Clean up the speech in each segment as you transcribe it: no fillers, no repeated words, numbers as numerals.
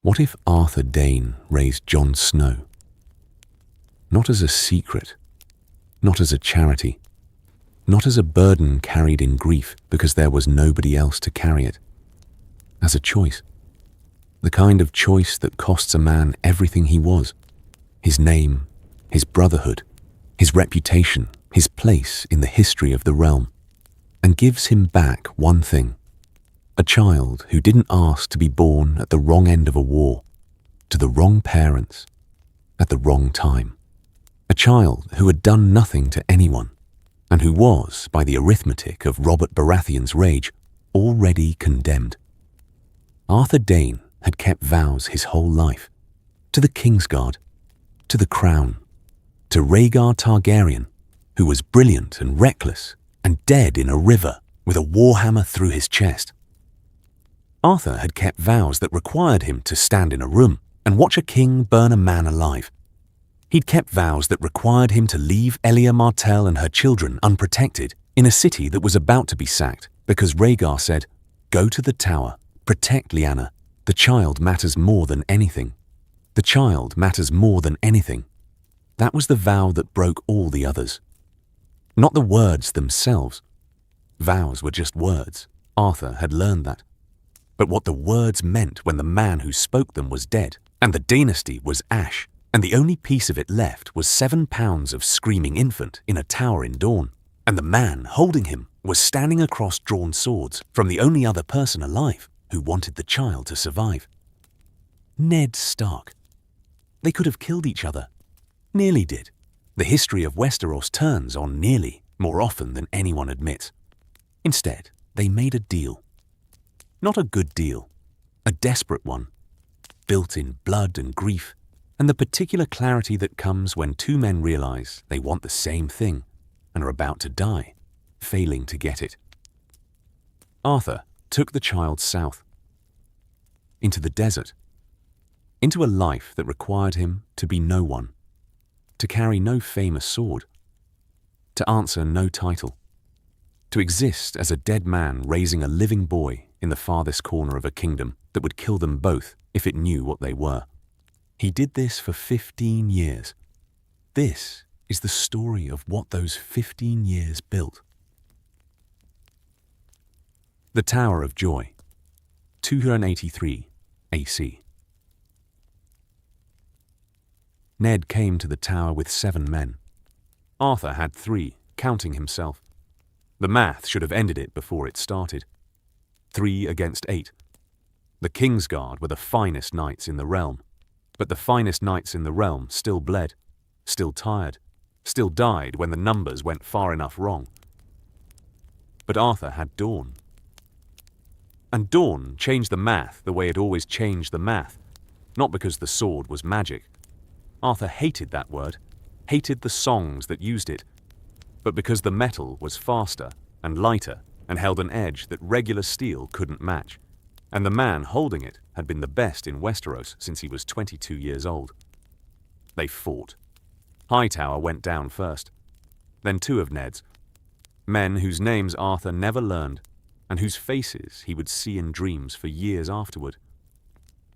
What if Arthur Dayne raised Jon Snow? Not as a secret, not as a charity, not as a burden carried in grief because there was nobody else to carry it. As a choice. The kind of choice that costs a man everything he was. His name, his brotherhood, his reputation, his place in the history of the realm. And gives him back one thing. A child who didn't ask to be born at the wrong end of a war, to the wrong parents, at the wrong time. A child who had done nothing to anyone, and who was, by the arithmetic of Robert Baratheon's rage, already condemned. Arthur Dayne had kept vows his whole life, to the Kingsguard, to the crown, to Rhaegar Targaryen, who was brilliant and reckless and dead in a river with a warhammer through his chest. Arthur had kept vows that required him to stand in a room and watch a king burn a man alive. He'd kept vows that required him to leave Elia Martell and her children unprotected in a city that was about to be sacked because Rhaegar said, "Go to the tower, protect Lyanna. The child matters more than anything. The child matters more than anything." That was the vow that broke all the others. Not the words themselves. Vows were just words. Arthur had learned that. But what the words meant when the man who spoke them was dead, and the dynasty was ash, and the only piece of it left was 7 pounds of screaming infant in a tower in Dorne, and the man holding him was standing across drawn swords from the only other person alive who wanted the child to survive. Ned Stark. They could have killed each other. Nearly did. The history of Westeros turns on nearly more often than anyone admits. Instead, they made a deal. Not a good deal, a desperate one, built in blood and grief, and the particular clarity that comes when two men realize they want the same thing and are about to die, failing to get it. Arthur took the child south, into the desert, into a life that required him to be no one, to carry no famous sword, to answer no title, to exist as a dead man raising a living boy in the farthest corner of a kingdom that would kill them both if it knew what they were. He did this for 15 years. This is the story of what those 15 years built. The Tower of Joy, 283 AC. Ned came to the tower with 7 men. Arthur had 3, counting himself. The math should have ended it before it started. 3 against 8. The Kingsguard were the finest knights in the realm, but the finest knights in the realm still bled, still tired, still died when the numbers went far enough wrong. But Arthur had Dorne. And Dorne changed the math the way it always changed the math, not because the sword was magic. Arthur hated that word, hated the songs that used it, but because the metal was faster and lighter and held an edge that regular steel couldn't match, and the man holding it had been the best in Westeros since he was 22 years old. They fought. Hightower went down first, then 2 of Ned's, men whose names Arthur never learned and whose faces he would see in dreams for years afterward,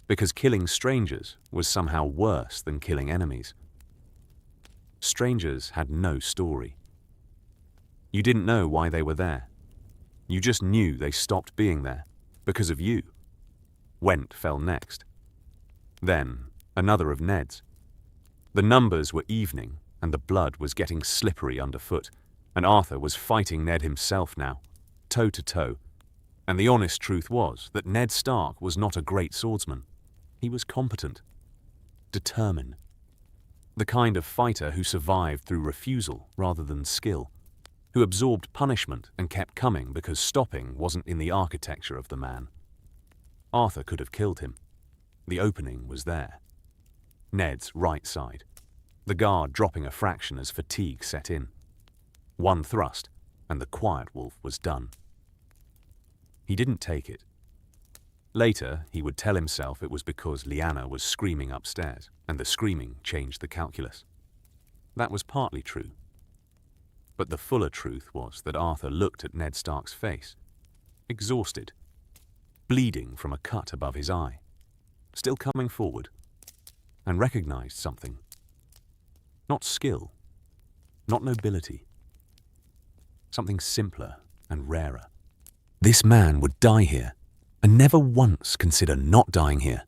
because killing strangers was somehow worse than killing enemies. Strangers had no story. You didn't know why they were there. You just knew they stopped being there, because of you. Went fell next. Then, another of Ned's. The numbers were evening, and the blood was getting slippery underfoot, and Arthur was fighting Ned himself now, toe to toe. And the honest truth was that Ned Stark was not a great swordsman. He was competent, determined, the kind of fighter who survived through refusal rather than skill, who absorbed punishment and kept coming because stopping wasn't in the architecture of the man. Arthur could have killed him. The opening was there. Ned's right side, the guard dropping a fraction as fatigue set in. One thrust, and the quiet wolf was done. He didn't take it. Later, he would tell himself it was because Lyanna was screaming upstairs, and the screaming changed the calculus. That was partly true. But the fuller truth was that Arthur looked at Ned Stark's face, exhausted, bleeding from a cut above his eye, still coming forward, and recognized something. Not skill, not nobility. Something simpler and rarer. This man would die here, and never once consider not dying here,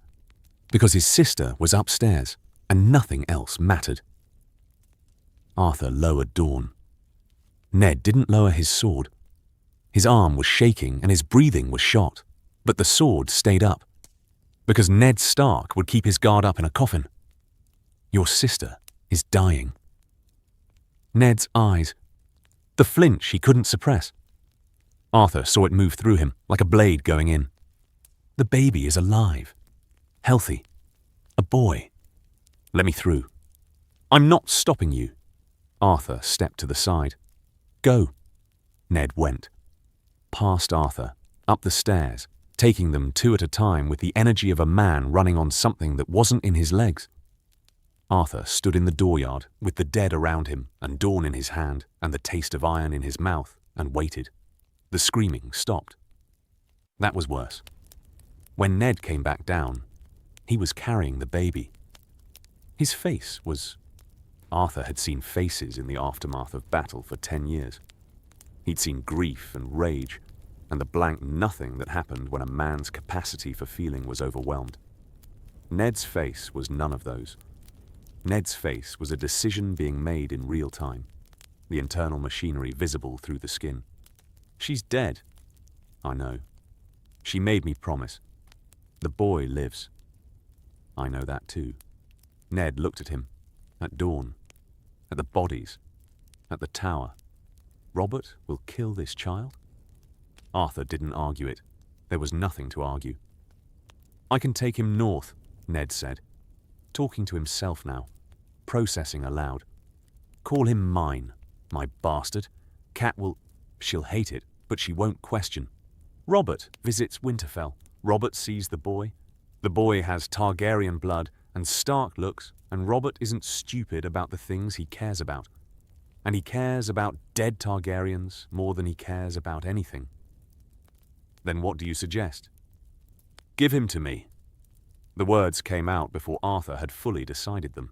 because his sister was upstairs, and nothing else mattered. Arthur lowered Dorne. Ned didn't lower his sword. His arm was shaking and his breathing was shot, but the sword stayed up, because Ned Stark would keep his guard up in a coffin. Your sister is dying. Ned's eyes, the flinch he couldn't suppress. Arthur saw it move through him like a blade going in. The baby is alive, healthy, a boy. Let me through. I'm not stopping you. Arthur stepped to the side. Go. Ned went. Past Arthur, up the stairs, taking them two at a time with the energy of a man running on something that wasn't in his legs. Arthur stood in the dooryard with the dead around him and Dorne in his hand and the taste of iron in his mouth and waited. The screaming stopped. That was worse. When Ned came back down, he was carrying the baby. His face was... Arthur had seen faces in the aftermath of battle for 10 years. He'd seen grief and rage and the blank nothing that happened when a man's capacity for feeling was overwhelmed. Ned's face was none of those. Ned's face was a decision being made in real time, the internal machinery visible through the skin. She's dead. I know. She made me promise. The boy lives. I know that too. Ned looked at him, at Dorne, at the bodies, at the tower. Robert will kill this child? Arthur didn't argue it. There was nothing to argue. I can take him north, Ned said, talking to himself now, processing aloud. Call him mine, my bastard. Cat will... She'll hate it, but she won't question. Robert visits Winterfell. Robert sees the boy. The boy has Targaryen blood and Stark looks, and Robert isn't stupid about the things he cares about. And he cares about dead Targaryens more than he cares about anything. Then what do you suggest? Give him to me. The words came out before Arthur had fully decided them.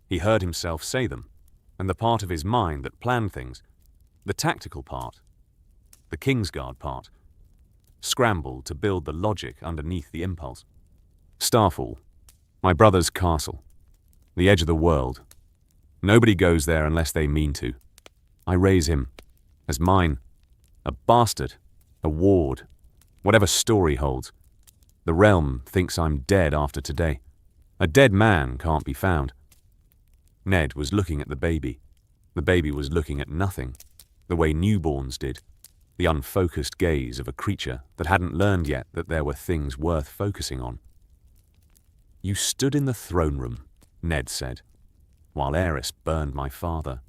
He heard himself say them, and the part of his mind that planned things, the tactical part, the Kingsguard part, scrambled to build the logic underneath the impulse. Starfall, my brother's castle, the edge of the world. Nobody goes there unless they mean to. I raise him as mine, a bastard, a ward, whatever story holds. The realm thinks I'm dead after today. A dead man can't be found. Ned was looking at the baby. The baby was looking at nothing, the way newborns did, the unfocused gaze of a creature that hadn't learned yet that there were things worth focusing on. You stood in the throne room, Ned said, while Aerys burned my father.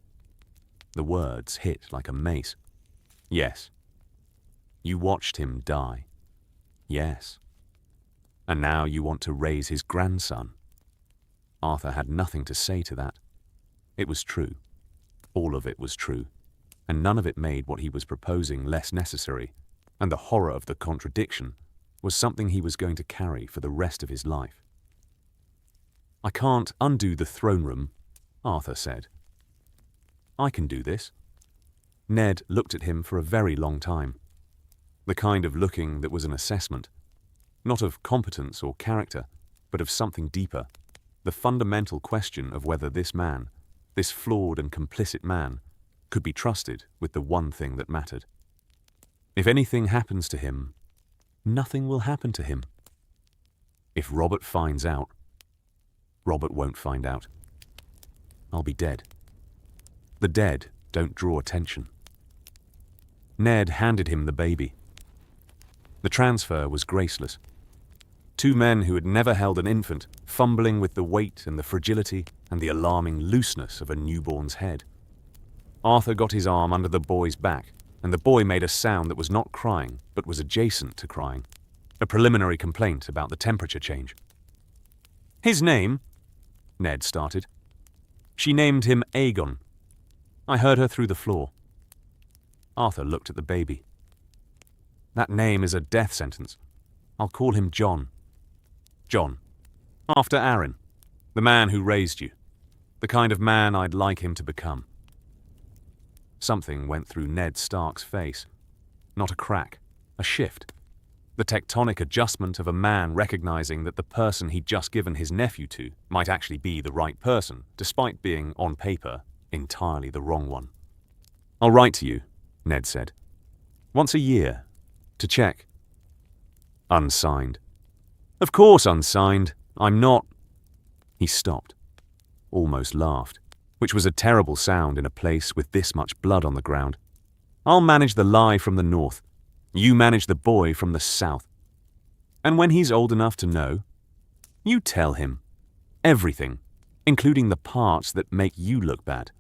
The words hit like a mace. Yes. You watched him die. Yes. And now you want to raise his grandson. Arthur had nothing to say to that. It was true. All of it was true. And none of it made what he was proposing less necessary, and the horror of the contradiction was something he was going to carry for the rest of his life. I can't undo the throne room, Arthur said. I can do this. Ned looked at him for a very long time. The kind of looking that was an assessment, not of competence or character, but of something deeper, the fundamental question of whether this man, this flawed and complicit man, could be trusted with the one thing that mattered. If anything happens to him, nothing will happen to him. If Robert finds out, Robert won't find out. I'll be dead. The dead don't draw attention. Ned handed him the baby. The transfer was graceless. Two men who had never held an infant, fumbling with the weight and the fragility and the alarming looseness of a newborn's head. Arthur got his arm under the boy's back, and the boy made a sound that was not crying, but was adjacent to crying, a preliminary complaint about the temperature change. His name? Ned started. She named him Aegon. I heard her through the floor. Arthur looked at the baby. That name is a death sentence. I'll call him Jon. Jon, After Aaron, the man who raised you, the kind of man I'd like him to become. Something went through Ned Stark's face. Not a crack, a shift. The tectonic adjustment of a man recognizing that the person he'd just given his nephew to might actually be the right person, despite being, on paper, entirely the wrong one. "I'll write to you," Ned said. "Once a year, to check." "Unsigned." "Of course unsigned. I'm not—" He stopped, almost laughed, which was a terrible sound in a place with this much blood on the ground. "I'll manage the lie from the north. You manage the boy from the south. And when he's old enough to know, you tell him everything, including the parts that make you look bad.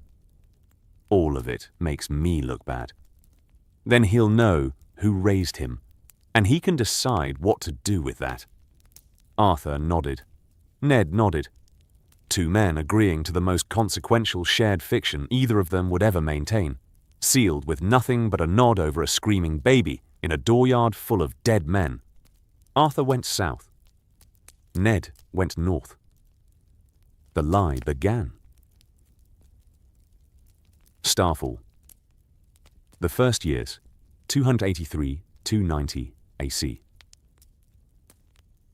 All of it makes me look bad. Then he'll know who raised him, and he can decide what to do with that." Arthur nodded. Ned nodded. Two men agreeing to the most consequential shared fiction either of them would ever maintain, sealed with nothing but a nod over a screaming baby in a dooryard full of dead men. Arthur went south. Ned went north. The lie began. Starfall. The first years, 283-290 AC.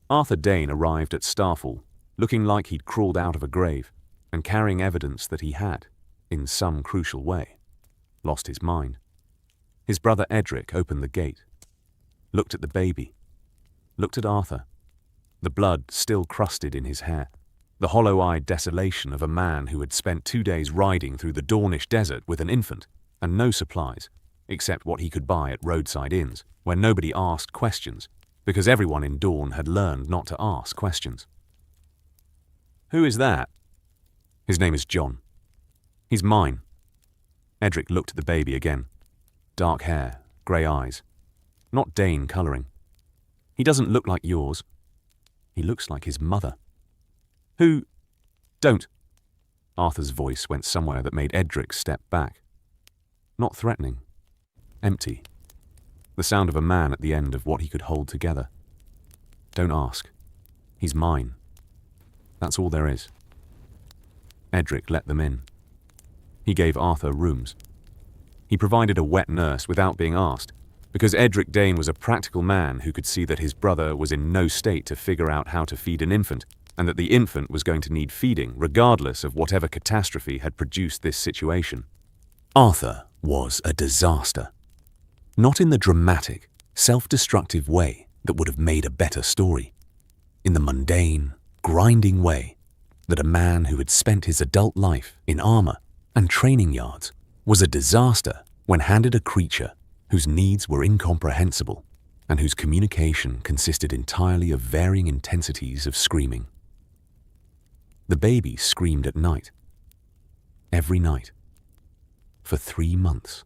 Arthur Dayne arrived at Starfall, looking like he'd crawled out of a grave, and carrying evidence that he had, in some crucial way, lost his mind. His brother Edric opened the gate, looked at the baby, looked at Arthur, the blood still crusted in his hair, the hollow-eyed desolation of a man who had spent 2 days riding through the Dornish desert with an infant and no supplies, except what he could buy at roadside inns, where nobody asked questions, because everyone in Dorne had learned not to ask questions. "Who is that?" "His name is Jon. He's mine." Edric looked at the baby again. Dark hair, grey eyes. Not Dane colouring. "He doesn't look like yours. He looks like his mother." "Who—" "Don't." Arthur's voice went somewhere that made Edric step back. Not threatening. Empty. The sound of a man at the end of what he could hold together. "Don't ask. He's mine. That's all there is." Edric let them in. He gave Arthur rooms. He provided a wet nurse without being asked, because Edric Dayne was a practical man who could see that his brother was in no state to figure out how to feed an infant, and that the infant was going to need feeding regardless of whatever catastrophe had produced this situation. Arthur was a disaster. Not in the dramatic, self-destructive way that would have made a better story. In the mundane, grinding way that a man who had spent his adult life in armor and training yards was a disaster when handed a creature whose needs were incomprehensible and whose communication consisted entirely of varying intensities of screaming. The baby screamed at night. Every night. For 3 months.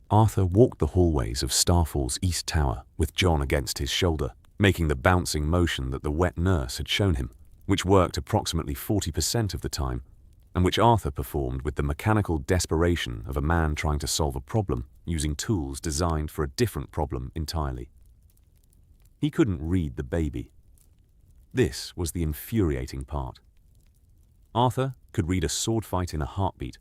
Arthur walked the hallways of Starfall's East Tower with Jon against his shoulder, making the bouncing motion that the wet nurse had shown him, which worked approximately 40% of the time, and which Arthur performed with the mechanical desperation of a man trying to solve a problem using tools designed for a different problem entirely. He couldn't read the baby. This was the infuriating part. Arthur could read a sword fight in a heartbeat,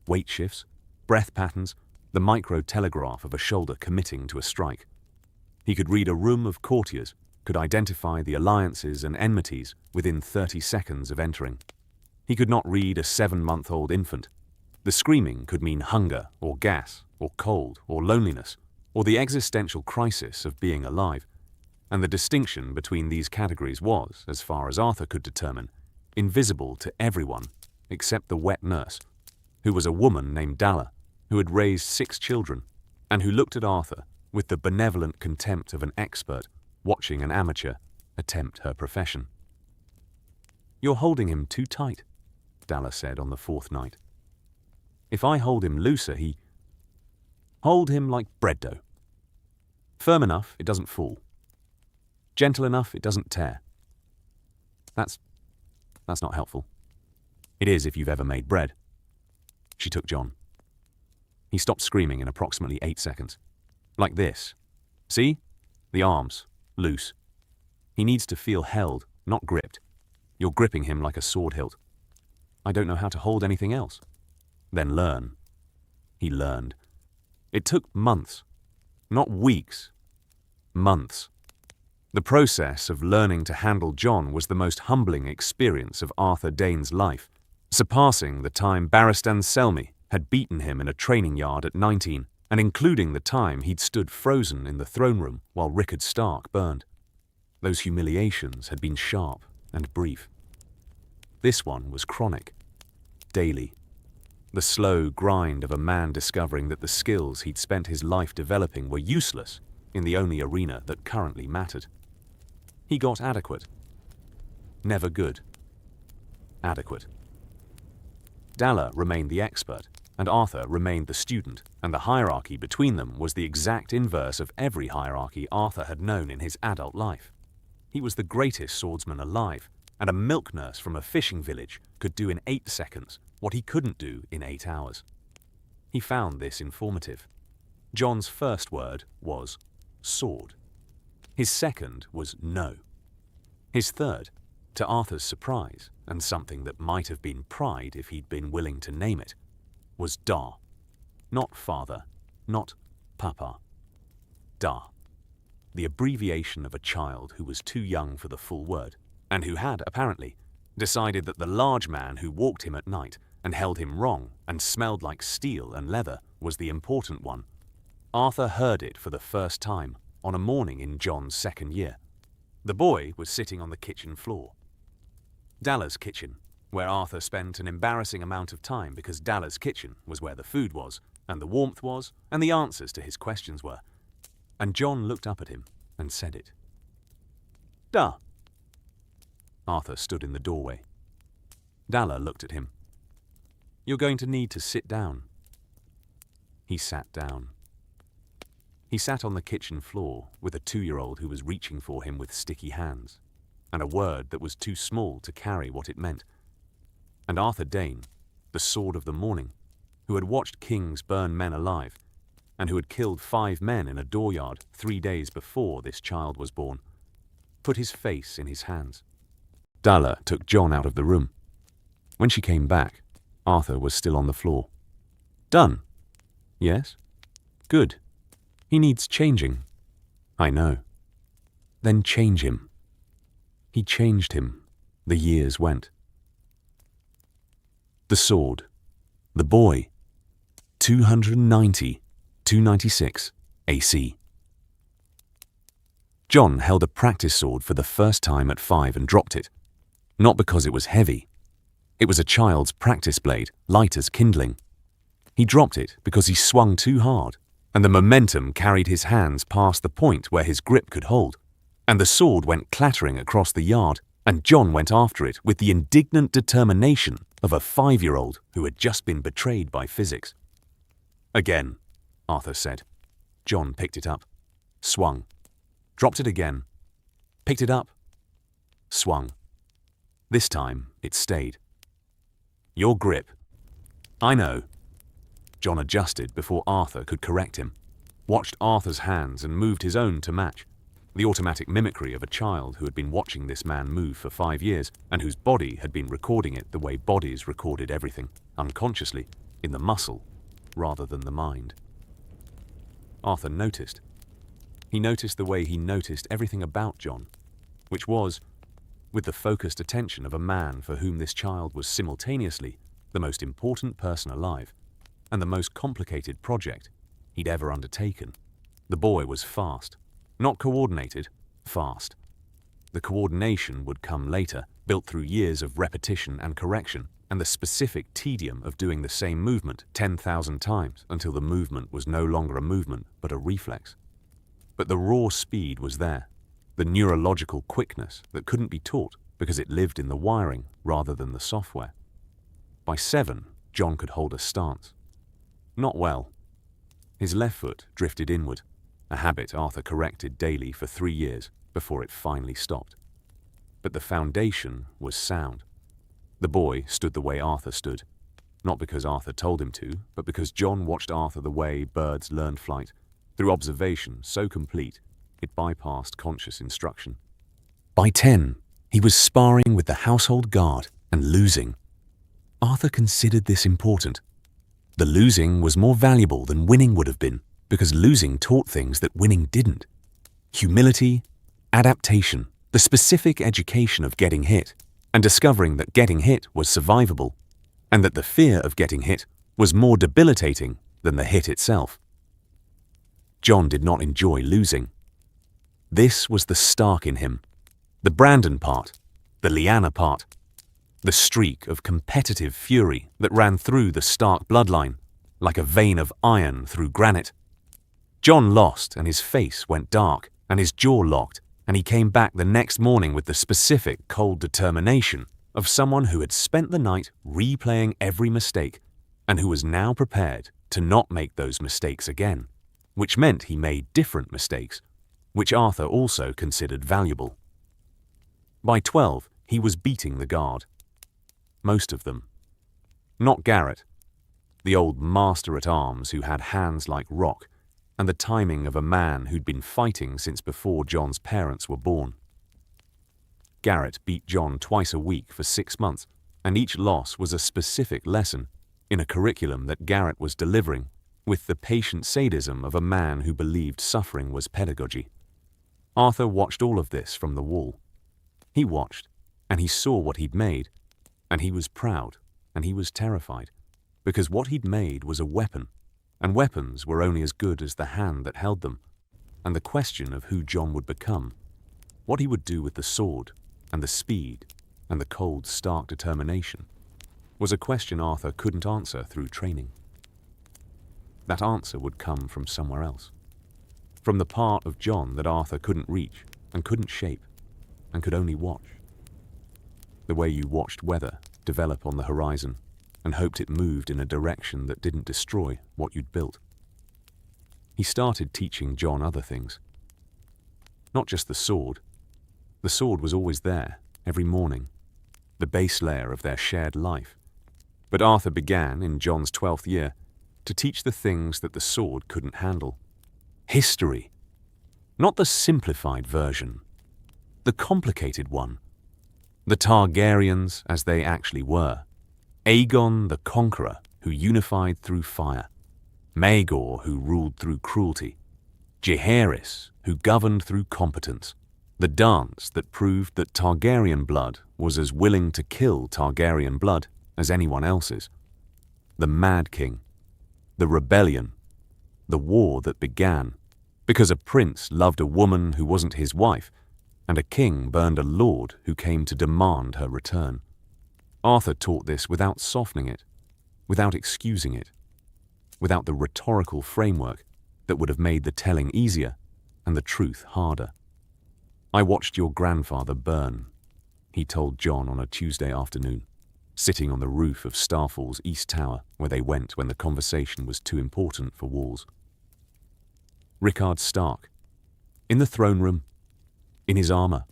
weight shifts, breath patterns, the micro-telegraph of a shoulder committing to a strike. He could read a room of courtiers, could identify the alliances and enmities within 30 seconds of entering. He could not read a 7-month-old infant. The screaming could mean hunger, or gas, or cold, or loneliness, or the existential crisis of being alive. And the distinction between these categories was, as far as Arthur could determine, invisible to everyone except the wet nurse, who was a woman named Dalla, who had raised 6 children, and who looked at Arthur with the benevolent contempt of an expert watching an amateur attempt her profession. "You're holding him too tight," Dalla said on the 4th night. "If I hold him looser, he—" "Hold him like bread dough. Firm enough, it doesn't fall. Gentle enough, it doesn't tear. That's not helpful. It is if you've ever made bread." She took Jon. He stopped screaming in approximately 8 seconds. "Like this. See? The arms. Loose. He needs to feel held, not gripped. You're gripping him like a sword hilt. I don't know how to hold anything else. Then learn. He learned. It took months, not weeks, months. The process of learning to handle Jon was the most humbling experience of Arthur Dayne's life, surpassing the time Barristan Selmy had beaten him in a training yard at 19, and including the time he'd stood frozen in the throne room while Rickard Stark burned. Those humiliations had been sharp and brief. This one was chronic, daily. The slow grind of a man discovering that the skills he'd spent his life developing were useless in the only arena that currently mattered. He got adequate. Never good. Adequate. Dalla remained the expert, and Arthur remained the student, and the hierarchy between them was the exact inverse of every hierarchy Arthur had known in his adult life. He was the greatest swordsman alive, and a milk nurse from a fishing village could do in 8 seconds what he couldn't do in 8 hours. He found this informative. Jon's first word was sword. His second was no. His third, to Arthur's surprise, and something that might have been pride if he'd been willing to name it, was da. Not father, not papa. Da. The abbreviation of a child who was too young for the full word, and who had, apparently, decided that the large man who walked him at night and held him wrong and smelled like steel and leather was the important one. Arthur heard it for the first time on a morning in Jon's second year. The boy was sitting on the kitchen floor. Dalla's kitchen, where Arthur spent an embarrassing amount of time because Dalla's kitchen was where the food was, and the warmth was, and the answers to his questions were. And Jon looked up at him and said it. Da. Arthur stood in the doorway. Dalla looked at him. You're going to need to sit down. He sat down. He sat on the kitchen floor with a 2-year-old who was reaching for him with sticky hands, and a word that was too small to carry what it meant. And Arthur Dayne, the sword of the morning, who had watched kings burn men alive, and who had killed 5 men in a dooryard 3 days before this child was born, put his face in his hands. Dalla took Jon out of the room. When she came back, Arthur was still on the floor. Done. Yes? Good. He needs changing. I know. Then change him. He changed him. The years went. The sword. The boy. 290, 296 AC. Jon held a practice sword for the first time at 5 and dropped it. Not because it was heavy. It was a child's practice blade, light as kindling. He dropped it because he swung too hard, and the momentum carried his hands past the point where his grip could hold, and the sword went clattering across the yard, and Jon went after it with the indignant determination of a 5-year-old who had just been betrayed by physics. Again, Arthur said. Jon picked it up, swung, dropped it again, picked it up, swung. This time it stayed. Your grip. I know. Jon adjusted before Arthur could correct him, watched Arthur's hands and moved his own to match, the automatic mimicry of a child who had been watching this man move for 5 years and whose body had been recording it the way bodies recorded everything, unconsciously, in the muscle rather than the mind. Arthur noticed. He noticed the way he noticed everything about Jon, which was, with the focused attention of a man for whom this child was simultaneously the most important person alive and the most complicated project he'd ever undertaken. The boy was fast. Not coordinated, fast. The coordination would come later, built through years of repetition and correction, and the specific tedium of doing the same movement 10,000 times until the movement was no longer a movement but a reflex. But the raw speed was there, the neurological quickness that couldn't be taught because it lived in the wiring rather than the software. By 7, Jon could hold a stance. Not well. His left foot drifted inward, a habit Arthur corrected daily for 3 years before it finally stopped. But the foundation was sound. The boy stood the way Arthur stood, not because Arthur told him to, but because Jon watched Arthur the way birds learned flight, through observation so complete it bypassed conscious instruction. By 10, He was sparring with the household guard and losing. Arthur considered this important. The losing was more valuable than winning would have been, because losing taught things that winning didn't. Humility, adaptation, the specific education of getting hit, and discovering that getting hit was survivable, and that the fear of getting hit was more debilitating than the hit itself. Jon did not enjoy losing. This was the Stark in him, the Brandon part, the Lyanna part, the streak of competitive fury that ran through the Stark bloodline, like a vein of iron through granite. Jon lost and his face went dark and his jaw locked, and he came back the next morning with the specific, cold determination of someone who had spent the night replaying every mistake and who was now prepared to not make those mistakes again, which meant he made different mistakes, which Arthur also considered valuable. By 12, he was beating the guard. Most of them. Not Garrett, the old master-at-arms who had hands like rock and the timing of a man who'd been fighting since before Jon's parents were born. Garrett beat Jon twice a week for 6 months, and each loss was a specific lesson in a curriculum that Garrett was delivering with the patient sadism of a man who believed suffering was pedagogy. Arthur watched all of this from the wall. He watched, and he saw what he'd made, and he was proud, and he was terrified, because what he'd made was a weapon, and weapons were only as good as the hand that held them, and the question of who Jon would become, what he would do with the sword, and the speed, and the cold, stark determination, was a question Arthur couldn't answer through training. That answer would come from somewhere else, from the part of Jon that Arthur couldn't reach, and couldn't shape, and could only watch. The way you watched weather develop on the horizon, and hoped it moved in a direction that didn't destroy what you'd built. He started teaching Jon other things. Not just the sword. The sword was always there, every morning, the base layer of their shared life. But Arthur began, in Jon's 12th year, to teach the things that the sword couldn't handle. History. Not the simplified version. The complicated one. The Targaryens as they actually were. Aegon the Conqueror, who unified through fire. Maegor, who ruled through cruelty. Jaehaerys, who governed through competence. The dance that proved that Targaryen blood was as willing to kill Targaryen blood as anyone else's. The Mad King. The rebellion. The war that began because a prince loved a woman who wasn't his wife, and a king burned a lord who came to demand her return. Arthur taught this without softening it, without excusing it, without the rhetorical framework that would have made the telling easier and the truth harder. I watched your grandfather burn, he told Jon on a Tuesday afternoon, sitting on the roof of Starfall's East Tower where they went when the conversation was too important for walls. Rickard Stark, in the throne room, in his armor.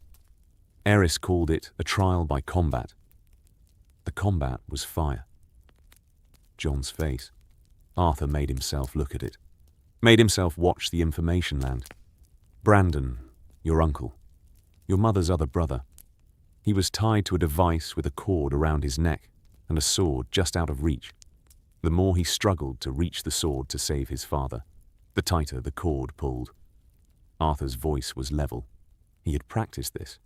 Aerys called it a trial by combat. The combat was fire. Jon's face. Arthur made himself look at it, made himself watch the information land. Brandon, your uncle, your mother's other brother. He was tied to a device with a cord around his neck and a sword just out of reach. The more he struggled to reach the sword to save his father, the tighter the cord pulled. Arthur's voice was level. He had practiced this,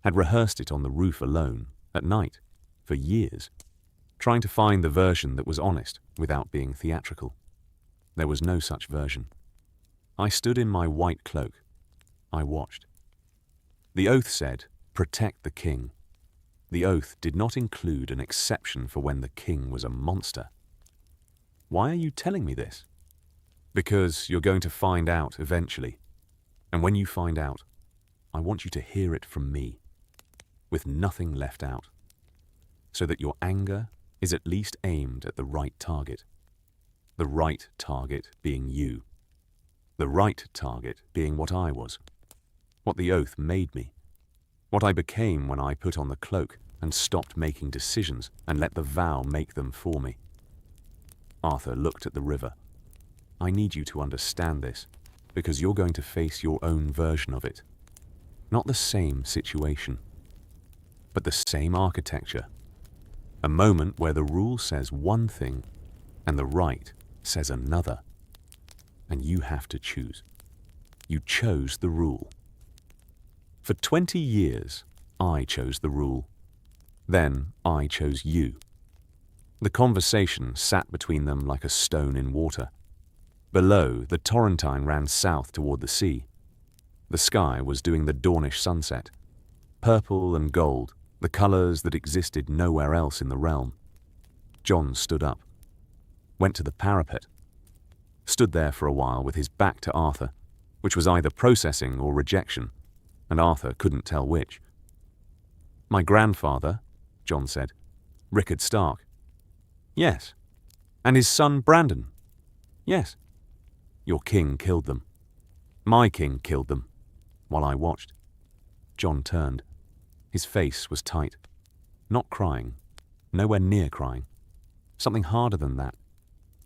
had rehearsed it on the roof alone, at night, for years, trying to find the version that was honest without being theatrical. There was no such version. I stood in my white cloak. I watched. The oath said, "Protect the king." The oath did not include an exception for when the king was a monster. Why are you telling me this? Because you're going to find out eventually. And when you find out, I want you to hear it from me, with nothing left out, so that your anger is at least aimed at the right target. The right target being you. The right target being what I was. What the oath made me. What I became when I put on the cloak and stopped making decisions and let the vow make them for me. Arthur looked at the river. I need you to understand this, because you're going to face your own version of it. Not the same situation, but the same architecture. A moment where the rule says one thing and the right says another. And you have to choose. You chose the rule. For 20 years, I chose the rule. Then I chose you. The conversation sat between them like a stone in water. Below, the Torrentine ran south toward the sea. The sky was doing the Dornish sunset. Purple and gold, the colours that existed nowhere else in the realm. Jon stood up, went to the parapet, stood there for a while with his back to Arthur, which was either processing or rejection, and Arthur couldn't tell which. "My grandfather," Jon said, "Rhaegar Stark." "Yes." "And his son Brandon." "Yes." "Your king killed them." "My king killed them," while I watched. Jon turned. His face was tight. Not crying. Nowhere near crying. Something harder than that.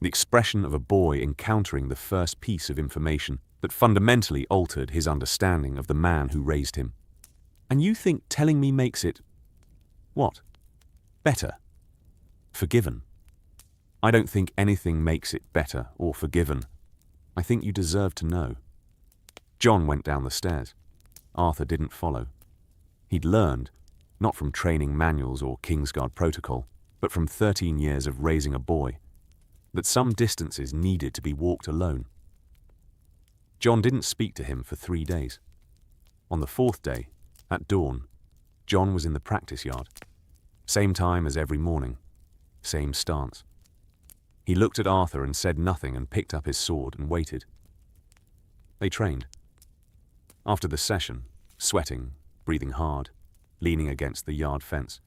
The expression of a boy encountering the first piece of information that fundamentally altered his understanding of the man who raised him. "And you think telling me makes it... what? Better? Forgiven?" "I don't think anything makes it better or forgiven. I think you deserve to know." Jon went down the stairs. Arthur didn't follow. He'd learned, not from training manuals or Kingsguard protocol, but from 13 years of raising a boy, that some distances needed to be walked alone. Jon didn't speak to him for 3 days. On the 4th day, at dawn, Jon was in the practice yard. Same time as every morning. Same stance. He looked at Arthur and said nothing and picked up his sword and waited. They trained. After the session, sweating, breathing hard, leaning against the yard fence.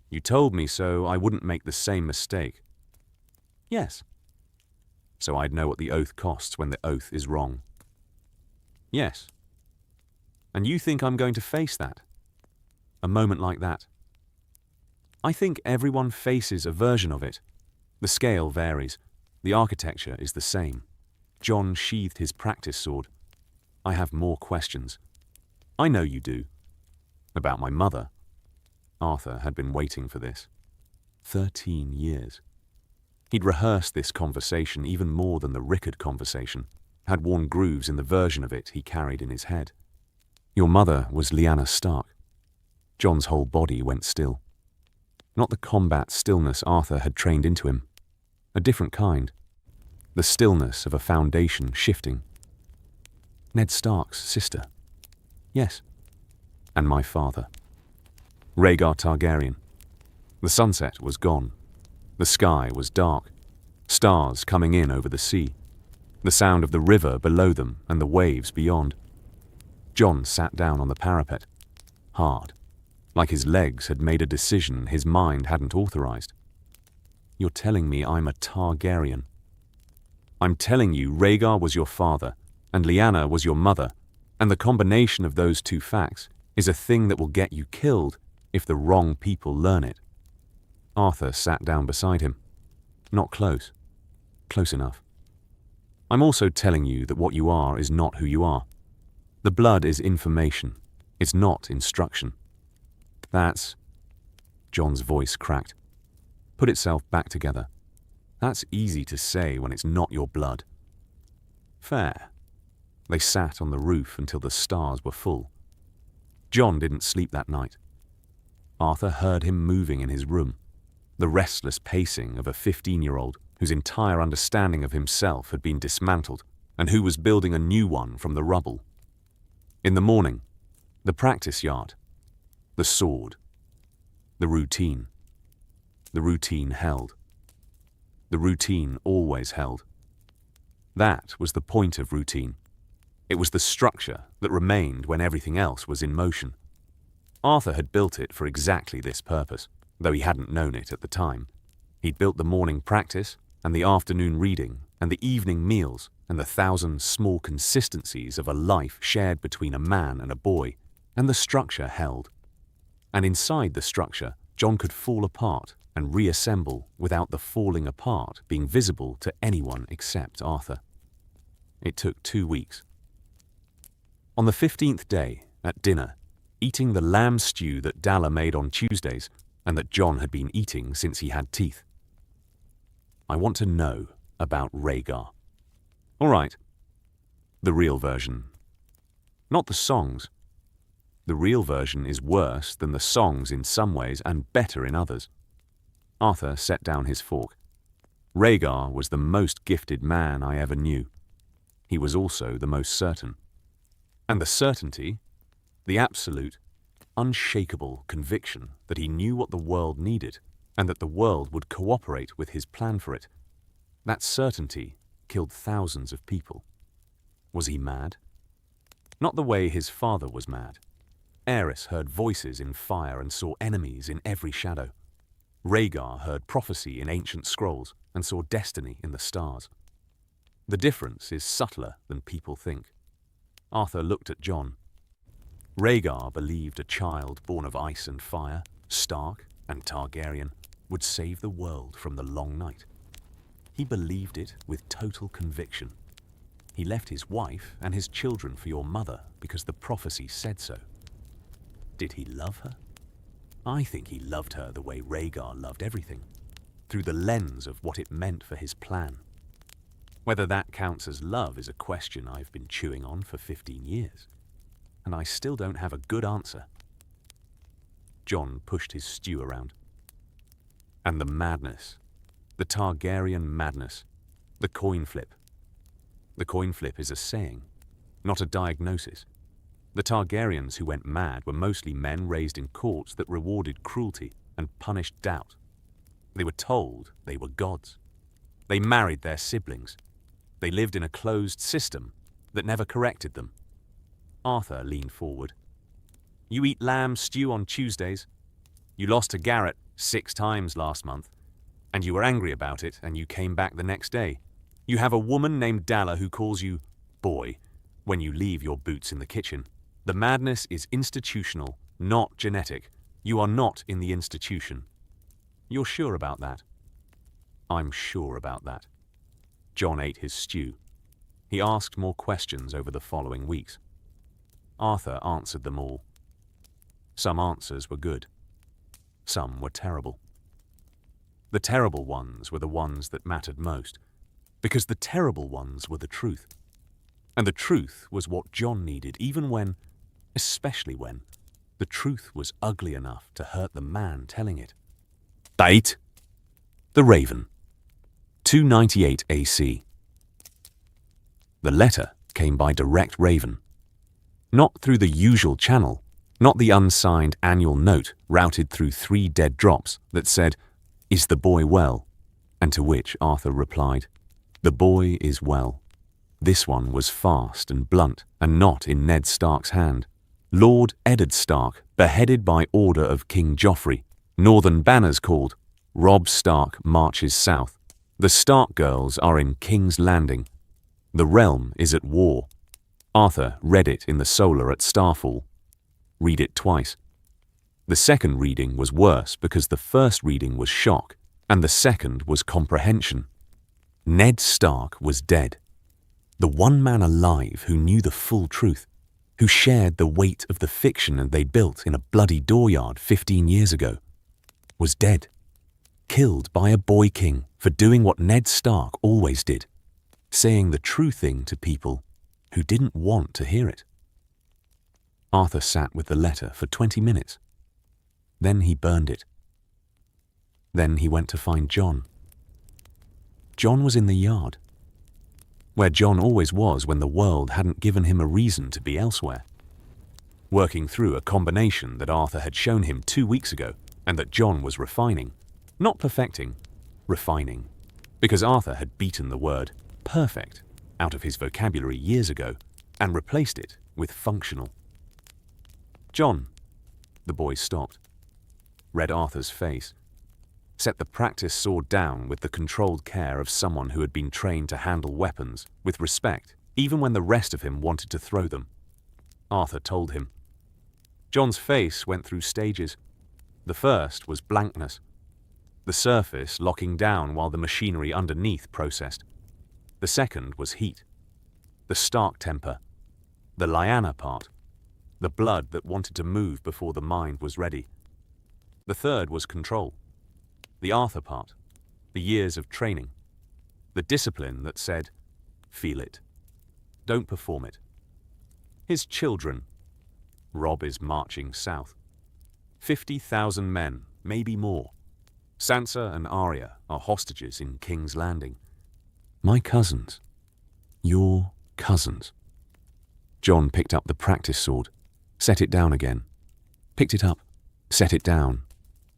"You told me so I wouldn't make the same mistake." "Yes." "So I'd know what the oath costs when the oath is wrong." "Yes." "And you think I'm going to face that? A moment like that?" "I think everyone faces a version of it. The scale varies. The architecture is the same." Jon sheathed his practice sword. "I have more questions." "I know you do. About my mother." Arthur had been waiting for this. 13 years. He'd rehearsed this conversation even more than the Rickard conversation, had worn grooves in the version of it he carried in his head. "Your mother was Lyanna Stark." Jon's whole body went still. Not the combat stillness Arthur had trained into him. A different kind. The stillness of a foundation shifting. "Ned Stark's sister." "Yes." "And my father. Rhaegar Targaryen." The sunset was gone. The sky was dark. Stars coming in over the sea. The sound of the river below them and the waves beyond. Jon sat down on the parapet. Hard. Like his legs had made a decision his mind hadn't authorized. "You're telling me I'm a Targaryen." "I'm telling you Rhaegar was your father, and Lyanna was your mother, and the combination of those two facts is a thing that will get you killed if the wrong people learn it." Arthur sat down beside him. "Not close. Close enough. I'm also telling you that what you are is not who you are. The blood is information. It's not instruction." "That's..." Jon's voice cracked. Put itself back together. "That's easy to say when it's not your blood." "Fair." They sat on the roof until the stars were full. Jon didn't sleep that night. Arthur heard him moving in his room, the restless pacing of a 15-year-old whose entire understanding of himself had been dismantled and who was building a new one from the rubble. In the morning, the practice yard, the sword, the routine. The routine held. The routine always held. That was the point of routine. It was the structure that remained when everything else was in motion. Arthur had built it for exactly this purpose, though he hadn't known it at the time. He'd built the morning practice, and the afternoon reading, and the evening meals, and the 1,000 small consistencies of a life shared between a man and a boy, and the structure held. And inside the structure, Jon could fall apart and reassemble without the falling apart being visible to anyone except Arthur. It took 2 weeks. On the 15th day, at dinner, eating the lamb stew that Dalla made on Tuesdays and that Jon had been eating since he had teeth. I want to know about Rhaegar. All right, the real version. Not the songs. The real version is worse than the songs in some ways and better in others. Arthur set down his fork. Rhaegar was the most gifted man I ever knew. He was also the most certain. And the certainty, the absolute, unshakable conviction that he knew what the world needed and that the world would cooperate with his plan for it, that certainty killed thousands of people. Was he mad? Not the way his father was mad. Aerys heard voices in fire and saw enemies in every shadow. Rhaegar heard prophecy in ancient scrolls and saw destiny in the stars. The difference is subtler than people think. Arthur looked at Jon. Rhaegar believed a child born of ice and fire, Stark and Targaryen, would save the world from the long night. He believed it with total conviction. He left his wife and his children for your mother because the prophecy said so. Did he love her? I think he loved her the way Rhaegar loved everything, through the lens of what it meant for his plan. Whether that counts as love is a question I've been chewing on for 15 years, and I still don't have a good answer. Jon pushed his stew around. And the madness, the Targaryen madness, the coin flip. The coin flip is a saying, not a diagnosis. The Targaryens who went mad were mostly men raised in courts that rewarded cruelty and punished doubt. They were told they were gods. They married their siblings. They lived in a closed system that never corrected them. Arthur leaned forward. You eat lamb stew on Tuesdays. You lost to Garrett 6 times last month, and you were angry about it, and you came back the next day. You have a woman named Dalla who calls you boy when you leave your boots in the kitchen. The madness is institutional, not genetic. You are not in the institution. You're sure about that? I'm sure about that. Jon ate his stew. He asked more questions over the following weeks. Arthur answered them all. Some answers were good. Some were terrible. The terrible ones were the ones that mattered most, because the terrible ones were the truth. And the truth was what Jon needed, even when, especially when, the truth was ugly enough to hurt the man telling it. Date: The Raven, 298 AC. The letter came by direct raven. Not through the usual channel, not the unsigned annual note routed through 3 dead drops that said, "Is the boy well?" And to which Arthur replied, "The boy is well." This one was fast and blunt, and not in Ned Stark's hand. Lord Eddard Stark, beheaded by order of King Joffrey. Northern banners called, "Robb Stark marches south." The Stark girls are in King's Landing. The realm is at war. Arthur read it in the solar at Starfall. Read it twice. The second reading was worse because the first reading was shock, and the second was comprehension. Ned Stark was dead. The one man alive who knew the full truth, who shared the weight of the fiction they'd built in a bloody dooryard 15 years ago, was dead. Killed by a boy king for doing what Ned Stark always did, saying the true thing to people who didn't want to hear it. Arthur sat with the letter for 20 minutes. Then he burned it. Then he went to find Jon. Jon was in the yard, where Jon always was when the world hadn't given him a reason to be elsewhere, working through a combination that Arthur had shown him 2 weeks ago and that Jon was refining, not perfecting, refining, because Arthur had beaten the word perfect out of his vocabulary years ago and replaced it with functional. Jon, the boy stopped, read Arthur's face, set the practice sword down with the controlled care of someone who had been trained to handle weapons with respect, even when the rest of him wanted to throw them. Arthur told him. Jon's face went through stages. The first was blankness, the surface locking down while the machinery underneath processed. The second was heat, the Stark temper, the Lyanna part, the blood that wanted to move before the mind was ready. The third was control, the Arthur part, the years of training, the discipline that said, feel it, don't perform it. His children. Robb is marching south. 50,000 men, maybe more. Sansa and Arya are hostages in King's Landing. My cousins. Your cousins. Jon picked up the practice sword, set it down again. Picked it up, set it down.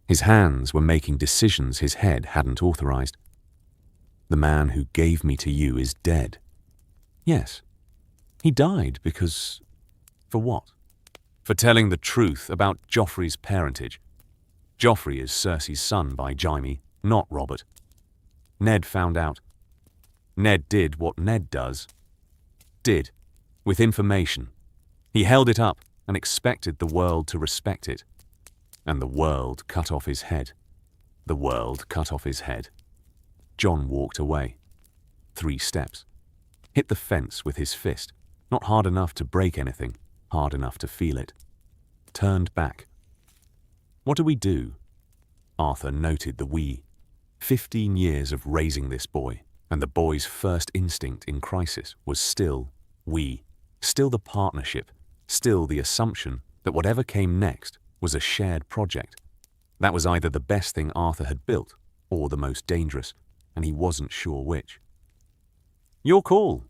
His hands were making decisions his head hadn't authorized. The man who gave me to you is dead. Yes. He died because... for what? For telling the truth about Joffrey's parentage. Joffrey is Cersei's son by Jaime, not Robert. Ned found out. Ned did what Ned does. Did, with information. He held it up and expected the world to respect it. And the world cut off his head. The world cut off his head. Jon walked away. 3 steps. Hit the fence with his fist. Not hard enough to break anything, hard enough to feel it. Turned back. What do we do? Arthur noted the we. 15 years of raising this boy, and the boy's first instinct in crisis was still we. Still the partnership, still the assumption that whatever came next was a shared project. That was either the best thing Arthur had built or the most dangerous, and he wasn't sure which. Your call.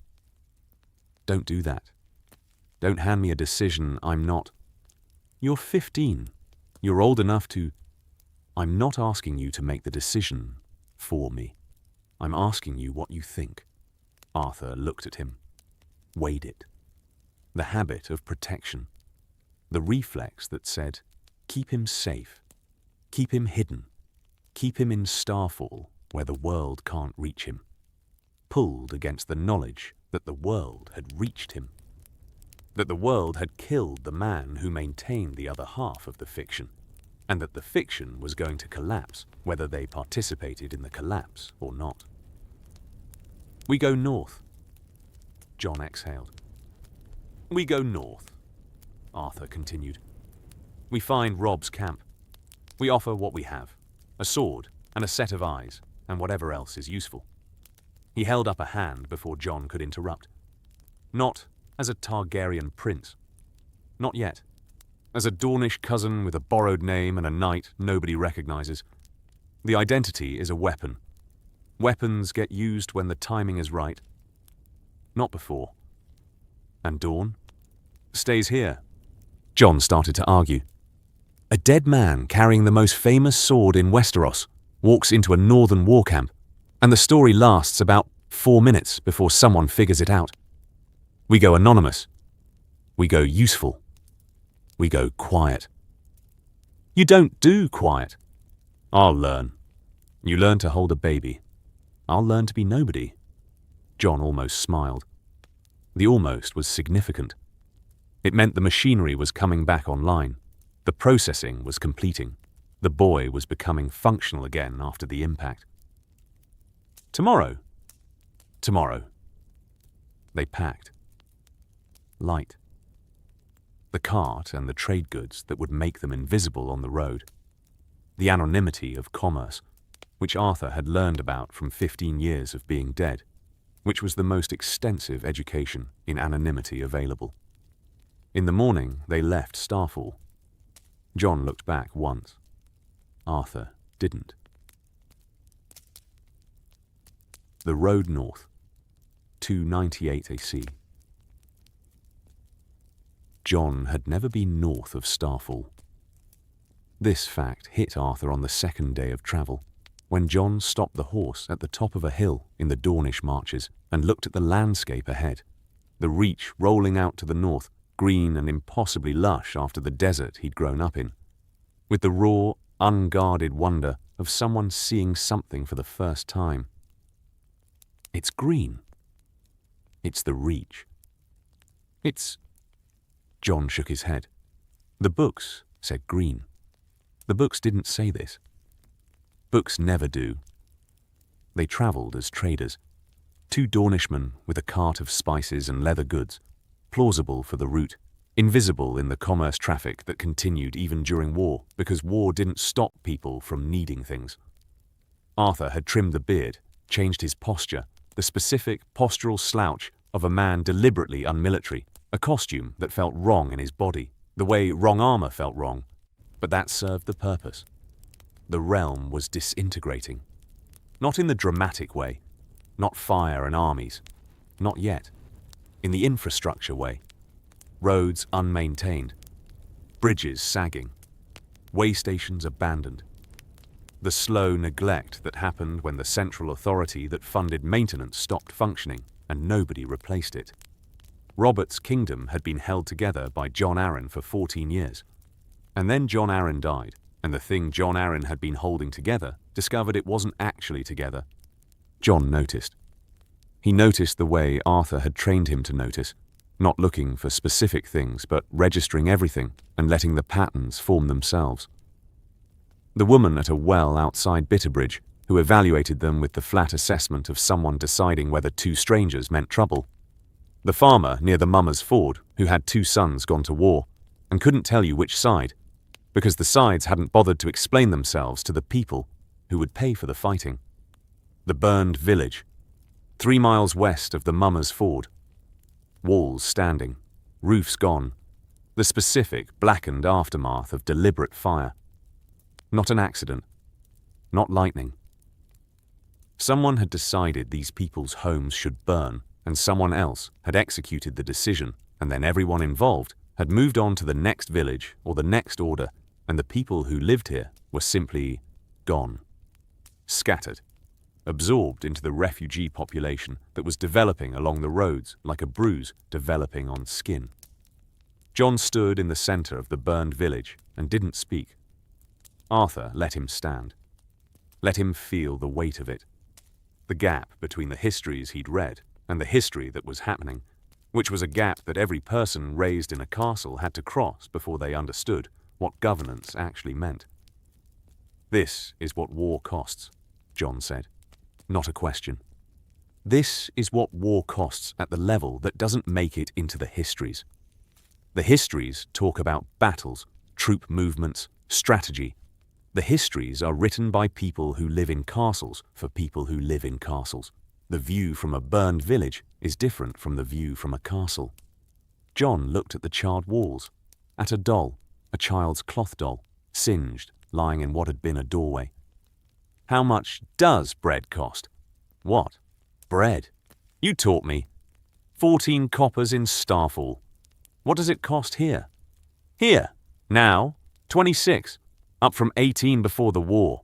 Don't do that. Don't hand me a decision I'm not. You're 15. You're old enough to... I'm not asking you to make the decision for me. I'm asking you what you think. Arthur looked at him. Weighed it. The habit of protection. The reflex that said, keep him safe. Keep him hidden. Keep him in Starfall, where the world can't reach him. Pulled against the knowledge that the world had reached him. That the world had killed the man who maintained the other half of the fiction, and that the fiction was going to collapse whether they participated in the collapse or not. We go north. Jon exhaled. We go north, Arthur continued. We find Robb's camp. We offer what we have, a sword and a set of eyes, and whatever else is useful. He held up a hand before Jon could interrupt. Not as a Targaryen prince. Not yet. As a Dornish cousin with a borrowed name and a knight nobody recognizes. The identity is a weapon. Weapons get used when the timing is right. Not before. And Dorne? Stays here. Jon started to argue. A dead man carrying the most famous sword in Westeros walks into a northern war camp, and the story lasts about 4 minutes before someone figures it out. We go anonymous. We go useful. We go quiet. You don't do quiet. I'll learn. You learn to hold a baby. I'll learn to be nobody. Jon almost smiled. The almost was significant. It meant the machinery was coming back online. The processing was completing. The boy was becoming functional again after the impact. Tomorrow. Tomorrow. They packed. Light. The cart and the trade goods that would make them invisible on the road. The anonymity of commerce, which Arthur had learned about from 15 years of being dead, which was the most extensive education in anonymity available. In the morning, they left Starfall. Jon looked back once. Arthur didn't. The road north. 298 AC. Jon had never been north of Starfall. This fact hit Arthur on the second day of travel, when Jon stopped the horse at the top of a hill in the Dornish marches and looked at the landscape ahead, the reach rolling out to the north, green and impossibly lush after the desert he'd grown up in, with the raw, unguarded wonder of someone seeing something for the first time. It's green. It's the reach. It's... Jon shook his head. The books said green. The books didn't say this. Books never do. They travelled as traders. 2 Dornishmen with a cart of spices and leather goods, plausible for the route, invisible in the commerce traffic that continued even during war, because war didn't stop people from needing things. Arthur had trimmed the beard, changed his posture, the specific postural slouch of a man deliberately unmilitary, a costume that felt wrong in his body, the way wrong armor felt wrong, but that served the purpose. The realm was disintegrating. Not in the dramatic way, not fire and armies, not yet. In the infrastructure way. Roads unmaintained, bridges sagging, way stations abandoned. The slow neglect that happened when the central authority that funded maintenance stopped functioning and nobody replaced it. Robert's kingdom had been held together by Jon Arryn for 14 years. And then Jon Arryn died, and the thing Jon Arryn had been holding together discovered it wasn't actually together. Jon noticed. He noticed the way Arthur had trained him to notice, not looking for specific things but registering everything and letting the patterns form themselves. The woman at a well outside Bitterbridge, who evaluated them with the flat assessment of someone deciding whether two strangers meant trouble. The farmer near the Mummers Ford, who had 2 sons gone to war and couldn't tell you which side, because the sides hadn't bothered to explain themselves to the people who would pay for the fighting. The burned village, 3 miles west of the Mummers Ford. Walls standing, roofs gone, the specific blackened aftermath of deliberate fire. Not an accident, not lightning. Someone had decided these people's homes should burn, and someone else had executed the decision, and then everyone involved had moved on to the next village or the next order, and the people who lived here were simply gone, scattered, absorbed into the refugee population that was developing along the roads like a bruise developing on skin. Jon stood in the center of the burned village and didn't speak. Arthur let him stand. Let him feel the weight of it. The gap between the histories he'd read and the history that was happening, which was a gap that every person raised in a castle had to cross before they understood what governance actually meant. "This is what war costs," Jon said. Not a question. This is what war costs at the level that doesn't make it into the histories. The histories talk about battles, troop movements, strategy. The histories are written by people who live in castles for people who live in castles. The view from a burned village is different from the view from a castle. Jon looked at the charred walls, at a doll, a child's cloth doll, singed, lying in what had been a doorway. How much does bread cost? What? Bread? You taught me. 14 coppers in Starfall. What does it cost here? Here, now, 26, up from 18 before the war.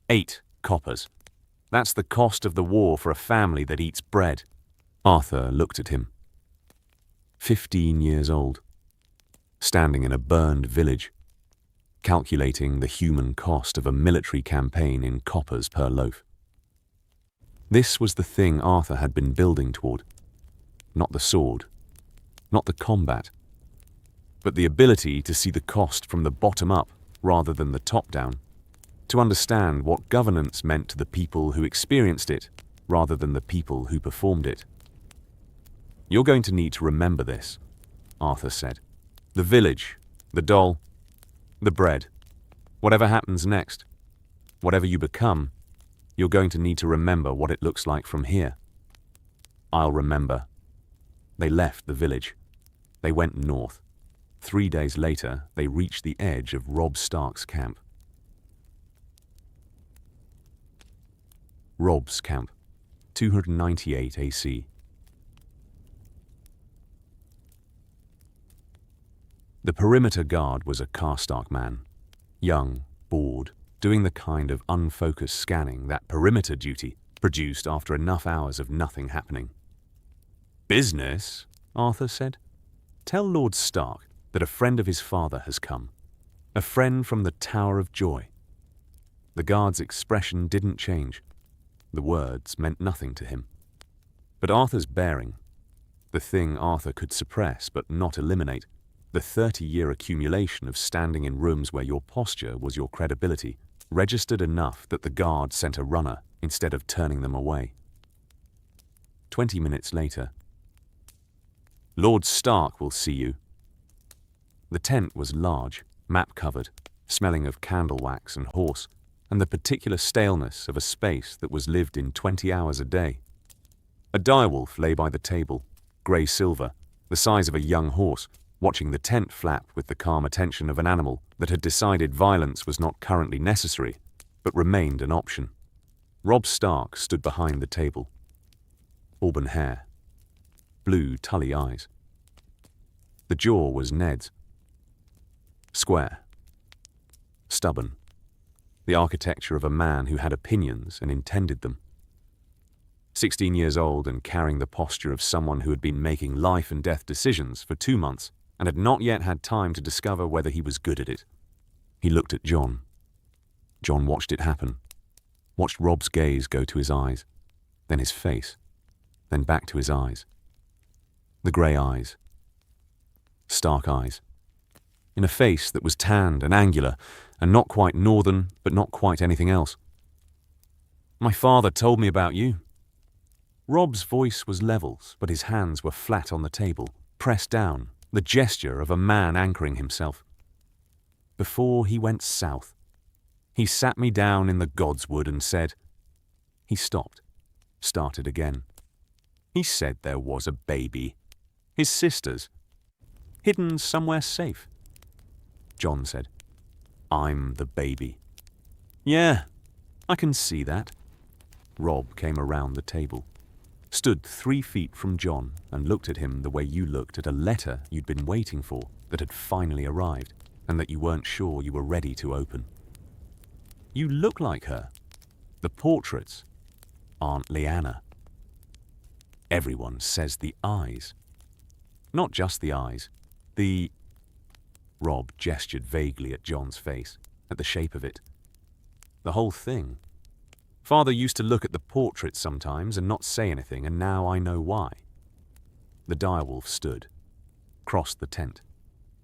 8 coppers. That's the cost of the war for a family that eats bread. Arthur looked at him. 15 years old, standing in a burned village, calculating the human cost of a military campaign in coppers per loaf. This was the thing Arthur had been building toward. Not the sword, not the combat, but the ability to see the cost from the bottom up rather than the top down, to understand what governance meant to the people who experienced it rather than the people who performed it. "You're going to need to remember this," Arthur said. "The village, the doll, the bread. Whatever happens next, whatever you become, you're going to need to remember what it looks like from here." "I'll remember." They left the village. They went north. 3 days later, they reached the edge of Robb Stark's camp. Robb's camp, 298 AC. The perimeter guard was a Karstark man, young, bored, doing the kind of unfocused scanning that perimeter duty produced after enough hours of nothing happening. "Business?" Arthur said. "Tell Lord Stark that a friend of his father has come, a friend from the Tower of Joy." The guard's expression didn't change. The words meant nothing to him. But Arthur's bearing, the thing Arthur could suppress but not eliminate, the 30-year accumulation of standing in rooms where your posture was your credibility, registered enough that the guard sent a runner instead of turning them away. 20 minutes later, "Lord Stark will see you," The tent was large, map-covered, smelling of candle wax and horse, and the particular staleness of a space that was lived in 20 hours a day. A direwolf lay by the table, grey-silver, the size of a young horse, watching the tent flap with the calm attention of an animal that had decided violence was not currently necessary, but remained an option. Robb Stark stood behind the table. Auburn hair. Blue, Tully eyes. The jaw was Ned's. Square. Stubborn. The architecture of a man who had opinions and intended them. 16 years old and carrying the posture of someone who had been making life and death decisions for 2 months and had not yet had time to discover whether he was good at it. He looked at Jon. Jon watched it happen, watched Robb's gaze go to his eyes, then his face, then back to his eyes. The grey eyes. Stark eyes. In a face that was tanned and angular, and not quite northern, but not quite anything else. "My father told me about you." Robb's voice was levels, but his hands were flat on the table, pressed down, the gesture of a man anchoring himself. "Before he went south, he sat me down in the Godswood and said..." He stopped, started again. "He said there was a baby. His sister's. Hidden somewhere safe." Jon said, "I'm the baby." "Yeah, I can see that." Robb came around the table, stood 3 feet from Jon and looked at him the way you looked at a letter you'd been waiting for that had finally arrived and that you weren't sure you were ready to open. "You look like her. The portraits. Aunt Lyanna." "Everyone says the eyes." "Not just the eyes. The..." Robb gestured vaguely at Jon's face, at the shape of it. "The whole thing. Father used to look at the portrait sometimes and not say anything, and now I know why." The direwolf stood, crossed the tent,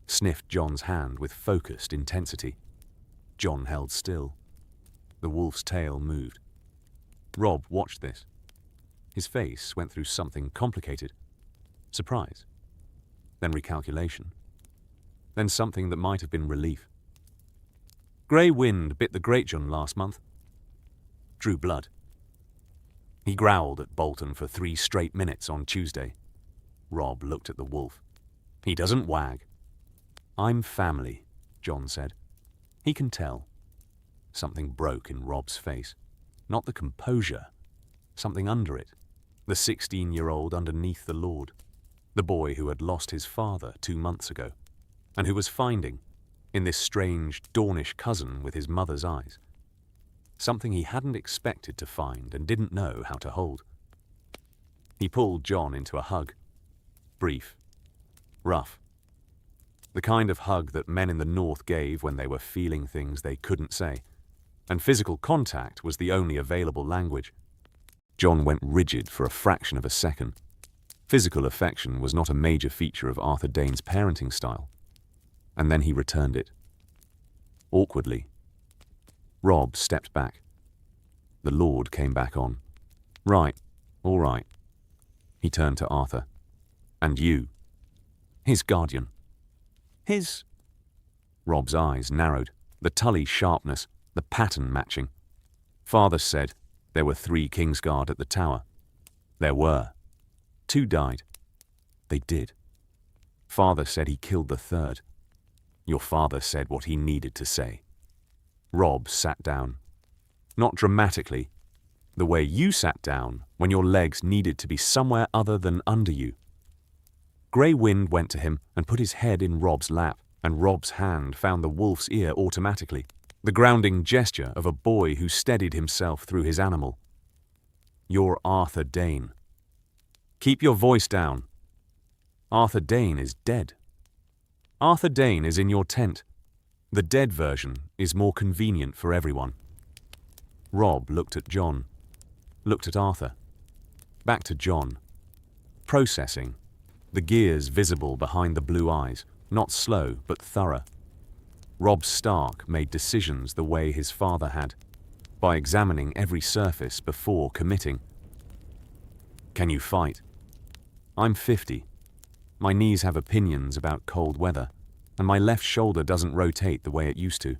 sniffed Jon's hand with focused intensity. Jon held still. The wolf's tail moved. Robb watched this. His face went through something complicated. Surprise. Then recalculation. Then something that might have been relief. "Grey wind bit the Greatjon last month. Drew blood. He growled at Bolton for 3 straight minutes on Tuesday." Robb looked at the wolf. "He doesn't wag." "I'm family," Jon said. He can tell. Something broke in Robb's face. Not the composure. Something under it. The 16-year-old underneath the Lord. The boy who had lost his father 2 months ago, and who was finding, in this strange Dornish cousin with his mother's eyes, something he hadn't expected to find and didn't know how to hold. He pulled Jon into a hug. Brief. Rough. The kind of hug that men in the North gave when they were feeling things they couldn't say, and physical contact was the only available language. Jon went rigid for a fraction of a second. Physical affection was not a major feature of Arthur Dayne's parenting style. And then he returned it. Awkwardly. Robb stepped back. The Lord came back on. "Right, all right." He turned to Arthur. "And you?" "His guardian." "His..." Robb's eyes narrowed, the Tully sharpness, the pattern matching. "Father said there were 3 Kingsguard at the tower. There were. 2 died. They did. Father said he killed the 3rd. Your father said what he needed to say." Robb sat down. Not dramatically. The way you sat down when your legs needed to be somewhere other than under you. Grey Wind went to him and put his head in Robb's lap, and Robb's hand found the wolf's ear automatically, the grounding gesture of a boy who steadied himself through his animal. "You're Arthur Dayne. Keep your voice down. Arthur Dayne is dead. Arthur Dayne is in your tent. The dead version is more convenient for everyone." Robb looked at Jon, looked at Arthur, back to Jon. Processing, the gears visible behind the blue eyes, not slow but thorough. Robb Stark made decisions the way his father had, by examining every surface before committing. "Can you fight?" "I'm 50. My knees have opinions about cold weather. and my left shoulder doesn't rotate the way it used to.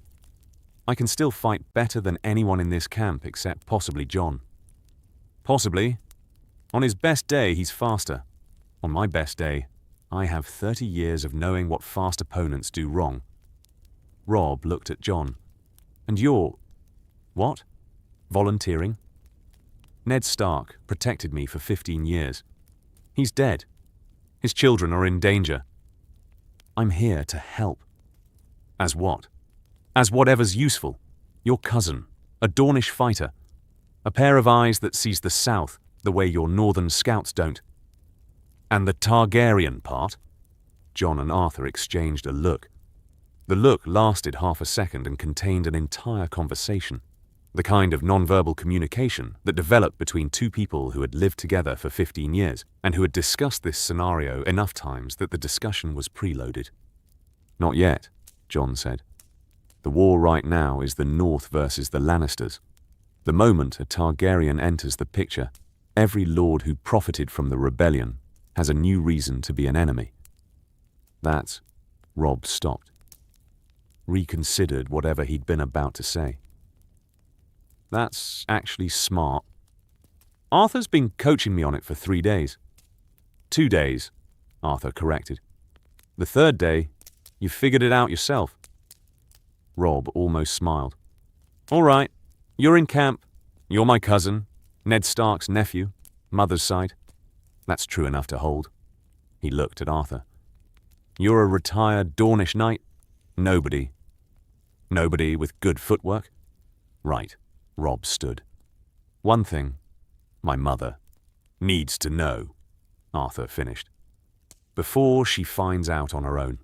I can still fight better than anyone in this camp except possibly Jon. Possibly. On his best day, he's faster. On my best day, I have 30 years of knowing what fast opponents do wrong. Robb looked at Jon. And you're... what? Volunteering? Ned Stark protected me for 15 years. He's dead. His children are in danger. I'm here to help. As what? As whatever's useful. Your cousin, a Dornish fighter. A pair of eyes that sees the south the way your northern scouts don't. And the Targaryen part? Jon and Arthur exchanged a look. The look lasted half a second and contained an entire conversation. The kind of non-verbal communication that developed between two people who had lived together for 15 years and who had discussed this scenario enough times that the discussion was preloaded. Not yet, Jon said. The war right now is the North versus the Lannisters. The moment a Targaryen enters the picture, every lord who profited from the rebellion has a new reason to be an enemy. That's... Robb stopped. Reconsidered whatever he'd been about to say. That's actually smart. Arthur's been coaching me on it for 3 days. 2 days, Arthur corrected. The third day, you figured it out yourself. Robb almost smiled. All right, you're in camp. You're my cousin, Ned Stark's nephew, mother's side. That's true enough to hold. He looked at Arthur. You're a retired Dornish knight? Nobody. Nobody with good footwork? Right. Robb stood. One thing, my mother, needs to know, Arthur finished, before she finds out on her own.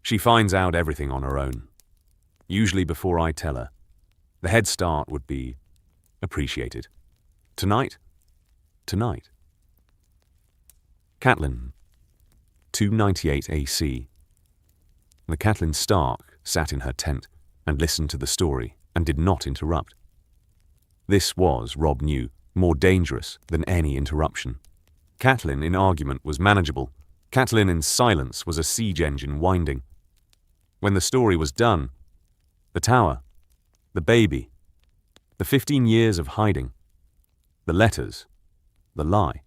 She finds out everything on her own, usually before I tell her. The head start would be appreciated. Tonight? Tonight. Catelyn, 298 AC. The Catelyn Stark sat in her tent and listened to the story and did not interrupt. This was, Robb knew, more dangerous than any interruption. Catelyn in argument was manageable. Catelyn in silence was a siege engine winding. When the story was done, the tower, the baby, the 15 years of hiding, the letters, the lie.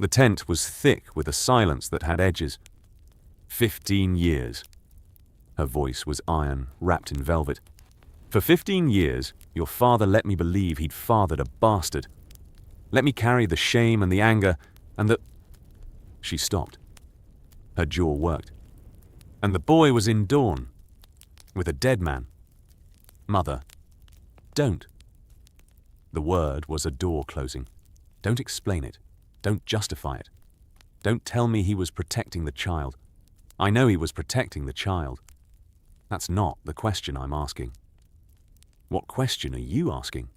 The tent was thick with a silence that had edges. 15 years. Her voice was iron, wrapped in velvet. For 15 years, your father let me believe he'd fathered a bastard. Let me carry the shame and the anger and the... She stopped. Her jaw worked. And the boy was in Dorne, with a dead man. Mother, don't. The word was a door closing. Don't explain it. Don't justify it. Don't tell me he was protecting the child. I know he was protecting the child. That's not the question I'm asking. What question are you asking?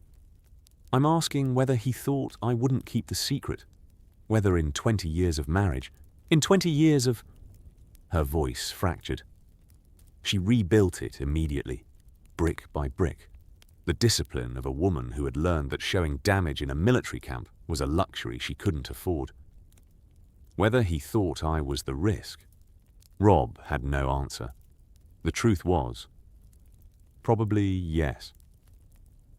I'm asking whether he thought I wouldn't keep the secret. Whether in 20 years of marriage, in 20 years of... Her voice fractured. She rebuilt it immediately, brick by brick. The discipline of a woman who had learned that showing damage in a military camp was a luxury she couldn't afford. Whether he thought I was the risk, Robb had no answer. The truth was, probably yes.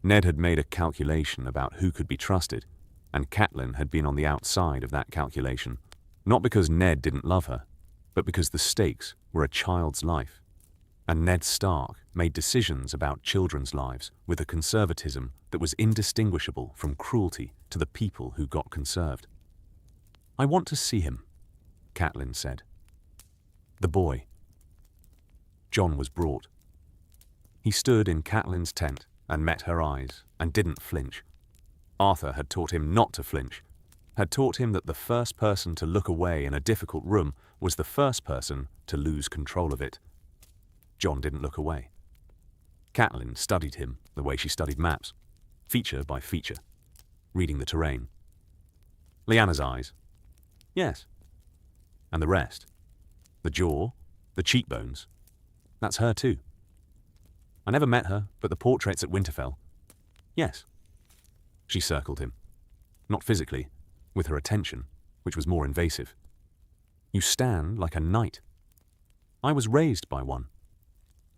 Ned had made a calculation about who could be trusted, and Catelyn had been on the outside of that calculation, not because Ned didn't love her, but because the stakes were a child's life. And Ned Stark made decisions about children's lives with a conservatism that was indistinguishable from cruelty to the people who got conserved. I want to see him, Catelyn said. The boy. Jon was brought. He stood in Catelyn's tent and met her eyes and didn't flinch. Arthur had taught him not to flinch, had taught him that the first person to look away in a difficult room was the first person to lose control of it. Jon didn't look away. Catelyn studied him the way she studied maps, feature by feature, reading the terrain. Lyanna's eyes. Yes. And the rest. The jaw, the cheekbones. That's her too. I never met her, but the portraits at Winterfell. Yes. She circled him. Not physically, with her attention, which was more invasive. You stand like a knight. I was raised by one.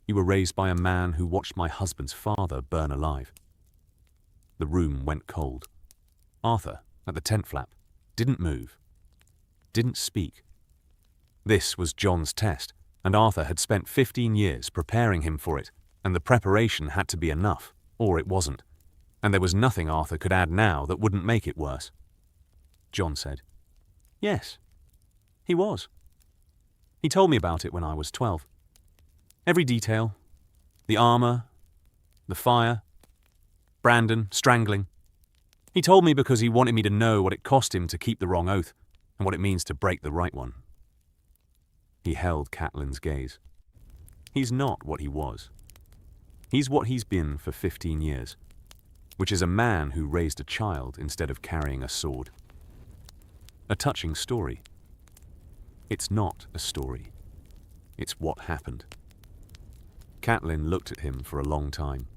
You were raised by a man who watched my husband's father burn alive. The room went cold. Arthur, at the tent flap, didn't move, didn't speak. This was Jon's test, and Arthur had spent 15 years preparing him for it, and the preparation had to be enough, or it wasn't, and there was nothing Arthur could add now that wouldn't make it worse. Jon said, "Yes, he was. He told me about it when I was 12. Every detail, the armor, the fire, Brandon strangling. He told me because he wanted me to know what it cost him to keep the wrong oath and what it means to break the right one." He held Catelyn's gaze. He's not what he was. He's what he's been for 15 years, which is a man who raised a child instead of carrying a sword. A touching story. It's not a story. It's what happened. Catelyn looked at him for a long time.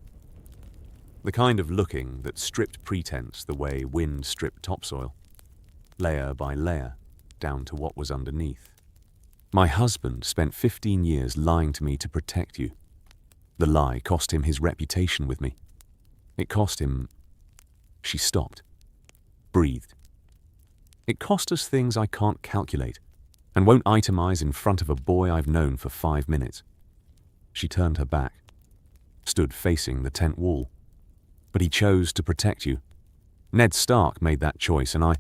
The kind of looking that stripped pretense the way wind stripped topsoil, layer by layer, down to what was underneath. "My husband spent 15 years lying to me to protect you. The lie cost him his reputation with me. It cost him..." She stopped, breathed. "It cost us things I can't calculate and won't itemize in front of a boy I've known for 5 minutes." She turned her back, stood facing the tent wall. "But he chose to protect you. Ned Stark made that choice, and I..."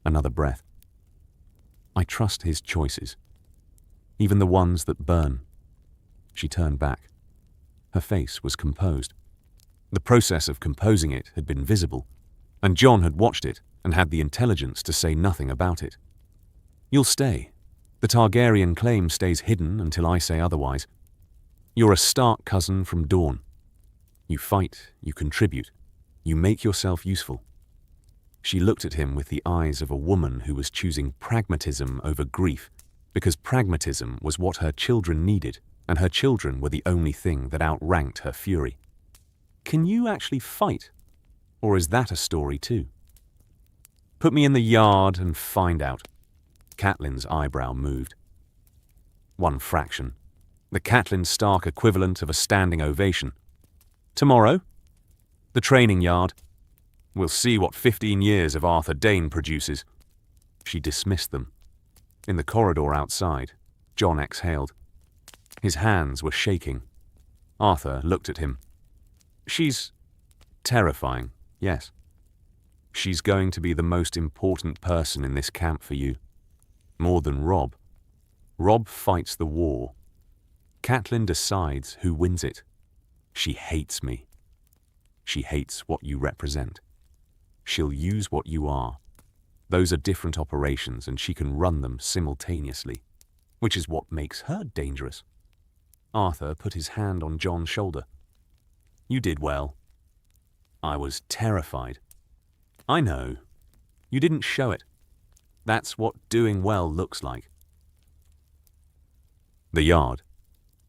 Another breath. "I trust his choices, even the ones that burn." She turned back. Her face was composed. The process of composing it had been visible, and Jon had watched it and had the intelligence to say nothing about it. "You'll stay. The Targaryen claim stays hidden until I say otherwise. You're a Stark cousin from Dorne. You fight, you contribute, you make yourself useful." She looked at him with the eyes of a woman who was choosing pragmatism over grief, because pragmatism was what her children needed, and her children were the only thing that outranked her fury. "Can you actually fight? Or is that a story too?" "Put me in the yard and find out." Catelyn's eyebrow moved. One fraction. The Catelyn Stark equivalent of a standing ovation. "Tomorrow? The training yard. We'll see what 15 years of Arthur Dayne produces." She dismissed them. In the corridor outside, Jon exhaled. His hands were shaking. Arthur looked at him. "She's terrifying, yes. She's going to be the most important person in this camp for you. More than Robb. Robb fights the war. Catelyn decides who wins it. She hates me. She hates what you represent. She'll use what you are. Those are different operations, and she can run them simultaneously, which is what makes her dangerous." Arthur put his hand on Jon's shoulder. "You did well." "I was terrified." "I know. You didn't show it. That's what doing well looks like." The Yard,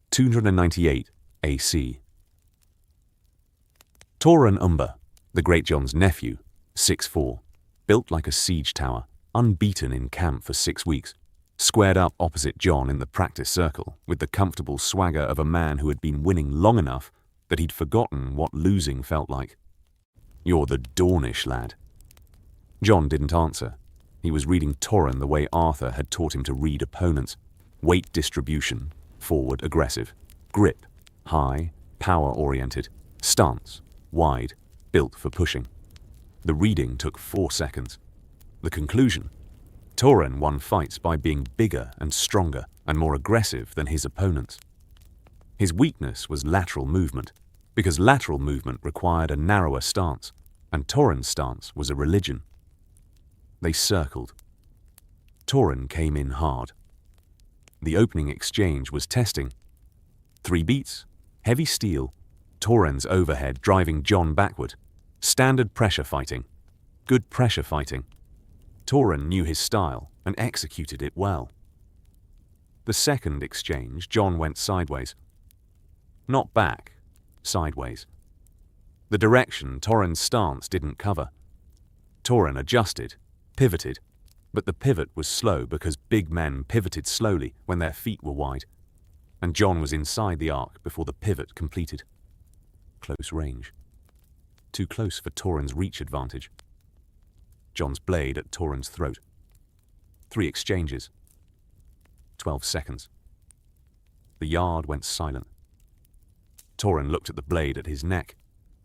298 AC. Torrhen Umber, the Great Jon's nephew, 6'4", built like a siege tower, unbeaten in camp for 6 weeks, squared up opposite Jon in the practice circle with the comfortable swagger of a man who had been winning long enough that he'd forgotten what losing felt like. "You're the Dornish lad." Jon didn't answer. He was reading Torrhen the way Arthur had taught him to read opponents. Weight distribution, forward aggressive, grip, high, power-oriented, stance, wide, built for pushing. The reading took 4 seconds. The conclusion: Torrhen won fights by being bigger and stronger and more aggressive than his opponents. His weakness was lateral movement, because lateral movement required a narrower stance, and Torrhen's stance was a religion. They circled. Torrhen came in hard. The opening exchange was testing. 3 beats, heavy steel, Torrhen's overhead driving Jon backward. Standard pressure fighting. Good pressure fighting. Torrhen knew his style and executed it well. The second exchange, Jon went sideways. Not back, sideways. The direction Torrhen's stance didn't cover. Torrhen adjusted, pivoted, but the pivot was slow because big men pivoted slowly when their feet were wide, and Jon was inside the arc before the pivot completed. Close range. Too close for Torrhen's reach advantage. Jon's blade at Torrhen's throat. 3 exchanges. 12 seconds. The yard went silent. Torrhen looked at the blade at his neck.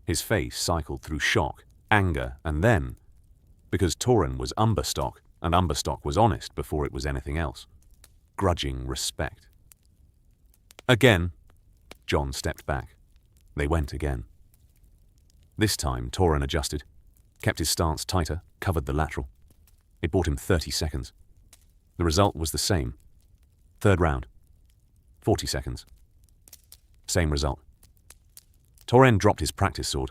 His face cycled through shock, anger, and then, because Torrhen was Umberstock, and Umberstock was honest before it was anything else, grudging respect. Again, Jon stepped back. They went again. This time, Torrhen adjusted, kept his stance tighter, covered the lateral. It bought him 30 seconds. The result was the same. Third round. 40 seconds. Same result. Torrhen dropped his practice sword.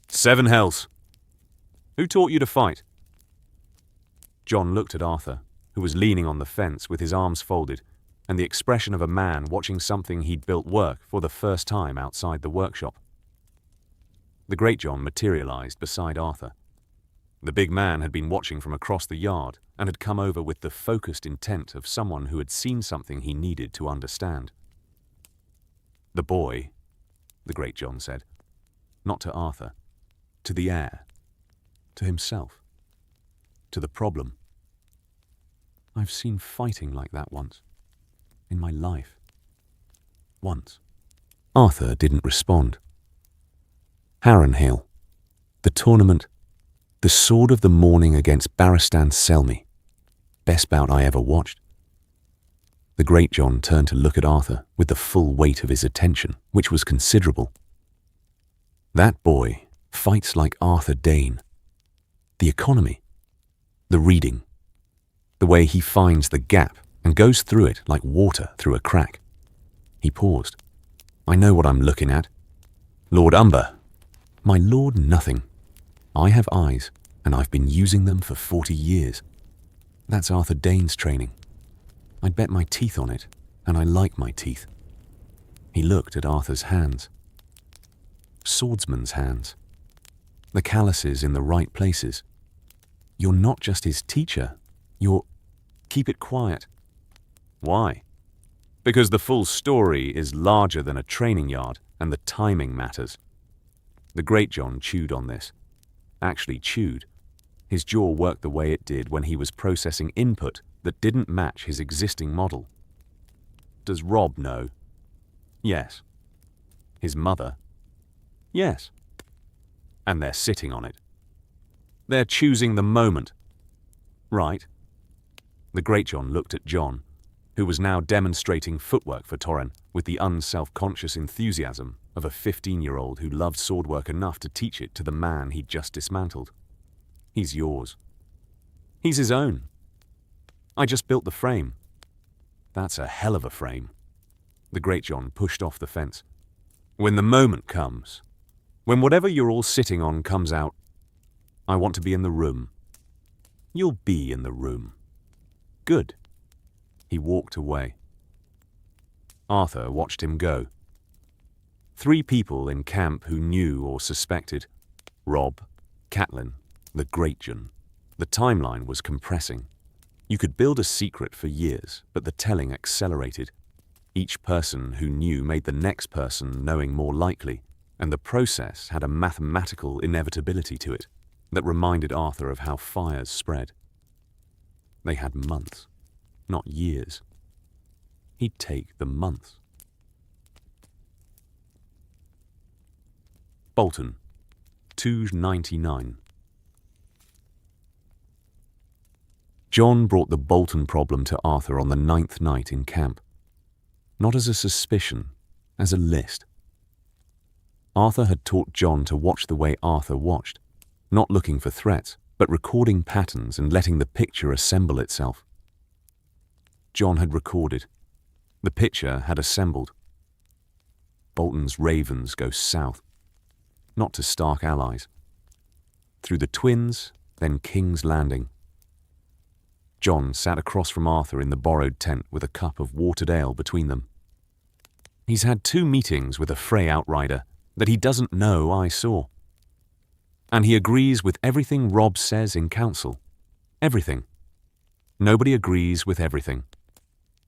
7 hells. Who taught you to fight? Jon looked at Arthur, who was leaning on the fence with his arms folded, and the expression of a man watching something he'd built work for the first time outside the workshop. The Great Jon materialized beside Arthur. The big man had been watching from across the yard and had come over with the focused intent of someone who had seen something he needed to understand. The boy, the Great Jon said, not to Arthur, to the heir, to himself, to the problem. I've seen fighting like that once, in my life. Once. Arthur didn't respond. Harrenhal, the tournament, the sword of the morning against Barristan Selmy. Best bout I ever watched. The Great Jon turned to look at Arthur with the full weight of his attention, which was considerable. That boy fights like Arthur Dayne. The economy, the reading, the way he finds the gap and goes through it like water through a crack. He paused. I know what I'm looking at. Lord Umber. My lord nothing. I have eyes, and I've been using them for 40 years. That's Arthur Dayne's training. I'd bet my teeth on it, and I like my teeth. He looked at Arthur's hands. Swordsman's hands. The calluses in the right places. You're not just his teacher. You're... Keep it quiet. Why? Because the full story is larger than a training yard, and the timing matters. The Great Jon chewed on this. Actually chewed. His jaw worked the way it did when he was processing input that didn't match his existing model. Does Robb know? Yes. His mother? Yes. And they're sitting on it. They're choosing the moment. Right. The Great Jon looked at Jon, who was now demonstrating footwork for Torrhen with the unself-conscious enthusiasm of a 15-year-old who loved swordwork enough to teach it to the man he'd just dismantled. He's yours. He's his own. I just built the frame. That's a hell of a frame. The Great Jon pushed off the fence. When the moment comes, when whatever you're all sitting on comes out, I want to be in the room. You'll be in the room. Good. He walked away. Arthur watched him go. 3 people in camp who knew or suspected. Robb, Catelyn, the Great Jon. The timeline was compressing. You could build a secret for years, but the telling accelerated. Each person who knew made the next person knowing more likely, and the process had a mathematical inevitability to it that reminded Arthur of how fires spread. They had months, not years. He'd take the months. Bolton, 299. Jon brought the Bolton problem to Arthur on the 9th night in camp. Not as a suspicion, as a list. Arthur had taught Jon to watch the way Arthur watched, not looking for threats, but recording patterns and letting the picture assemble itself. Jon had recorded. The picture had assembled. Bolton's ravens go south. Not to Stark allies. Through the Twins, then King's Landing. Jon sat across from Arthur in the borrowed tent with a cup of watered ale between them. He's had 2 meetings with a Frey outrider that he doesn't know I saw. And he agrees with everything Robb says in council. Everything. Nobody agrees with everything.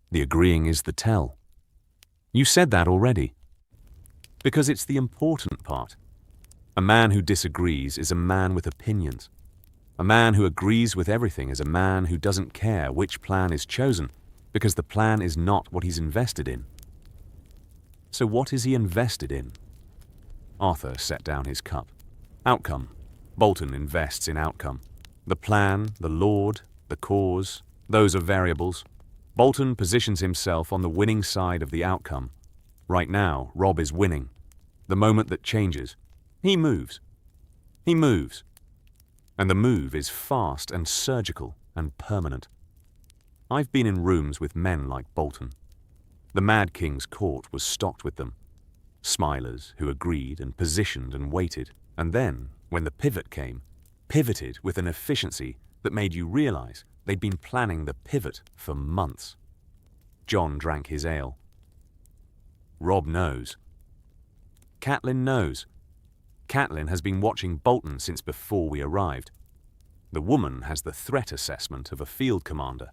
The agreeing is the tell. You said that already. Because it's the important part. A man who disagrees is a man with opinions. A man who agrees with everything is a man who doesn't care which plan is chosen, because the plan is not what he's invested in. So what is he invested in? Arthur set down his cup. Outcome. Bolton invests in outcome. The plan, the lord, the cause, those are variables. Bolton positions himself on the winning side of the outcome. Right now, Robb is winning. The moment that changes, he moves. He moves. And the move is fast and surgical and permanent. I've been in rooms with men like Bolton. The Mad King's court was stocked with them. Smilers who agreed and positioned and waited, and then, when the pivot came, pivoted with an efficiency that made you realize they'd been planning the pivot for months. Jon drank his ale. Robb knows. Catelyn knows. Catelyn has been watching Bolton since before we arrived. The woman has the threat assessment of a field commander.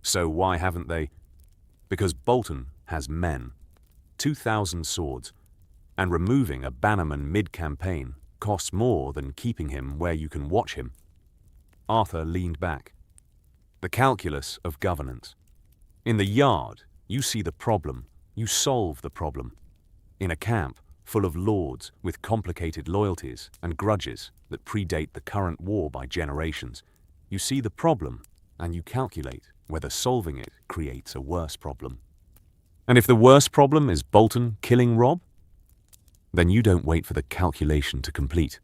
So why haven't they? Because Bolton has men, 2,000 swords, and removing a bannerman mid-campaign costs more than keeping him where you can watch him. Arthur leaned back. The calculus of governance. In the yard, you see the problem, you solve the problem. In a camp full of lords with complicated loyalties and grudges that predate the current war by generations, you see the problem and you calculate whether solving it creates a worse problem. And if the worst problem is Bolton killing Robb, then you don't wait for the calculation to complete.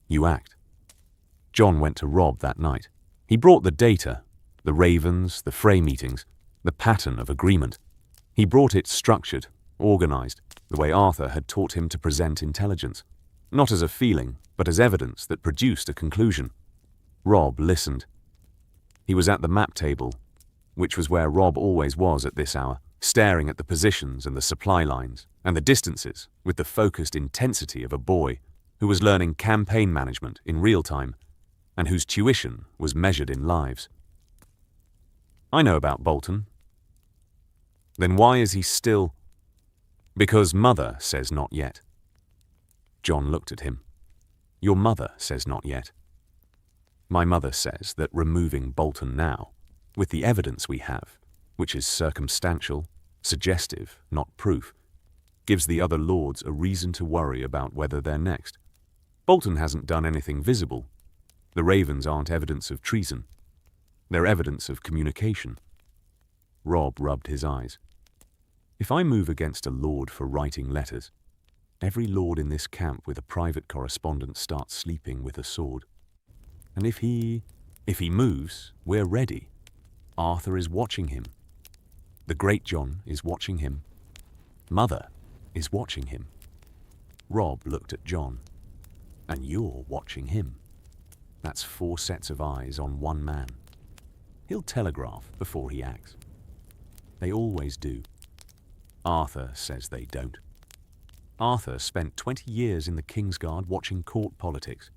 You act. Jon went to Robb that night. He brought the data, the ravens, the Frey meetings, the pattern of agreement. He brought it structured, organized, the way Arthur had taught him to present intelligence, not as a feeling, but as evidence that produced a conclusion. Robb listened. He was at the map table, which was where Robb always was at this hour, staring at the positions and the supply lines and the distances with the focused intensity of a boy who was learning campaign management in real time and whose tuition was measured in lives. I know about Bolton. Then why is he still... Because Mother says not yet. Jon looked at him. Your mother says not yet. My mother says that removing Bolton now, with the evidence we have, which is circumstantial, suggestive, not proof, gives the other lords a reason to worry about whether they're next. Bolton hasn't done anything visible. The ravens aren't evidence of treason. They're evidence of communication. Robb rubbed his eyes. If I move against a lord for writing letters, every lord in this camp with a private correspondent starts sleeping with a sword. And if he moves, we're ready. Arthur is watching him. The great Jon is watching him. Mother is watching him. Robb looked at Jon. And you're watching him. That's 4 sets of eyes on one man. He'll telegraph before he acts. They always do. Arthur says they don't. Arthur spent 20 years in the Kingsguard watching court politics.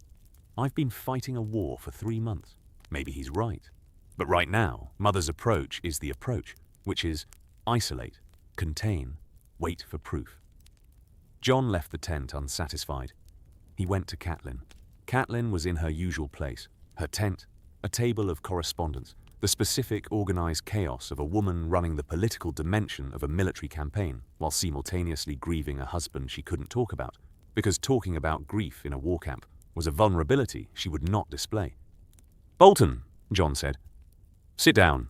I've been fighting a war for 3 months. Maybe he's right. But right now, Mother's approach is the approach, which is isolate, contain, wait for proof. Jon left the tent unsatisfied. He went to Catelyn. Catelyn was in her usual place, her tent, a table of correspondence, the specific organized chaos of a woman running the political dimension of a military campaign while simultaneously grieving a husband she couldn't talk about, because talking about grief in a war camp was a vulnerability she would not display. Bolton, Jon said. Sit down.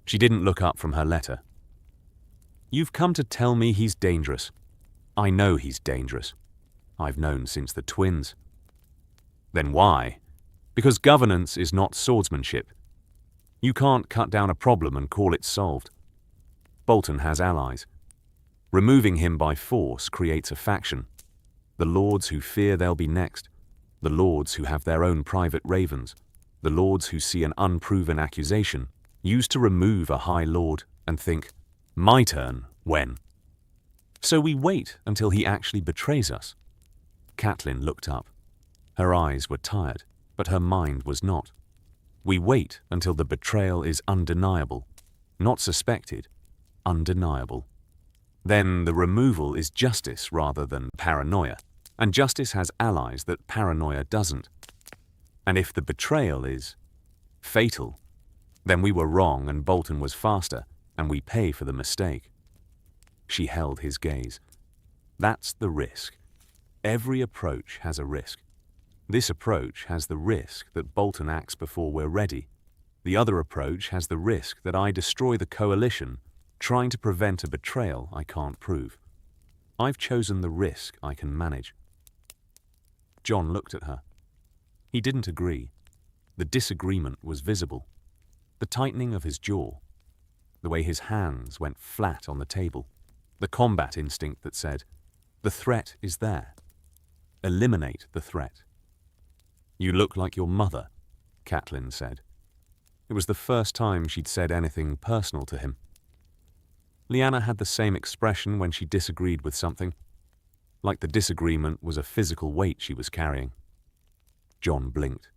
She didn't look up from her letter. You've come to tell me he's dangerous. I know he's dangerous. I've known since the twins. Then why? Because governance is not swordsmanship. You can't cut down a problem and call it solved. Bolton has allies. Removing him by force creates a faction. The lords who fear they'll be next. The lords who have their own private ravens. The lords who see an unproven accusation used to remove a high lord and think, my turn, when? So we wait until he actually betrays us. Catelyn looked up. Her eyes were tired, but her mind was not. We wait until the betrayal is undeniable. Not suspected, undeniable. then the removal is justice rather than paranoia, and justice has allies that paranoia doesn't. And if the betrayal is fatal, then we were wrong and Bolton was faster, and we pay for the mistake. She held his gaze. That's the risk. Every approach has a risk. This approach has the risk that Bolton acts before we're ready. The other approach has the risk that I destroy the coalition, trying to prevent a betrayal I can't prove. I've chosen the risk I can manage. Jon looked at her. He didn't agree. The disagreement was visible. The tightening of his jaw, the way his hands went flat on the table, the combat instinct that said, the threat is there. Eliminate the threat. You look like your mother, Catelyn said. It was the first time she'd said anything personal to him. Lyanna had the same expression when she disagreed with something, like the disagreement was a physical weight she was carrying. Jon blinked.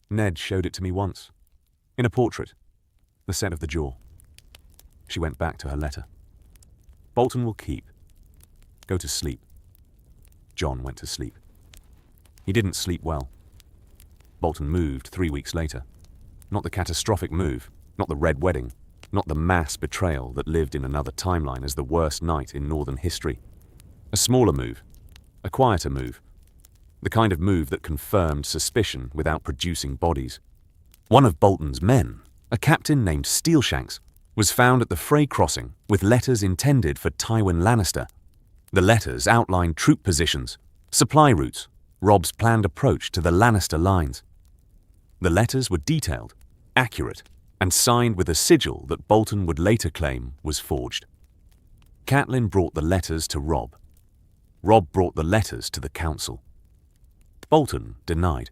Ned showed it to me once, in a portrait, the set of the jaw. She went back to her letter. Bolton will keep. Go to sleep. Jon went to sleep. He didn't sleep well. Bolton moved 3 weeks later. Not the catastrophic move, not the Red Wedding, not the mass betrayal that lived in another timeline as the worst night in Northern history. A smaller move, a quieter move, the kind of move that confirmed suspicion without producing bodies. One of Bolton's men, a captain named Steelshanks, was found at the Frey crossing with letters intended for Tywin Lannister. The letters outlined troop positions, supply routes, Robb's planned approach to the Lannister lines. The letters were detailed, accurate, and signed with a sigil that Bolton would later claim was forged. Catelyn brought the letters to Robb. Robb brought the letters to the council. Bolton denied.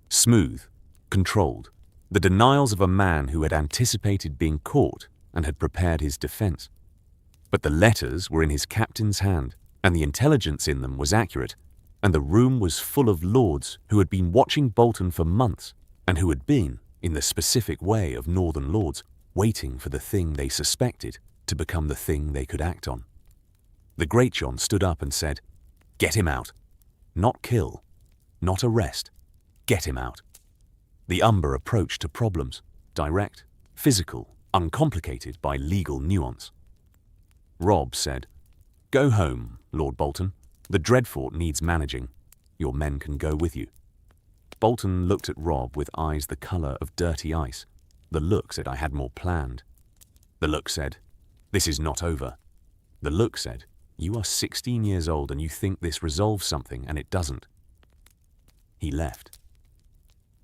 Smooth, controlled, the denials of a man who had anticipated being caught and had prepared his defense. But the letters were in his captain's hand, and the intelligence in them was accurate, and the room was full of lords who had been watching Bolton for months, and who had been, in the specific way of northern lords, waiting for the thing they suspected to become the thing they could act on. The Great Jon stood up and said, "Get him out. Not kill, not arrest. Get him out." The Umber approach to problems, direct, physical, uncomplicated by legal nuance. Robb said, "Go home, Lord Bolton. The Dreadfort needs managing. Your men can go with you." Bolton looked at Robb with eyes the colour of dirty ice. The look said, "I had more planned." The look said, "This is not over." The look said, "You are 16 years old and you think this resolves something, and it doesn't." He left.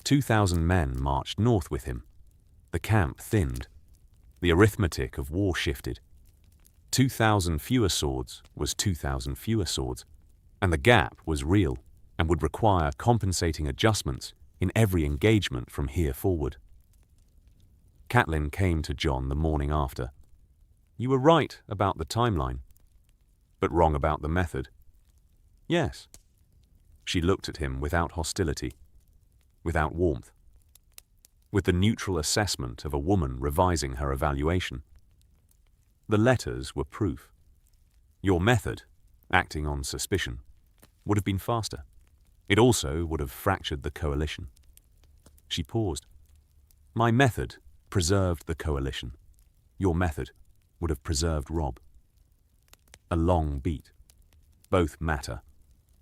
2,000 men marched north with him. The camp thinned. The arithmetic of war shifted. 2,000 fewer swords was 2,000 fewer swords, and the gap was real and would require compensating adjustments in every engagement from here forward. Catelyn came to Jon the morning after. "You were right about the timeline, but wrong about the method." "Yes." She looked at him without hostility, without warmth, with the neutral assessment of a woman revising her evaluation. The letters were proof. Your method, acting on suspicion, would have been faster. It also would have fractured the coalition. She paused. My method preserved the coalition. Your method would have preserved Robb. A long beat. Both matter.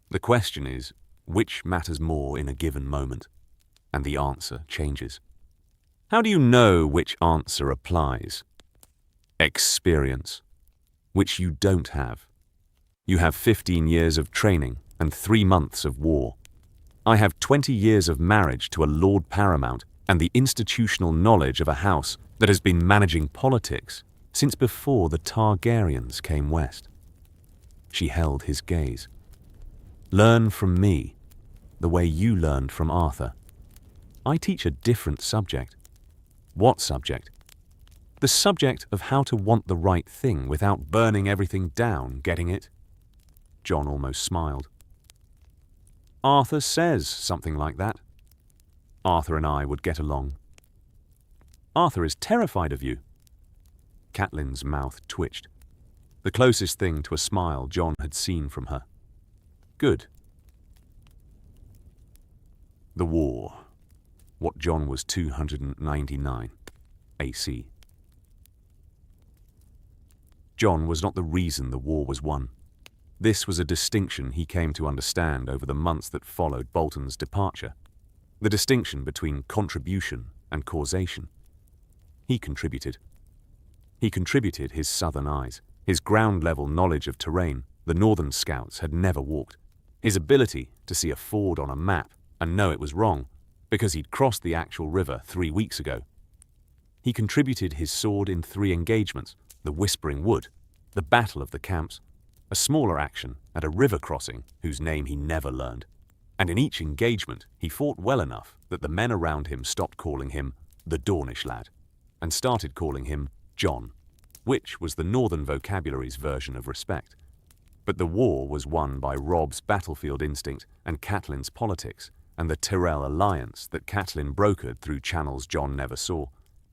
The question is, which matters more in a given moment? And the answer changes. How do you know which answer applies? Experience, which you don't have. You have 15 years of training and 3 months of war. I have 20 years of marriage to a Lord Paramount and the institutional knowledge of a house that has been managing politics since before the Targaryens came west. She held his gaze. Learn from me, the way you learned from Arthur. I teach a different subject. What subject? The subject of how to want the right thing without burning everything down, getting it? Jon almost smiled. Arthur says something like that. Arthur and I would get along. Arthur is terrified of you. Catelyn's mouth twitched. The closest thing to a smile Jon had seen from her. Good. The war. What Jon was 299 AC. Jon was not the reason the war was won. This was a distinction he came to understand over the months that followed Bolton's departure. The distinction between contribution and causation. He contributed. He contributed his southern eyes, his ground-level knowledge of terrain the northern scouts had never walked, his ability to see a ford on a map and know it was wrong because he'd crossed the actual river 3 weeks ago. He contributed his sword in 3 engagements, the Whispering Wood, the Battle of the Camps, a smaller action at a river crossing whose name he never learned. And in each engagement he fought well enough that the men around him stopped calling him the Dornish lad and started calling him Jon, which was the northern vocabulary's version of respect. But the war was won by Robb's battlefield instinct and Catelyn's politics, and the Tyrell alliance that Catelyn brokered through channels Jon never saw,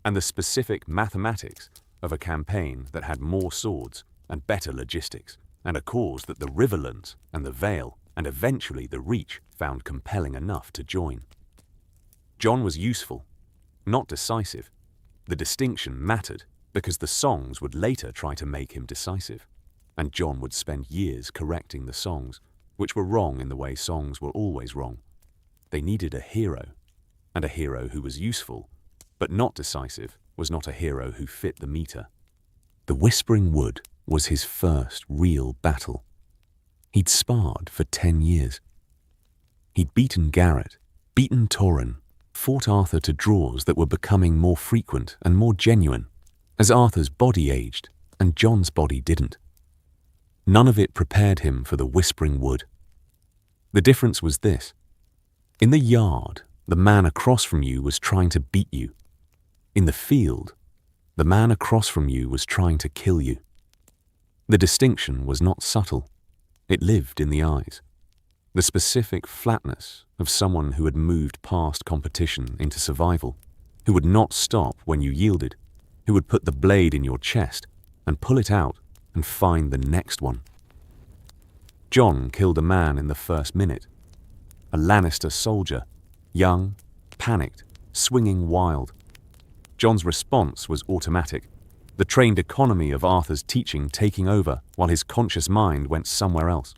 and the specific mathematics of a campaign that had more swords and better logistics, and a cause that the Riverlands and the Vale and eventually the Reach found compelling enough to join. Jon was useful, not decisive. The distinction mattered because the songs would later try to make him decisive, and Jon would spend years correcting the songs, which were wrong in the way songs were always wrong. They needed a hero, and a hero who was useful, but not decisive, was not a hero who fit the meter. The Whispering Wood was his first real battle. He'd sparred for 10 years. He'd beaten Garrett, beaten Torrhen, fought Arthur to draws that were becoming more frequent and more genuine, as Arthur's body aged and Jon's body didn't. None of it prepared him for the Whispering Wood. The difference was this. In the yard, the man across from you was trying to beat you. In the field, the man across from you was trying to kill you. The distinction was not subtle. It lived in the eyes. The specific flatness of someone who had moved past competition into survival, who would not stop when you yielded, who would put the blade in your chest and pull it out and find the next one. Jon killed a man in the first minute. A Lannister soldier, young, panicked, swinging wild. Jon's response was automatic, the trained economy of Arthur's teaching taking over while his conscious mind went somewhere else,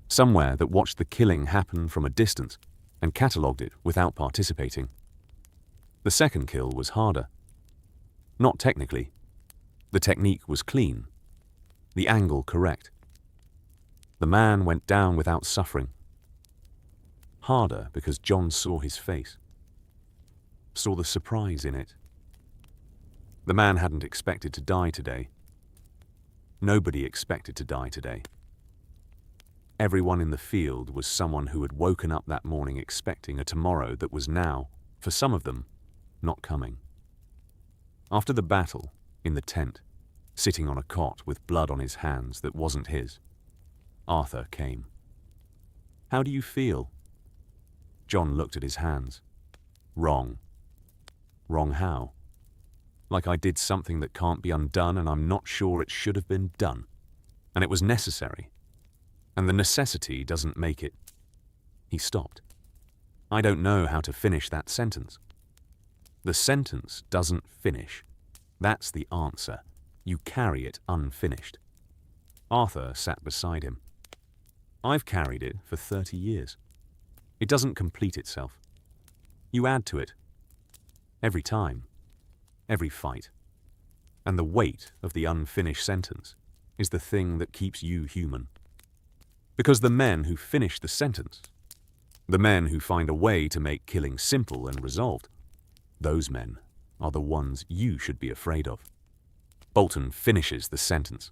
somewhere that watched the killing happen from a distance and catalogued it without participating. The second kill was harder. Not technically. The technique was clean. The angle correct. The man went down without suffering. Harder because Jon saw his face. Saw the surprise in it. The man hadn't expected to die today. Nobody expected to die today. Everyone in the field was someone who had woken up that morning expecting a tomorrow that was now, for some of them, not coming. After the battle, in the tent, sitting on a cot with blood on his hands that wasn't his, Arthur came. "How do you feel?" Jon looked at his hands. "Wrong." "Wrong how?" "Like I did something that can't be undone and I'm not sure it should have been done. And it was necessary. And the necessity doesn't make it." He stopped. "I don't know how to finish that sentence." "The sentence doesn't finish. That's the answer. You carry it unfinished." Arthur sat beside him. "I've carried it for 30 years. It doesn't complete itself. You add to it. Every time. Every fight. And the weight of the unfinished sentence is the thing that keeps you human. Because the men who finish the sentence, the men who find a way to make killing simple and resolved, those men are the ones you should be afraid of. Bolton finishes the sentence.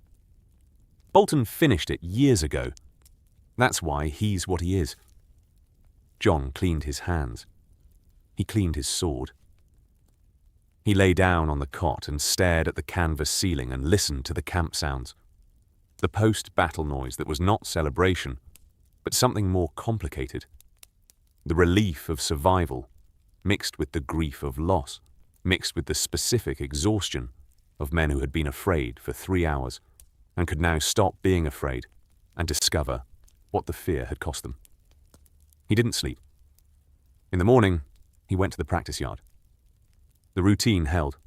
Bolton finished it years ago. That's why he's what he is. Jon cleaned his hands. He cleaned his sword. He lay down on the cot and stared at the canvas ceiling and listened to the camp sounds. The post-battle noise that was not celebration, but something more complicated. The relief of survival, mixed with the grief of loss, mixed with the specific exhaustion of men who had been afraid for 3 hours and could now stop being afraid and discover what the fear had cost them. He didn't sleep. In the morning, he went to the practice yard. The routine held.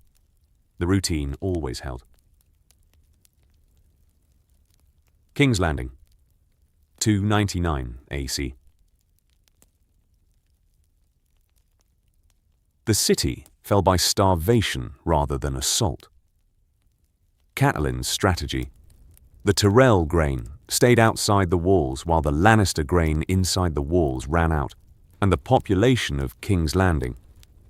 The routine always held. King's Landing, 299 AC. The city fell by starvation rather than assault. Catelyn's strategy. The Tyrell grain stayed outside the walls while the Lannister grain inside the walls ran out, and the population of King's Landing,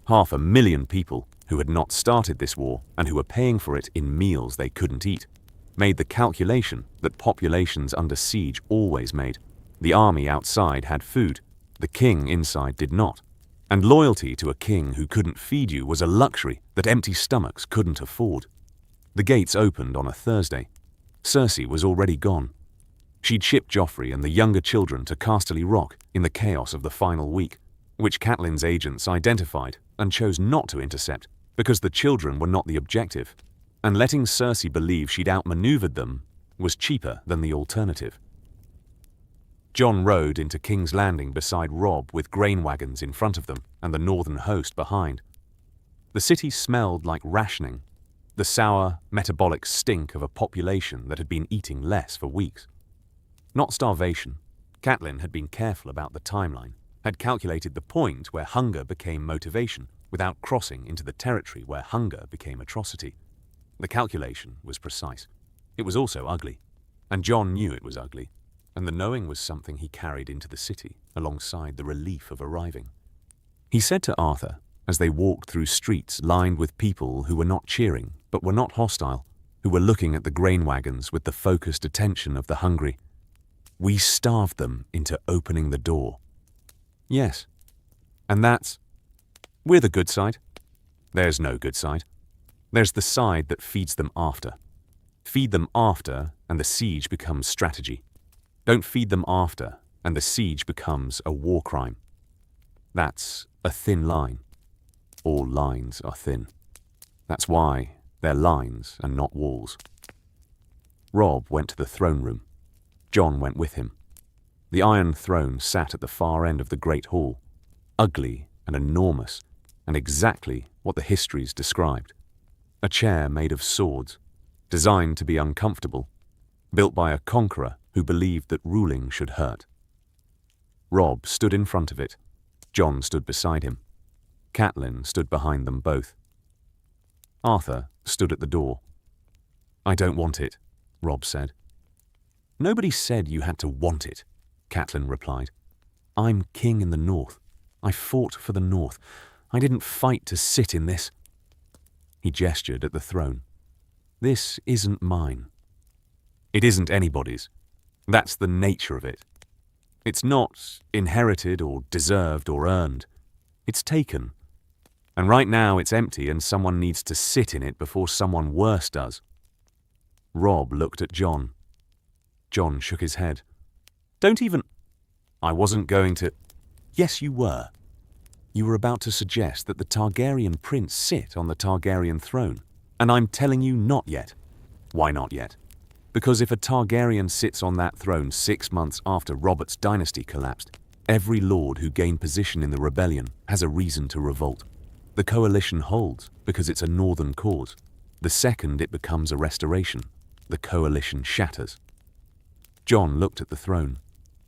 500,000 people who had not started this war and who were paying for it in meals they couldn't eat, made the calculation that populations under siege always made. The army outside had food, the king inside did not. And loyalty to a king who couldn't feed you was a luxury that empty stomachs couldn't afford. The gates opened on a Thursday. Cersei was already gone. She'd shipped Joffrey and the younger children to Casterly Rock in the chaos of the final week, which Catelyn's agents identified and chose not to intercept because the children were not the objective, and letting Cersei believe she'd outmaneuvered them was cheaper than the alternative. Jon rode into King's Landing beside Robb with grain wagons in front of them and the northern host behind. The city smelled like rationing, the sour, metabolic stink of a population that had been eating less for weeks. Not starvation. Catelyn had been careful about the timeline, had calculated the point where hunger became motivation without crossing into the territory where hunger became atrocity. The calculation was precise. It was also ugly, and Jon knew it was ugly. And the knowing was something he carried into the city, alongside the relief of arriving. He said to Arthur, as they walked through streets lined with people who were not cheering, but were not hostile, who were looking at the grain wagons with the focused attention of the hungry, "We starved them into opening the door." Yes, and we're the good side. There's no good side. There's the side that feeds them after. Feed them after, and the siege becomes strategy. Don't feed them after, and the siege becomes a war crime. That's a thin line. All lines are thin. That's why they're lines and not walls. Robb went to the throne room. Jon went with him. The Iron Throne sat at the far end of the Great Hall, ugly and enormous, and exactly what the histories described. A chair made of swords, designed to be uncomfortable, built by a conqueror who believed that ruling should hurt. Robb stood in front of it. Jon stood beside him. Catelyn stood behind them both. Arthur stood at the door. "I don't want it," Robb said. "Nobody said you had to want it," Catelyn replied. "I'm king in the north. I fought for the north. I didn't fight to sit in this." He gestured at the throne. "This isn't mine." "It isn't anybody's. That's the nature of it. It's not inherited or deserved or earned. It's taken. And right now it's empty and someone needs to sit in it before someone worse does." Robb looked at Jon. Jon shook his head. "Don't even—" "I wasn't going to—" "Yes, you were. You were about to suggest that the Targaryen prince sit on the Targaryen throne, and I'm telling you not yet." "Why not yet?" "Because if a Targaryen sits on that throne 6 months after Robert's dynasty collapsed, every lord who gained position in the rebellion has a reason to revolt. The coalition holds because it's a northern cause. The second it becomes a restoration, the coalition shatters." Jon looked at the throne.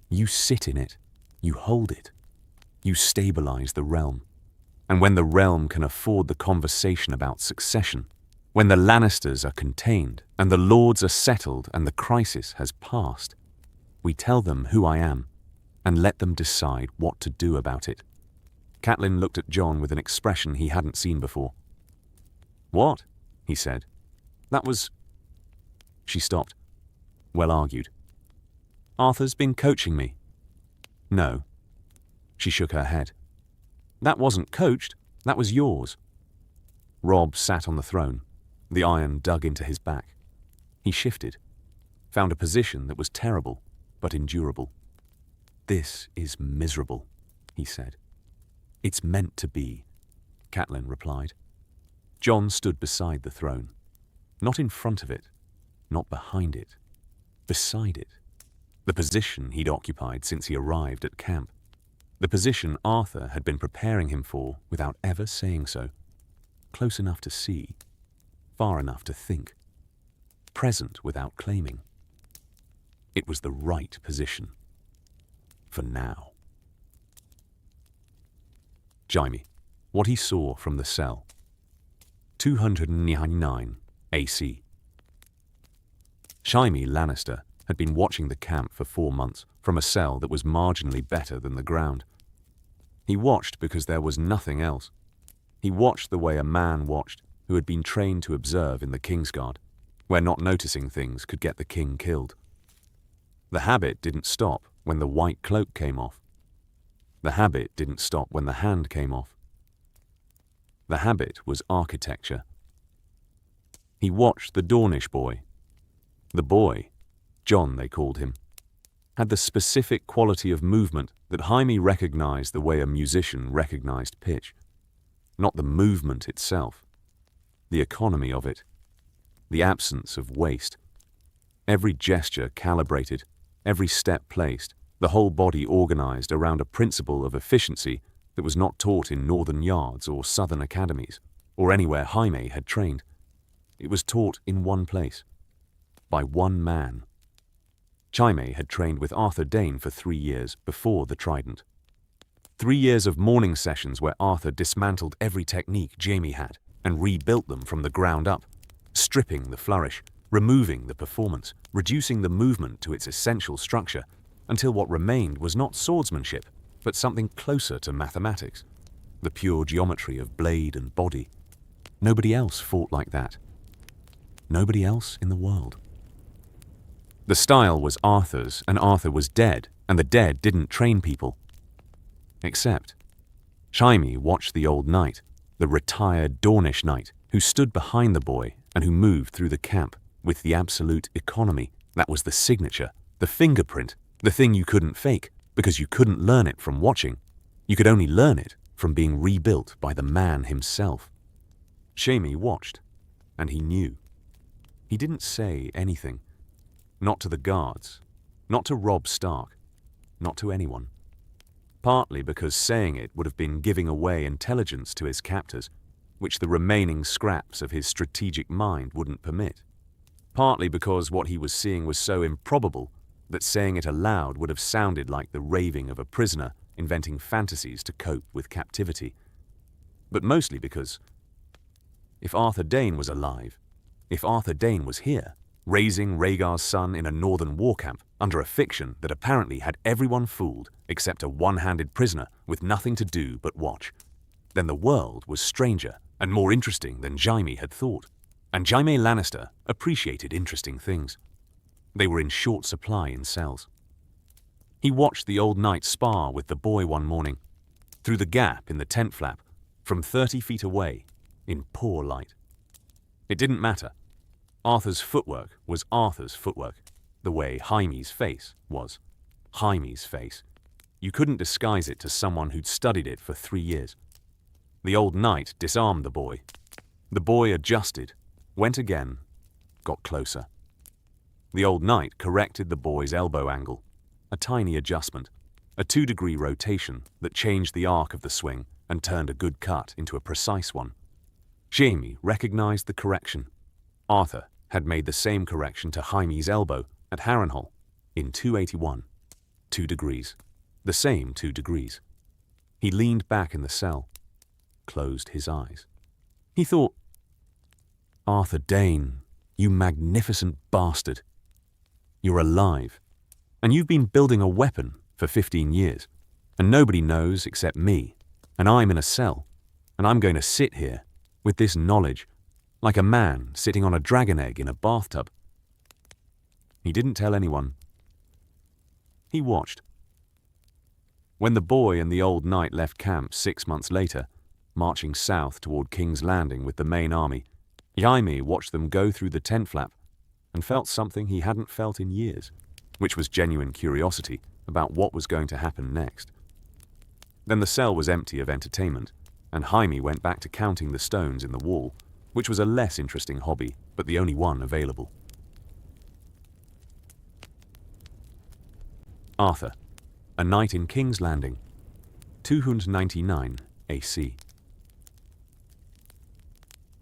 "You sit in it. You hold it. You stabilize the realm. And when the realm can afford the conversation about succession, when the Lannisters are contained and the lords are settled and the crisis has passed, we tell them who I am and let them decide what to do about it." Catelyn looked at Jon with an expression he hadn't seen before. "What?" he said. "That was—" She stopped. "Well argued." "Arthur's been coaching me." "No." She shook her head. "That wasn't coached. That was yours." Robb sat on the throne. The iron dug into his back. He shifted, found a position that was terrible but endurable. "This is miserable," he said. "It's meant to be," Catelyn replied. Jon stood beside the throne. Not in front of it, not behind it, beside it. The position he'd occupied since he arrived at camp. The position Arthur had been preparing him for without ever saying so. Close enough to see, far enough to think. Present without claiming. It was the right position. For now. Jaime, what he saw from the cell. 299 AC. Jaime Lannister had been watching the camp for 4 months from a cell that was marginally better than the ground. He watched because there was nothing else. He watched the way a man watched who had been trained to observe in the Kingsguard, where not noticing things could get the king killed. The habit didn't stop when the white cloak came off. The habit didn't stop when the hand came off. The habit was architecture. He watched the Dornish boy. The boy, Jon they called him, had the specific quality of movement that Jaime recognized the way a musician recognized pitch. Not the movement itself, the economy of it, the absence of waste. Every gesture calibrated, every step placed, the whole body organized around a principle of efficiency that was not taught in northern yards or southern academies, or anywhere Jaime had trained. It was taught in one place, by one man. Jaime had trained with Arthur Dayne for 3 years before the Trident. 3 years of morning sessions where Arthur dismantled every technique Jaime had and rebuilt them from the ground up, stripping the flourish, removing the performance, reducing the movement to its essential structure, until what remained was not swordsmanship, but something closer to mathematics, the pure geometry of blade and body. Nobody else fought like that. Nobody else in the world. The style was Arthur's, and Arthur was dead, and the dead didn't train people. Except, Jaime watched the old knight, the retired Dornish knight, who stood behind the boy and who moved through the camp with the absolute economy. That was the signature, the fingerprint, the thing you couldn't fake, because you couldn't learn it from watching. You could only learn it from being rebuilt by the man himself. Jaime watched, and he knew. He didn't say anything. Not to the guards, not to Robb Stark, not to anyone. Partly because saying it would have been giving away intelligence to his captors, which the remaining scraps of his strategic mind wouldn't permit. Partly because what he was seeing was so improbable that saying it aloud would have sounded like the raving of a prisoner inventing fantasies to cope with captivity. But mostly because, if Arthur Dayne was alive, if Arthur Dayne was here, raising Rhaegar's son in a northern war camp under a fiction that apparently had everyone fooled except a one-handed prisoner with nothing to do but watch, then the world was stranger and more interesting than Jaime had thought. And Jaime Lannister appreciated interesting things. They were in short supply in cells. He watched the old knight spar with the boy one morning, through the gap in the tent flap, from 30 feet away, in poor light. It didn't matter. Arthur's footwork was Arthur's footwork, the way Jaime's face was Jaime's face. You couldn't disguise it to someone who'd studied it for 3 years. The old knight disarmed the boy. The boy adjusted, went again, got closer. The old knight corrected the boy's elbow angle, a tiny adjustment, a 2-degree rotation that changed the arc of the swing and turned a good cut into a precise one. Jaime recognized the correction. Arthur had made the same correction to Jaime's elbow at Harrenhal in 281. 2 degrees. The same 2 degrees. He leaned back in the cell, closed his eyes. He thought, Arthur Dayne, you magnificent bastard. You're alive, and you've been building a weapon for 15 years, and nobody knows except me, and I'm in a cell, and I'm going to sit here with this knowledge like a man sitting on a dragon egg in a bathtub. He didn't tell anyone. He watched. When the boy and the old knight left camp 6 months later, marching south toward King's Landing with the main army, Jaime watched them go through the tent flap and felt something he hadn't felt in years, which was genuine curiosity about what was going to happen next. Then the cell was empty of entertainment, and Jaime went back to counting the stones in the wall, which was a less interesting hobby, but the only one available. Arthur, a knight in King's Landing, 299 AC.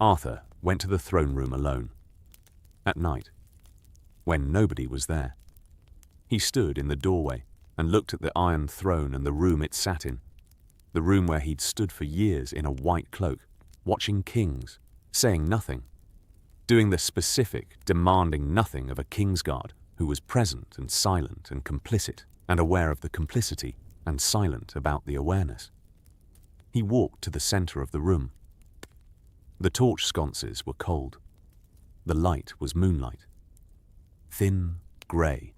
Arthur went to the throne room alone, at night, when nobody was there. He stood in the doorway and looked at the iron throne and the room it sat in, the room where he'd stood for years in a white cloak, watching kings, saying nothing, doing the specific, demanding nothing of a Kingsguard who was present and silent and complicit and aware of the complicity and silent about the awareness. He walked to the center of the room. The torch sconces were cold. The light was moonlight, thin, grey,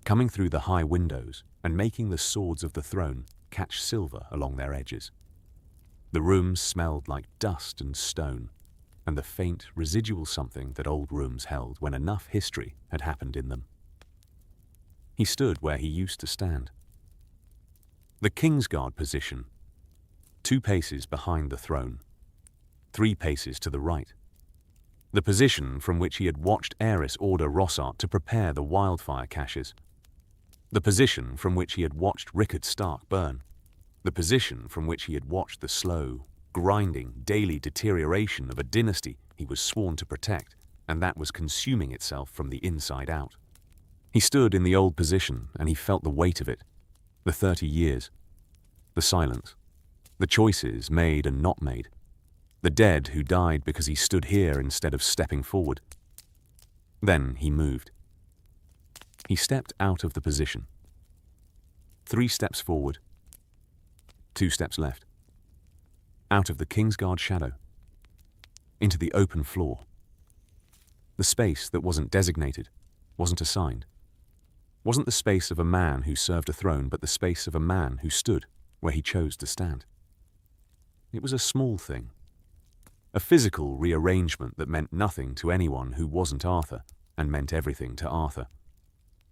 coming through the high windows and making the swords of the throne catch silver along their edges. The room smelled like dust and stone, and the faint, residual something that old rooms held when enough history had happened in them. He stood where he used to stand. The Kingsguard position, 2 paces behind the throne, 3 paces to the right. The position from which he had watched Aerys order Rossart to prepare the wildfire caches. The position from which he had watched Rickard Stark burn. The position from which he had watched the slow, grinding, daily deterioration of a dynasty he was sworn to protect, and that was consuming itself from the inside out. He stood in the old position, and he felt the weight of it, the 30 years, the silence, the choices made and not made, the dead who died because he stood here instead of stepping forward. Then he moved. He stepped out of the position. 3 steps forward, 2 steps left, out of the Kingsguard shadow, into the open floor. The space that wasn't designated, wasn't assigned, wasn't the space of a man who served a throne, but the space of a man who stood where he chose to stand. It was a small thing, a physical rearrangement that meant nothing to anyone who wasn't Arthur and meant everything to Arthur.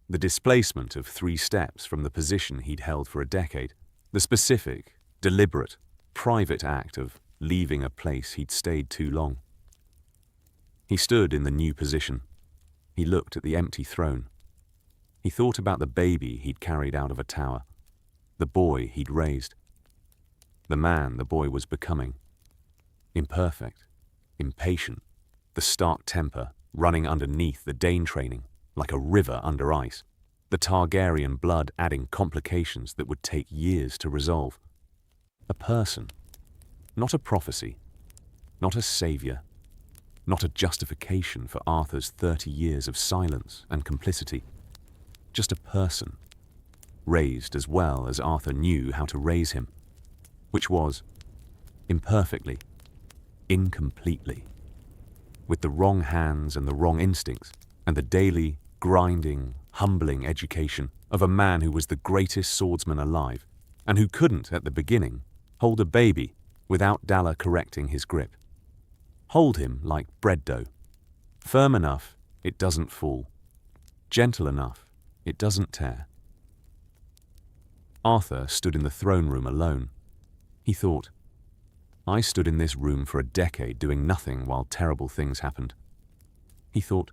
The displacement of 3 steps from the position he'd held for a decade, the specific, deliberate, private act of leaving a place he'd stayed too long. He stood in the new position. He looked at the empty throne. He thought about the baby he'd carried out of a tower, the boy he'd raised, the man the boy was becoming. Imperfect, impatient, the Stark temper running underneath the Dayne training like a river under ice, the Targaryen blood adding complications that would take years to resolve. A person, not a prophecy, not a savior, not a justification for Arthur's 30 years of silence and complicity. Just a person, raised as well as Arthur knew how to raise him, which was, imperfectly, incompletely, with the wrong hands and the wrong instincts, and the daily, grinding, humbling education of a man who was the greatest swordsman alive, and who couldn't, at the beginning, hold a baby without Dalla correcting his grip. Hold him like bread dough, firm enough it doesn't fall, gentle enough it doesn't tear. Arthur stood in the throne room alone. He thought, I stood in this room for a decade doing nothing while terrible things happened. He thought,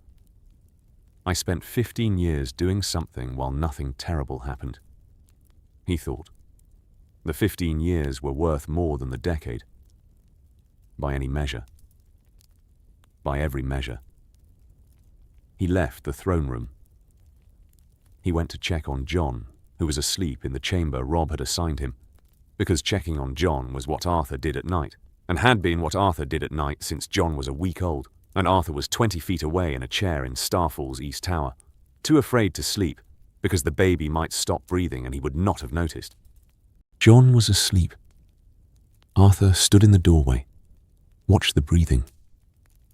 I spent 15 years doing something while nothing terrible happened. He thought, the 15 years were worth more than the decade. By any measure. By every measure. He left the throne room. He went to check on Jon, who was asleep in the chamber Robb had assigned him, because checking on Jon was what Arthur did at night, and had been what Arthur did at night since Jon was a week old, and Arthur was 20 feet away in a chair in Starfall's East Tower, too afraid to sleep, because the baby might stop breathing and he would not have noticed. Jon was asleep. Arthur stood in the doorway, watched the breathing,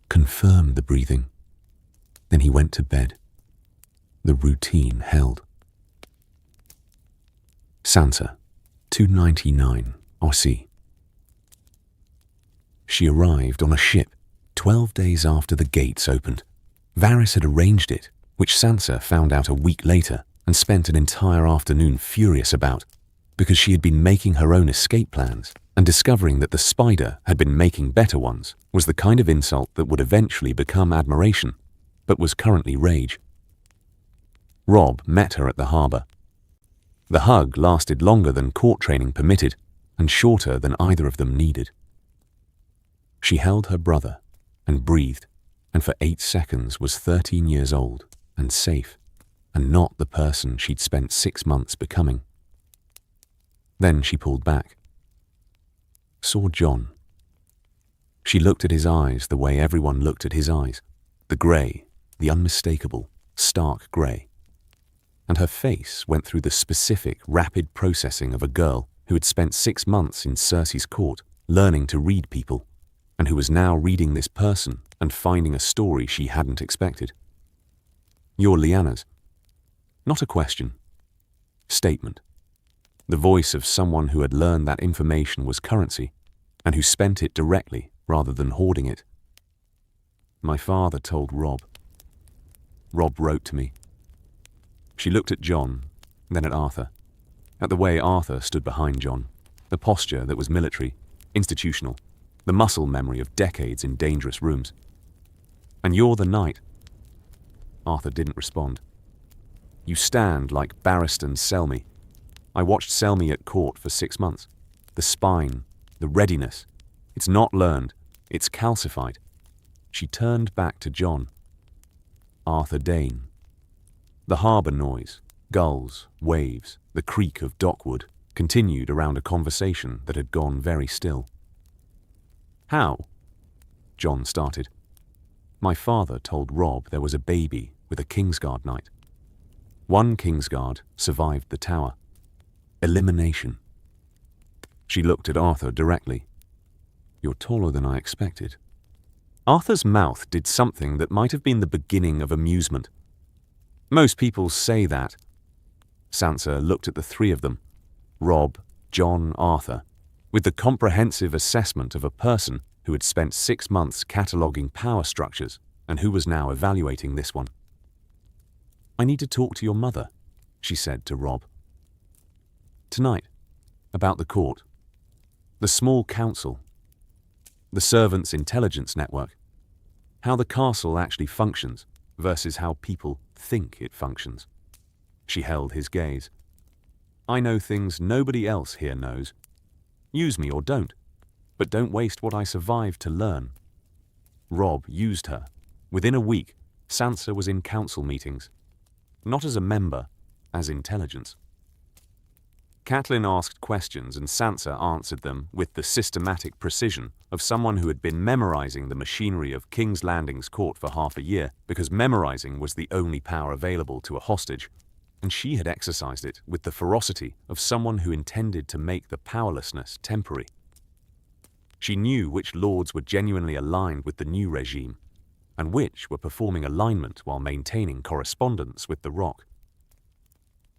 confirmed the breathing. Then he went to bed. The routine held. Sansa, 299 OC. She arrived on a ship 12 days after the gates opened. Varys had arranged it, which Sansa found out a week later and spent an entire afternoon furious about, because she had been making her own escape plans and discovering that the spider had been making better ones was the kind of insult that would eventually become admiration, but was currently rage. Robb met her at the harbour. The hug lasted longer than court training permitted, and shorter than either of them needed. She held her brother and breathed, and for 8 seconds was 13 years old and safe, and not the person she'd spent 6 months becoming. Then she pulled back. Saw Jon. She looked at his eyes the way everyone looked at his eyes, the grey, the unmistakable, stark grey. And her face went through the specific, rapid processing of a girl who had spent 6 months in Cersei's court, learning to read people, and who was now reading this person and finding a story she hadn't expected. You're Lyanna's. Not a question. Statement. The voice of someone who had learned that information was currency, and who spent it directly rather than hoarding it. My father told Robb. Robb wrote to me. She looked at Jon, then at Arthur, at the way Arthur stood behind Jon, the posture that was military, institutional, the muscle memory of decades in dangerous rooms. And you're the knight. Arthur didn't respond. You stand like Barristan Selmy. I watched Selmy at court for 6 months. The spine, the readiness. It's not learned, it's calcified. She turned back to Jon. Arthur Dayne. The harbour noise, gulls, waves, the creak of dockwood, continued around a conversation that had gone very still. How? Jon started. My father told Robb there was a baby with a Kingsguard knight. One Kingsguard survived the tower. Elimination. She looked at Arthur directly. You're taller than I expected. Arthur's mouth did something that might have been the beginning of amusement. Most people say that. Sansa looked at the three of them, Robb, Jon, Arthur, with the comprehensive assessment of a person who had spent 6 months cataloguing power structures and who was now evaluating this one. I need to talk to your mother, she said to Robb. Tonight, about the court, the small council, the servants' intelligence network, how the castle actually functions versus how people think it functions. She held his gaze. I know things nobody else here knows. Use me or don't, but don't waste what I survived to learn. Robb used her. Within a week, Sansa was in council meetings. Not as a member, as intelligence. Catelyn asked questions and Sansa answered them with the systematic precision of someone who had been memorizing the machinery of King's Landing's court for half a year because memorizing was the only power available to a hostage, and she had exercised it with the ferocity of someone who intended to make the powerlessness temporary. She knew which lords were genuinely aligned with the new regime, and which were performing alignment while maintaining correspondence with the Rock.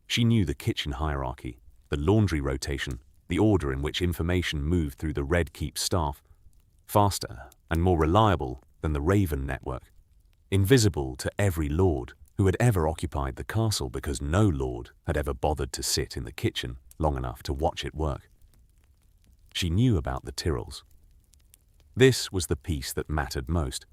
She knew the kitchen hierarchy, the laundry rotation, the order in which information moved through the Red Keep staff, faster and more reliable than the Raven network, invisible to every lord who had ever occupied the castle because no lord had ever bothered to sit in the kitchen long enough to watch it work. She knew about the Tyrells. This was the piece that mattered most.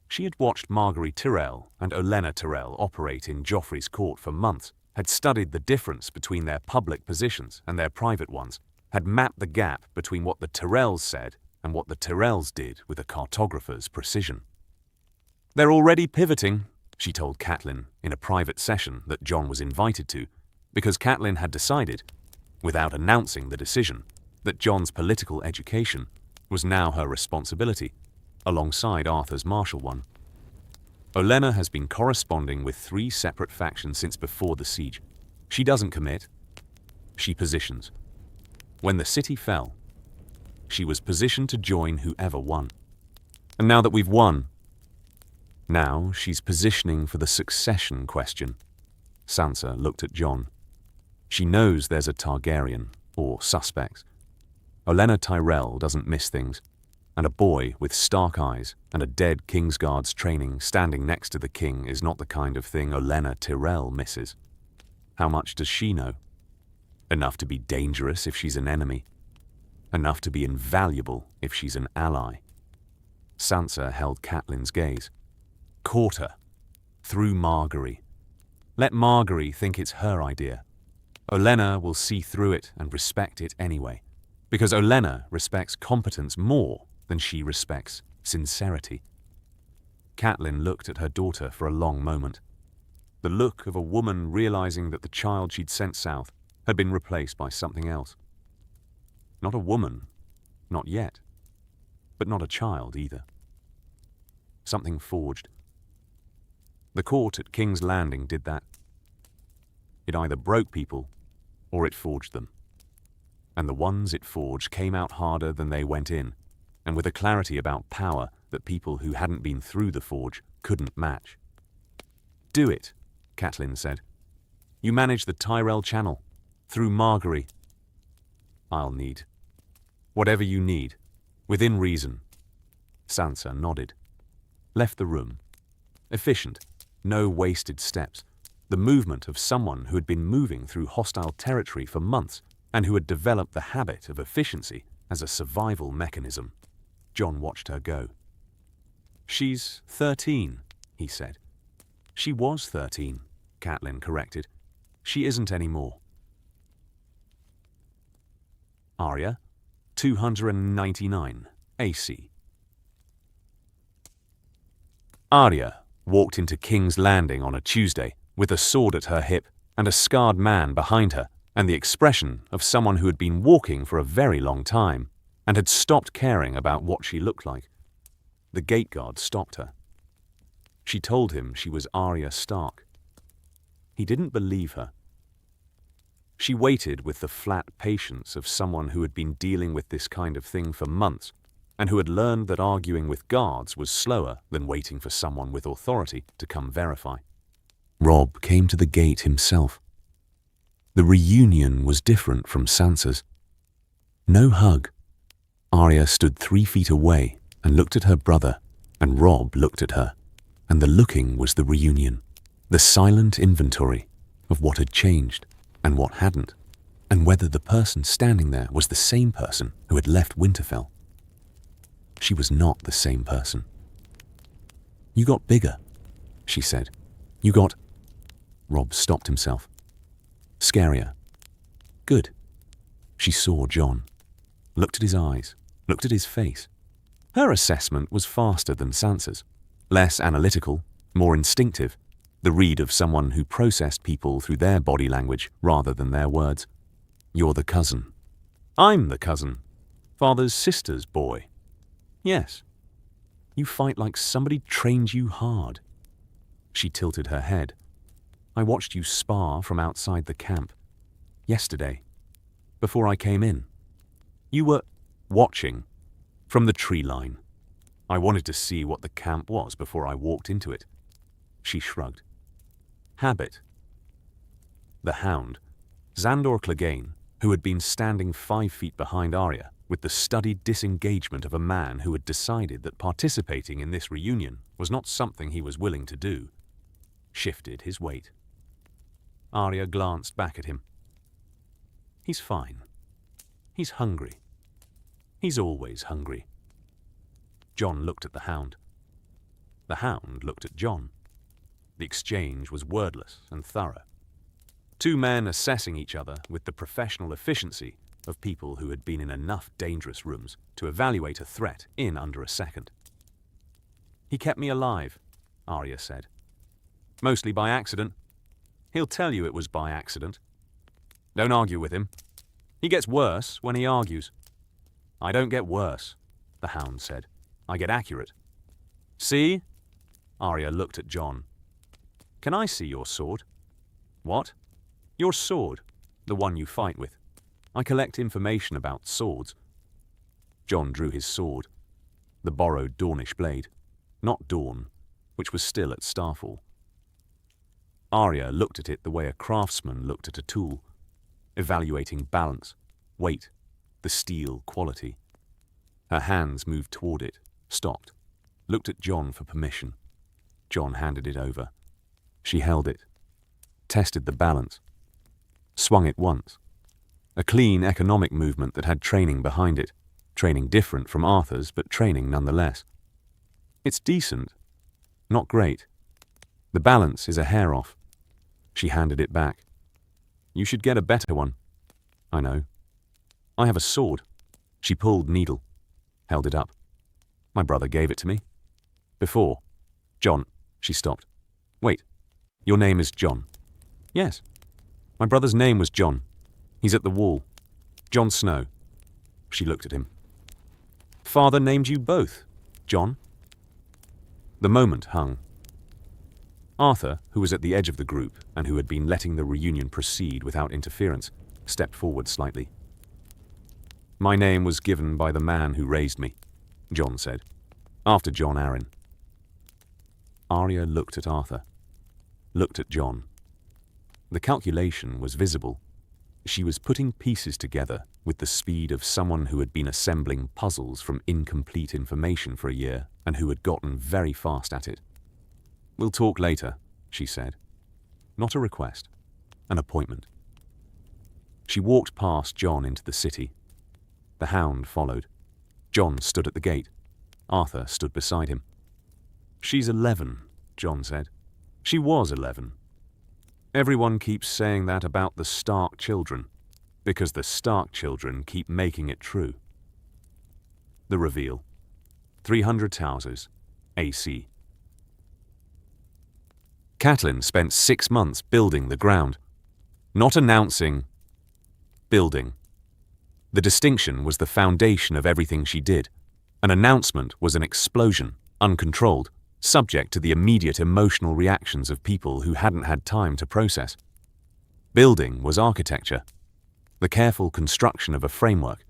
She had watched Margaery Tyrell and Olenna Tyrell operate in Joffrey's court for months, had studied the difference between their public positions and their private ones, had mapped the gap between what the Tyrells said and what the Tyrells did with a cartographer's precision. They're already pivoting, she told Catelyn in a private session that Jon was invited to, because Catelyn had decided, without announcing the decision, that Jon's political education was now her responsibility, alongside Arthur's martial one. Olenna has been corresponding with 3 separate factions since before the siege. She doesn't commit. She positions. When the city fell, she was positioned to join whoever won. And now that we've won, now she's positioning for the succession question. Sansa looked at Jon. She knows there's a Targaryen, or suspects. Olenna Tyrell doesn't miss things, and a boy with stark eyes and a dead Kingsguard's training standing next to the king is not the kind of thing Olenna Tyrell misses. How much does she know? Enough to be dangerous if she's an enemy. enough to be invaluable if she's an ally. Sansa held Catelyn's gaze. Court her. Through Margaery. Let Margaery think it's her idea. Olenna will see through it and respect it anyway, because Olenna respects competence more than she respects sincerity. Catelyn looked at her daughter for a long moment. The look of a woman realizing that the child she'd sent south had been replaced by something else. Not a woman, not yet, but not a child either. Something forged. The court at King's Landing did that. It either broke people or it forged them. And the ones it forged came out harder than they went in, and with a clarity about power that people who hadn't been through the forge couldn't match. Do it, Catelyn said. You manage the Tyrell Channel, through Margaery. I'll need. Whatever you need, within reason. Sansa nodded. Left the room. Efficient, no wasted steps. The movement of someone who had been moving through hostile territory for months and who had developed the habit of efficiency as a survival mechanism. Jon watched her go. She's 13, he said. She was 13, Catelyn corrected. She isn't anymore. Arya, 299, AC. Arya walked into King's Landing on a Tuesday with a sword at her hip and a scarred man behind her and the expression of someone who had been walking for a very long time and had stopped caring about what she looked like. The gateguard stopped her. She told him she was Arya Stark. He didn't believe her. She waited with the flat patience of someone who had been dealing with this kind of thing for months and who had learned that arguing with guards was slower than waiting for someone with authority to come verify. Robb came to the gate himself. The reunion was different from Sansa's. No hug. Arya stood 3 feet away and looked at her brother, and Robb looked at her, and the looking was the reunion, the silent inventory of what had changed and what hadn't, and whether the person standing there was the same person who had left Winterfell. She was not the same person. You got bigger, she said. You got... Robb stopped himself. Scarier. Good. She saw Jon, looked at his eyes, looked at his face. Her assessment was faster than Sansa's, less analytical, more instinctive, the read of someone who processed people through their body language rather than their words. You're the cousin. I'm the cousin. Father's sister's boy. Yes. You fight like somebody trained you hard. She tilted her head. I watched you spar from outside the camp. Yesterday. Before I came in. You were watching from the tree line. I wanted to see what the camp was before I walked into it. She shrugged. Habit. The Hound, Xandor Clegane, who had been standing 5 feet behind Arya with the studied disengagement of a man who had decided that participating in this reunion was not something he was willing to do, shifted his weight. Arya glanced back at him. He's fine. He's hungry. He's always hungry. Jon looked at the Hound. The Hound looked at Jon. The exchange was wordless and thorough. Two men assessing each other with the professional efficiency of people who had been in enough dangerous rooms to evaluate a threat in under a second. He kept me alive, Arya said. Mostly by accident. He'll tell you it was by accident. Don't argue with him. He gets worse when he argues. I don't get worse, the Hound said. I get accurate. See? Arya looked at Jon. Can I see your sword? What? Your sword, the one you fight with. I collect information about swords. Jon drew his sword, the borrowed Dornish blade, not Dorne, which was still at Starfall. Arya looked at it the way a craftsman looked at a tool, evaluating balance, weight, the steel quality. Her hands moved toward it, stopped, looked at Jon for permission. Jon handed it over. She held it, tested the balance, swung it once, A clean economic movement that had training behind it. Training different from Arthur's, but training nonetheless. It's decent. Not great. The balance is a hair off. She handed it back. You should get a better one. I know. I have a sword. She pulled needle. Held it up. My brother gave it to me. Before. Jon. She stopped. Wait. Your name is Jon. Yes. My brother's name was Jon. He's at the wall. Jon Snow. She looked at him. Father named you both, Jon. The moment hung. Arthur, who was at the edge of the group and who had been letting the reunion proceed without interference, stepped forward slightly. My name was given by the man who raised me, Jon said, after Jon Arryn. Arya looked at Arthur, looked at Jon. The calculation was visible. She was putting pieces together with the speed of someone who had been assembling puzzles from incomplete information for a year and who had gotten very fast at it. We'll talk later, she said. Not a request, an appointment. She walked past Jon into the city. The hound followed. Jon stood at the gate. Arthur stood beside him. She's 11, Jon said. She was 11. Everyone keeps saying that about the Stark children, because the Stark children keep making it true. The reveal. 300 houses, AC. Catelyn spent 6 months building the ground. Not announcing, building. The distinction was the foundation of everything she did. An announcement was an explosion, uncontrolled, subject to the immediate emotional reactions of people who hadn't had time to process. Building was architecture, the careful construction of a framework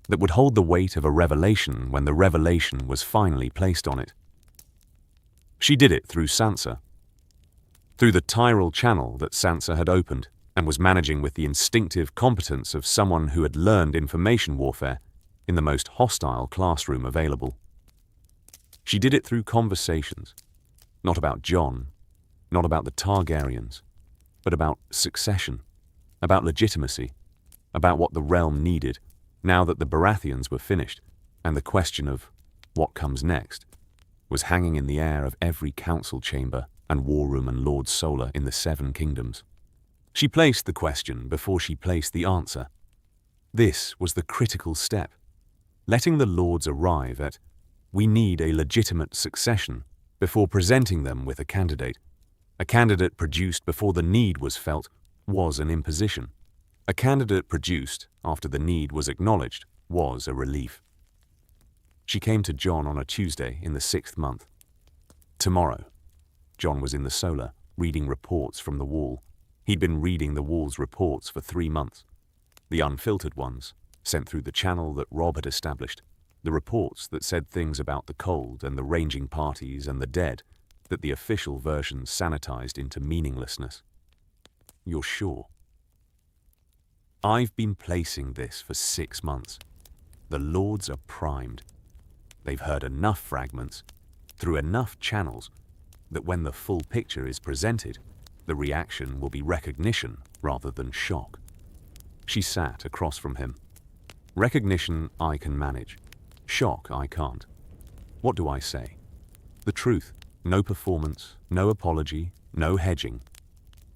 that would hold the weight of a revelation when the revelation was finally placed on it. She did it through Sansa, through the Tyrell channel that Sansa had opened and was managing with the instinctive competence of someone who had learned information warfare in the most hostile classroom available. She did it through conversations, not about Jon, not about the Targaryens, but about succession, about legitimacy, about what the realm needed now that the Baratheons were finished, and the question of what comes next was hanging in the air of every council chamber and war room and Lord Solar in the 7 kingdoms. She placed the question before she placed the answer. This was the critical step, letting the lords arrive at we need a legitimate succession before presenting them with a candidate. A candidate produced before the need was felt was an imposition. A candidate produced after the need was acknowledged was a relief. She came to Jon on a Tuesday in the 6th month. Tomorrow. Jon was in the Solar, reading reports from the wall. He'd been reading the wall's reports for 3 months. The unfiltered ones, sent through the channel that Robb had established. The reports that said things about the cold and the ranging parties and the dead that the official versions sanitized into meaninglessness. You're sure? I've been placing this for 6 months. The lords are primed. They've heard enough fragments, through enough channels, that when the full picture is presented, the reaction will be recognition rather than shock. She sat across from him. Recognition I can manage. Shock I can't. What do I say? The truth. No performance, no apology, no hedging.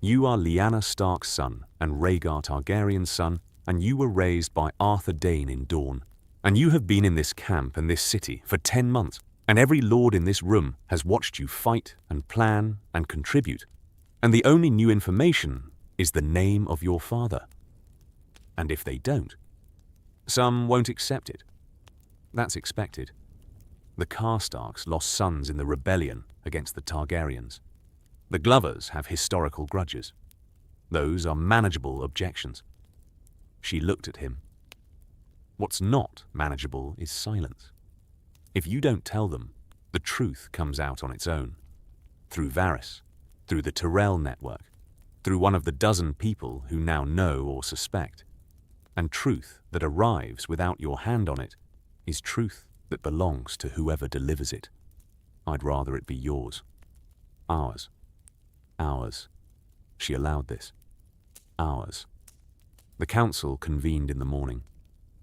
You are Lyanna Stark's son and Rhaegar Targaryen's son, and you were raised by Arthur Dayne in Dorne. And you have been in this camp and this city for 10 months, and every lord in this room has watched you fight and plan and contribute. And the only new information is the name of your father. And if they don't, some won't accept it. That's expected. The Karstarks lost sons in the rebellion against the Targaryens. The Glovers have historical grudges. Those are manageable objections. She looked at him. What's not manageable is silence. If you don't tell them, the truth comes out on its own. Through Varys, through the Tyrell network, through one of the dozen people who now know or suspect. And truth that arrives without your hand on it is truth that belongs to whoever delivers it. I'd rather it be yours. Ours. Ours. She allowed this. Ours. The council convened in the morning.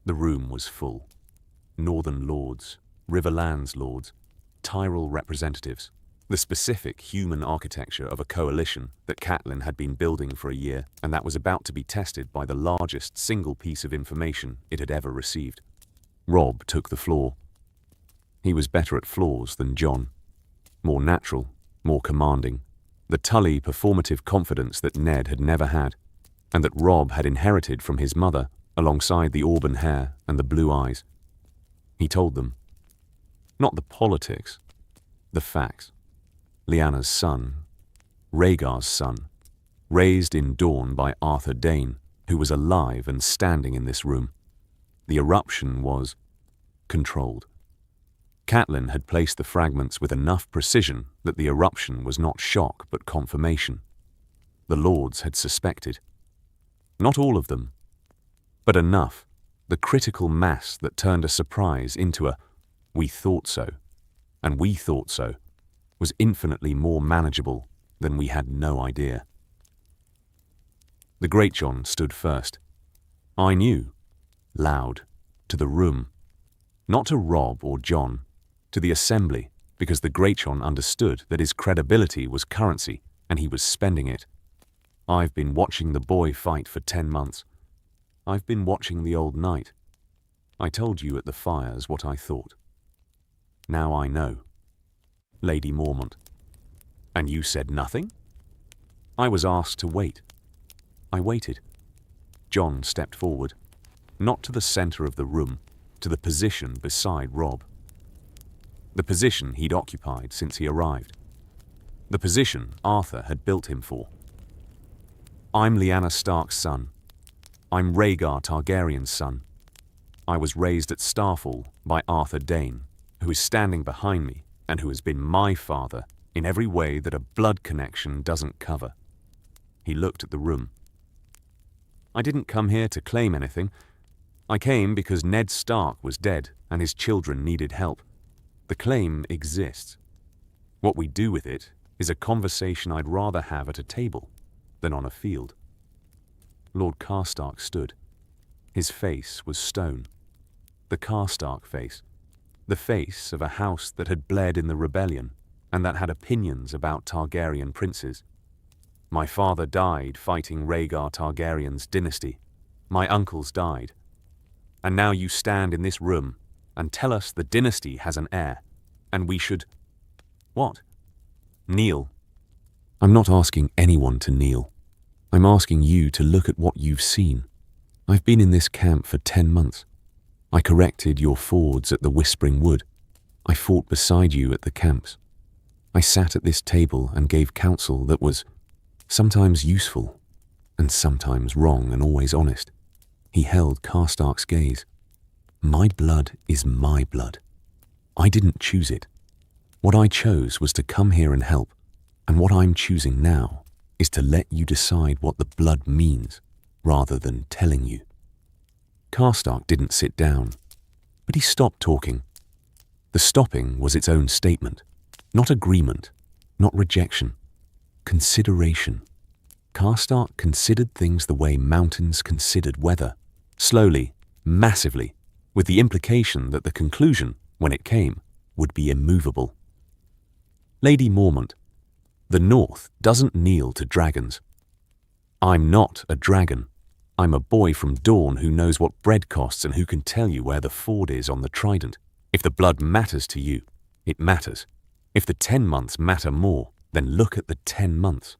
The room was full. Northern lords, Riverlands lords, Tyrell representatives, the specific human architecture of a coalition that Catelyn had been building for a year and that was about to be tested by the largest single piece of information it had ever received. Robb took the floor. He was better at floors than Jon. More natural, more commanding. The Tully performative confidence that Ned had never had, and that Robb had inherited from his mother, alongside the auburn hair and the blue eyes. He told them. Not the politics, the facts. Lyanna's son, Rhaegar's son, raised in Dorne by Arthur Dayne, who was alive and standing in this room. The eruption was controlled. Catelyn had placed the fragments with enough precision that the eruption was not shock but confirmation. The lords had suspected. Not all of them, but enough, the critical mass that turned a surprise into a "we thought so," and "we thought so" was infinitely more manageable than "we had no idea." The Great Jon stood first. I knew, loud, to the room, not to Robb or Jon, to the assembly, because the Great Jon understood that his credibility was currency and he was spending it. I've been watching the boy fight for 10 months. I've been watching the old knight. I told you at the fires what I thought. Now I know. Lady Mormont. And you said nothing? I was asked to wait. I waited. Jon stepped forward, not to the center of the room, to the position beside Robb. The position he'd occupied since he arrived. The position Arthur had built him for. I'm Lyanna Stark's son. I'm Rhaegar Targaryen's son. I was raised at Starfall by Arthur Dayne, who is standing behind me and who has been my father in every way that a blood connection doesn't cover. He looked at the room. I didn't come here to claim anything. I came because Ned Stark was dead and his children needed help. The claim exists. What we do with it is a conversation I'd rather have at a table than on a field. Lord Karstark stood. His face was stone. The Karstark face. The face of a house that had bled in the rebellion and that had opinions about Targaryen princes. My father died fighting Rhaegar Targaryen's dynasty. My uncles died. And now you stand in this room and tell us the dynasty has an heir, and we should... What? Kneel. I'm not asking anyone to kneel. I'm asking you to look at what you've seen. I've been in this camp for 10 months. I corrected your fords at the Whispering Wood. I fought beside you at the camps. I sat at this table and gave counsel that was sometimes useful and sometimes wrong and always honest. He held Karstark's gaze. My blood is my blood. I didn't choose it. What I chose was to come here and help, and what I'm choosing now is to let you decide what the blood means, rather than telling you. Karstark didn't sit down, but he stopped talking. The stopping was its own statement, not agreement, not rejection, consideration. Karstark considered things the way mountains considered weather, slowly, massively, with the implication that the conclusion, when it came, would be immovable. Lady Mormont, the North doesn't kneel to dragons. I'm not a dragon. I'm a boy from Dorne who knows what bread costs and who can tell you where the ford is on the Trident. If the blood matters to you, it matters. If the 10 months matter more, then look at the 10 months.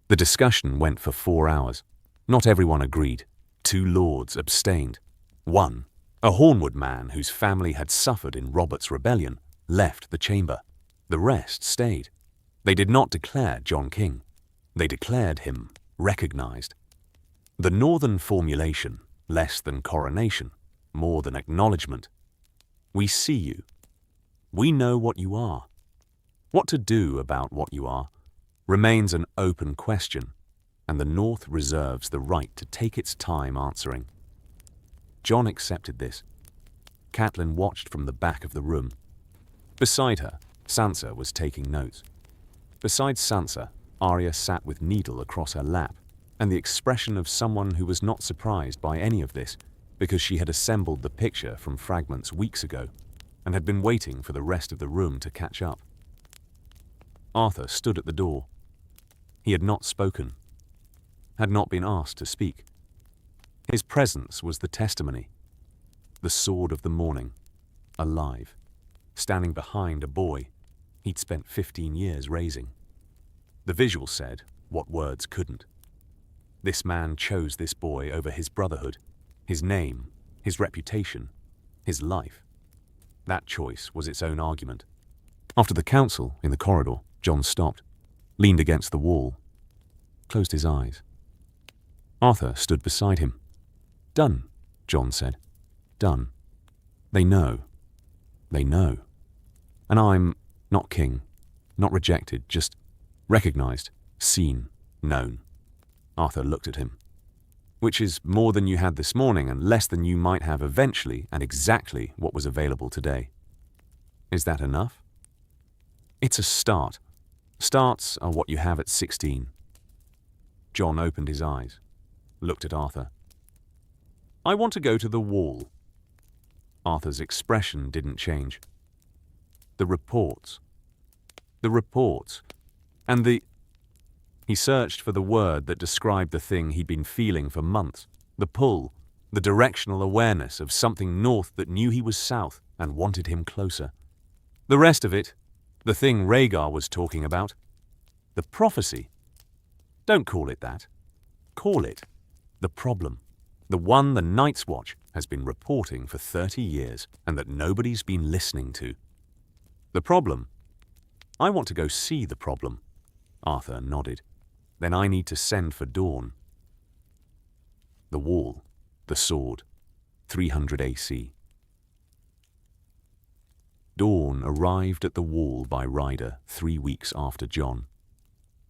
The discussion went for 4 hours. Not everyone agreed. 2 lords abstained. One, a Hornwood man whose family had suffered in Robert's rebellion, left the chamber. The rest stayed. They did not declare Jon king. They declared him recognized. The northern formulation, less than coronation, more than acknowledgement. We see you. We know what you are. What to do about what you are remains an open question, and the North reserves the right to take its time answering. Jon accepted this. Catelyn watched from the back of the room. Beside her, Sansa was taking notes. Beside Sansa, Arya sat with needle across her lap, and the expression of someone who was not surprised by any of this because she had assembled the picture from fragments weeks ago and had been waiting for the rest of the room to catch up. Arthur stood at the door. He had not spoken, had not been asked to speak. His presence was the testimony, the sword of the morning, alive, standing behind a boy he'd spent 15 years raising. The visual said what words couldn't. This man chose this boy over his brotherhood, his name, his reputation, his life. That choice was its own argument. After the council in the corridor, Jon stopped, leaned against the wall, closed his eyes. Arthur stood beside him. "Done," Jon said. "Done. They know. They know. And I'm not king, not rejected, just recognized, seen, known." Arthur looked at him. "Which is more than you had this morning and less than you might have eventually and exactly what was available today. Is that enough?" "It's a start. Starts are what you have at 16. Jon opened his eyes, looked at Arthur. "I want to go to the wall." Arthur's expression didn't change. The reports, and the... He searched for the word that described the thing he'd been feeling for months, the pull, the directional awareness of something north that knew he was south and wanted him closer. The rest of it, the thing Rhaegar was talking about, the prophecy. Don't call it that. Call it the problem, the one the Night's Watch has been reporting for 30 years and that nobody's been listening to. The problem? I want to go see the problem. Arthur nodded. Then I need to send for Dorne. The wall, the sword, 300 AC. Dorne arrived at the wall by rider 3 weeks after Jon.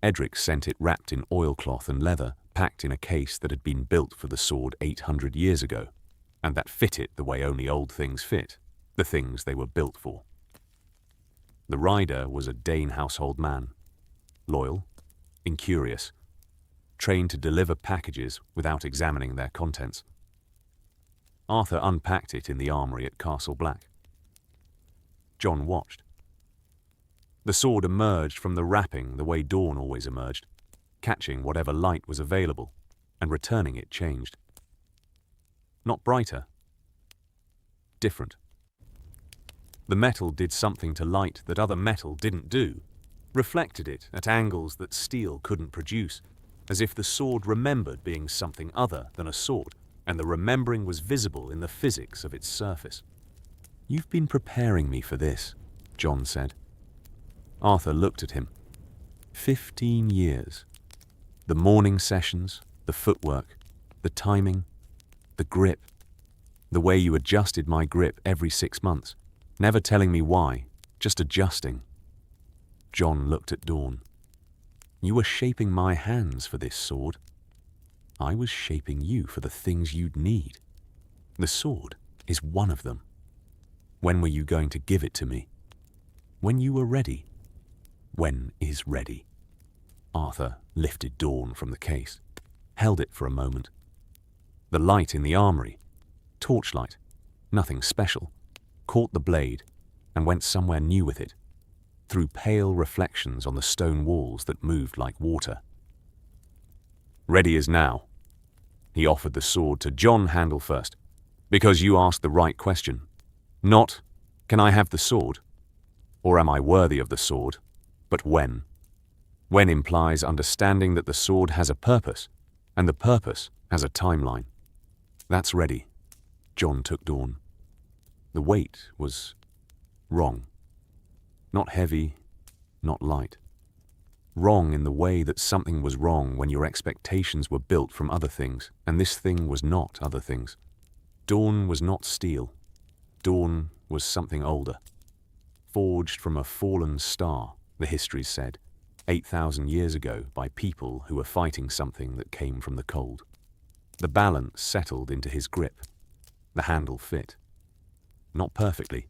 Edric sent it wrapped in oilcloth and leather, packed in a case that had been built for the sword 800 years ago, and that fit it the way only old things fit, the things they were built for. The rider was a Dane household man, loyal, incurious, trained to deliver packages without examining their contents. Arthur unpacked it in the armory at Castle Black. Jon watched. The sword emerged from the wrapping the way Dorne always emerged, catching whatever light was available, and returning it changed. Not brighter. Different. The metal did something to light that other metal didn't do, reflected it at angles that steel couldn't produce, as if the sword remembered being something other than a sword, and the remembering was visible in the physics of its surface. "You've been preparing me for this," Jon said. Arthur looked at him. 15 years. The morning sessions, the footwork, the timing, the grip, the way you adjusted my grip every 6 months, never telling me why, just adjusting. Jon looked at Dorne. "You were shaping my hands for this sword. I was shaping you for the things you'd need. The sword is one of them. When were you going to give it to me? When you were ready. When is ready." Arthur lifted Dorne from the case, held it for a moment. The light in the armory, torchlight, nothing special, caught the blade and went somewhere new with it, through pale reflections on the stone walls that moved like water. "Ready as now." He offered the sword to Jon handle first, "because you asked the right question. Not, can I have the sword? Or am I worthy of the sword? But when? When implies understanding that the sword has a purpose, and the purpose has a timeline. That's ready." Jon took Dorne. The weight was wrong. Not heavy, not light. Wrong in the way that something was wrong when your expectations were built from other things, and this thing was not other things. Dorne was not steel. Dorne was something older. Forged from a fallen star, the histories said, 8,000 years ago by people who were fighting something that came from the cold. The balance settled into his grip. The handle fit. Not perfectly.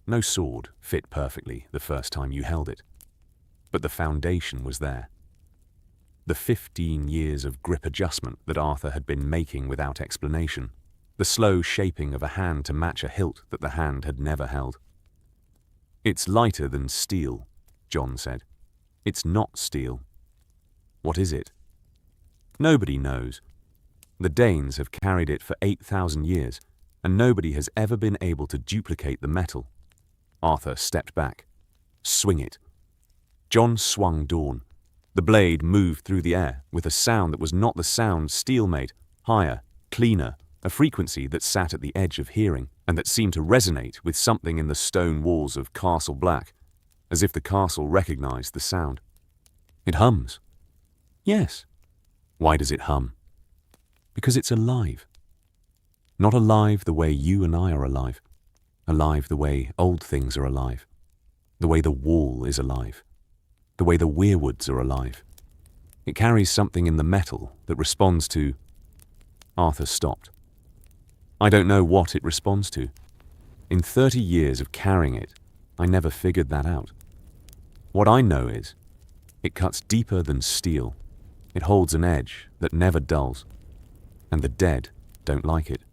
No sword fit perfectly the first time you held it. But the foundation was there. The 15 years of grip adjustment that Arthur had been making without explanation. The slow shaping of a hand to match a hilt that the hand had never held. "It's lighter than steel," Jon said. "It's not steel." "What is it?" "Nobody knows. The Danes have carried it for 8,000 years, and nobody has ever been able to duplicate the metal." Arthur stepped back. "Swing it." Jon swung Dorne. The blade moved through the air with a sound that was not the sound steel made, higher, cleaner, a frequency that sat at the edge of hearing and that seemed to resonate with something in the stone walls of Castle Black, as if the castle recognized the sound. "It hums." "Yes." "Why does it hum?" "Because it's alive. Not alive the way you and I are alive. Alive the way old things are alive. The way the wall is alive. The way the weirwoods are alive. It carries something in the metal that responds to..." Arthur stopped. "I don't know what it responds to. In 30 years of carrying it, I never figured that out. What I know is, it cuts deeper than steel. It holds an edge that never dulls. And the dead don't like it.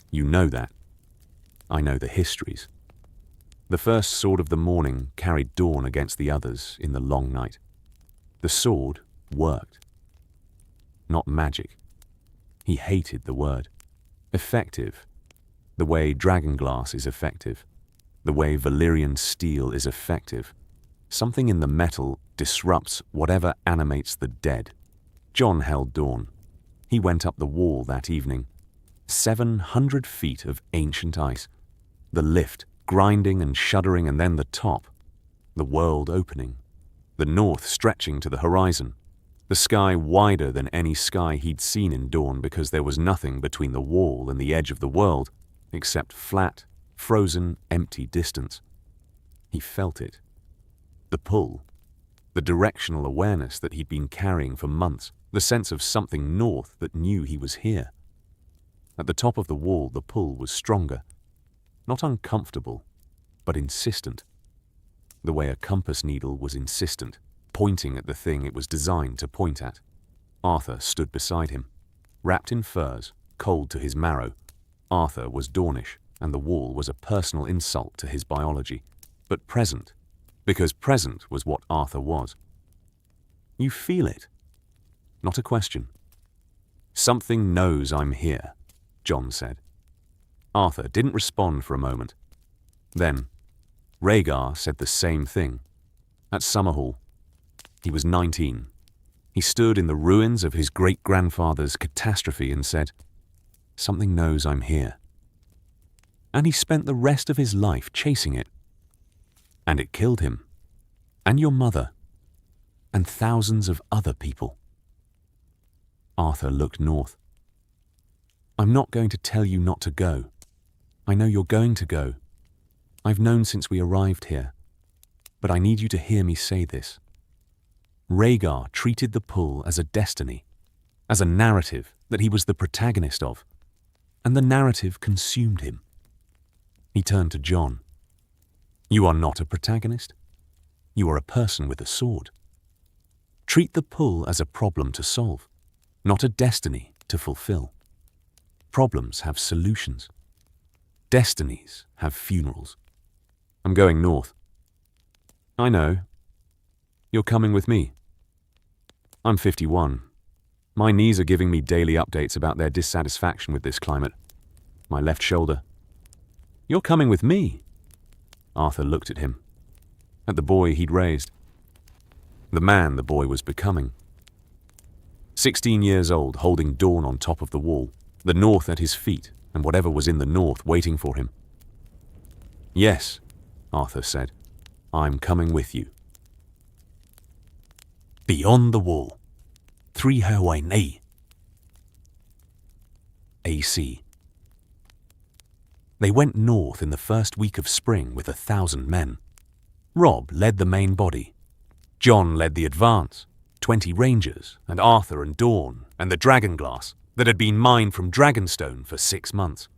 You know that. I know the histories. The first sword of the morning carried dawn against the others in the long night. The sword worked. Not magic. He hated the word. Effective. The way dragonglass is effective. The way Valyrian steel is effective. Something in the metal disrupts whatever animates the dead. Jon held Dorne. He went up the wall that evening. 700 feet of ancient ice. The lift grinding and shuddering, and then the top. The world opening. The north stretching to the horizon. The sky wider than any sky he'd seen in Dorne because there was nothing between the wall and the edge of the world except flat, frozen, empty distance. He felt it. The pull. The directional awareness that he'd been carrying for months. The sense of something north that knew he was here. At the top of the wall, the pull was stronger. Not uncomfortable, but insistent. The way a compass needle was insistent, pointing at the thing it was designed to point at. Arthur stood beside him, wrapped in furs, cold to his marrow. Arthur was Dornish, and the wall was a personal insult to his biology, but present, because present was what Arthur was. "You feel it?" Not a question. "Something knows I'm here," Jon said. Arthur didn't respond for a moment. Then, Rhaegar said the same thing. At Summerhall. He was 19. He stood in the ruins of his great-grandfather's catastrophe and said, "Something knows I'm here." And he spent the rest of his life chasing it. And it killed him. And your mother. And thousands of other people. Arthur looked north. "I'm not going to tell you not to go. I know you're going to go. I've known since we arrived here. But I need you to hear me say this. Rhaegar treated the pull as a destiny, as a narrative that he was the protagonist of, and the narrative consumed him." He turned to Jon. "You are not a protagonist. You are a person with a sword. Treat the pull as a problem to solve, not a destiny to fulfill. Problems have solutions. Destinies have funerals. I'm going north." "I know. You're coming with me." "I'm 51. My knees are giving me daily updates about their dissatisfaction with this climate. My left shoulder." "You're coming with me?" Arthur looked at him, at the boy he'd raised, the man the boy was becoming. 16 years old, holding Dorne on top of the wall, the north at his feet, and whatever was in the north waiting for him. "Yes," Arthur said, "I'm coming with you." Beyond the wall. 3 Hawaii AC. They went north in the first week of spring with 1,000 men. Robb led the main body. Jon led the advance, 20 rangers, and Arthur and Dorne, and the dragonglass that had been mined from Dragonstone for 6 months.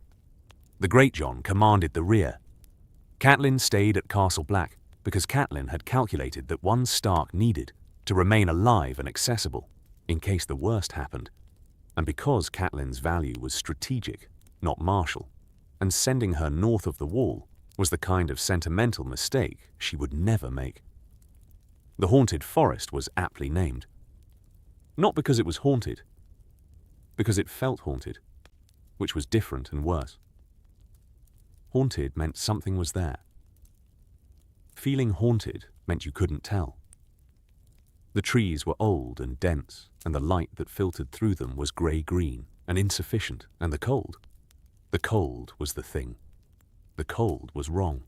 The Great Jon commanded the rear. Catelyn stayed at Castle Black because Catelyn had calculated that one Stark needed, to remain alive and accessible, in case the worst happened, and because Catelyn's value was strategic, not martial, and sending her north of the wall was the kind of sentimental mistake she would never make. The haunted forest was aptly named. Not because it was haunted, because it felt haunted, which was different and worse. Haunted meant something was there. Feeling haunted meant you couldn't tell. The trees were old and dense, and the light that filtered through them was grey-green and insufficient, and the cold was the thing. The cold was wrong.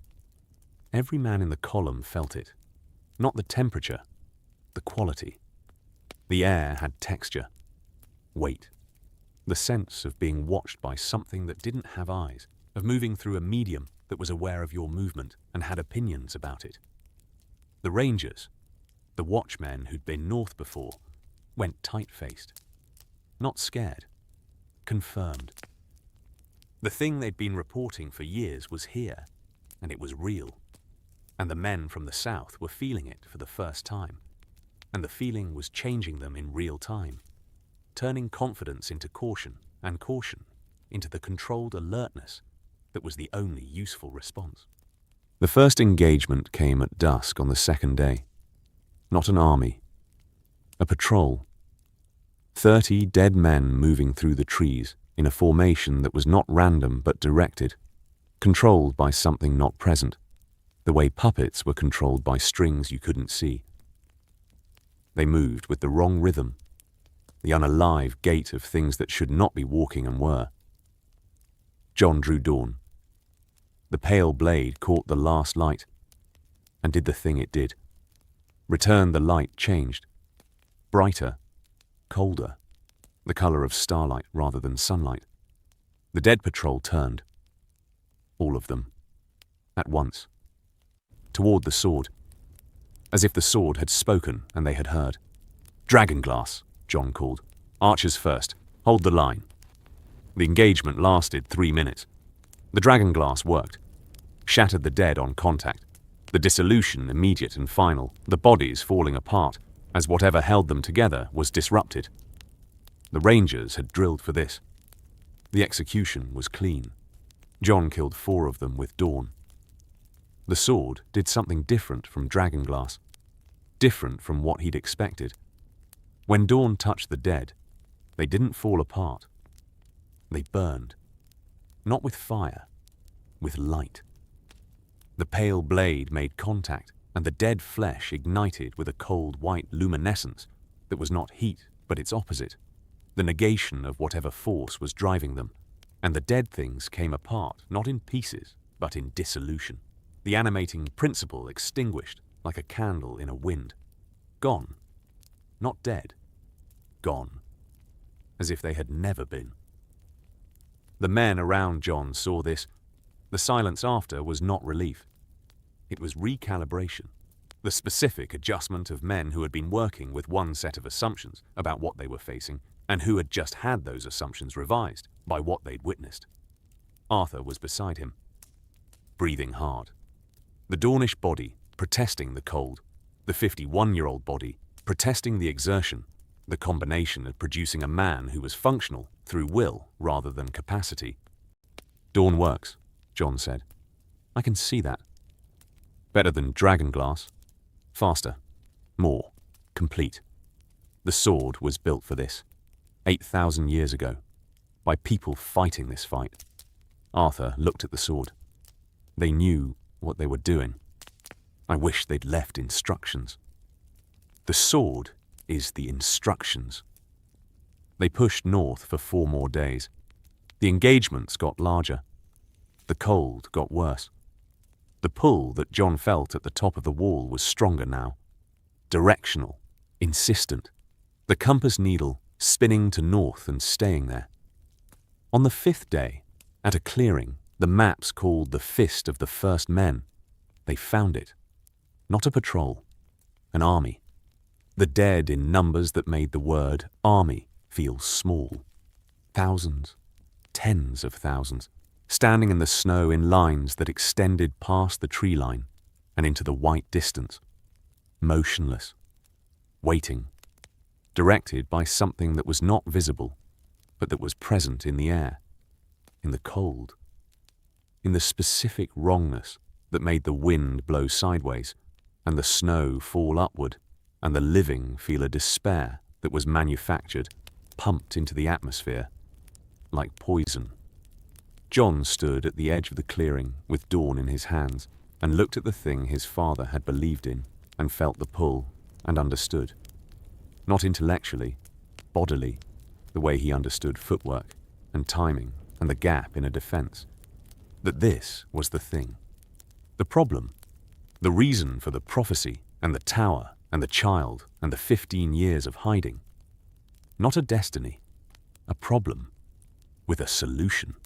Every man in the column felt it. Not the temperature, the quality. The air had texture, weight, the sense of being watched by something that didn't have eyes, of moving through a medium that was aware of your movement and had opinions about it. The rangers, the watchmen who'd been north before, went tight-faced. Not scared. Confirmed. The thing they'd been reporting for years was here, and it was real. And the men from the south were feeling it for the first time. And the feeling was changing them in real time, turning confidence into caution, and caution into the controlled alertness that was the only useful response. The first engagement came at dusk on the second day. Not an army. A patrol. 30 dead men moving through the trees in a formation that was not random but directed, controlled by something not present, the way puppets were controlled by strings you couldn't see. They moved with the wrong rhythm, the unalive gait of things that should not be walking and were. Jon drew Dorne. The pale blade caught the last light and did the thing it did. Returned the light changed. Brighter, colder, the color of starlight rather than sunlight. The dead patrol turned. All of them. At once. Toward the sword. As if the sword had spoken and they had heard. "Dragonglass," Jon called. "Archers first. Hold the line." The engagement lasted 3 minutes. The dragonglass worked. Shattered the dead on contact. The dissolution immediate and final, the bodies falling apart, as whatever held them together was disrupted. The rangers had drilled for this. The execution was clean. Jon killed 4 of them with Dorne. The sword did something different from dragonglass, different from what he'd expected. When Dorne touched the dead, they didn't fall apart. They burned. Not with fire, with light. The pale blade made contact, and the dead flesh ignited with a cold white luminescence that was not heat, but its opposite, the negation of whatever force was driving them, and the dead things came apart, not in pieces, but in dissolution. The animating principle extinguished like a candle in a wind. Gone. Not dead. Gone. As if they had never been. The men around Jon saw this. The silence after was not relief. It was recalibration, the specific adjustment of men who had been working with one set of assumptions about what they were facing and who had just had those assumptions revised by what they'd witnessed. Arthur was beside him, breathing hard. The Dornish body protesting the cold, the 51-year-old body protesting the exertion, the combination of producing a man who was functional through will rather than capacity. "Dorne works," Jon said. "I can see that. Better than dragonglass. Faster. More. Complete. The sword was built for this. 8,000 years ago. By people fighting this fight." Arthur looked at the sword. They knew what they were doing. I wish they'd left instructions. The sword is the instructions. They pushed north for 4 more days. The engagements got larger. The cold got worse. The pull that Jon felt at the top of the wall was stronger now. Directional, insistent. The compass needle spinning to north and staying there. On the 5th day, at a clearing, the maps called the Fist of the First Men. They found it. Not a patrol. An army. The dead in numbers that made the word army feel small. Thousands. Tens of thousands. Standing in the snow in lines that extended past the tree line and into the white distance. Motionless. Waiting. directed by something that was not visible, but that was present in the air, in the cold, in the specific wrongness that made the wind blow sideways and the snow fall upward and the living feel a despair that was manufactured, pumped into the atmosphere, like poison. Jon stood at the edge of the clearing with Dorne in his hands and looked at the thing his father had believed in and felt the pull and understood. Not intellectually, bodily, the way he understood footwork and timing and the gap in a defense. That this was the thing. The problem, the reason for the prophecy and the tower and the child and the 15 years of hiding. Not a destiny, a problem, with a solution.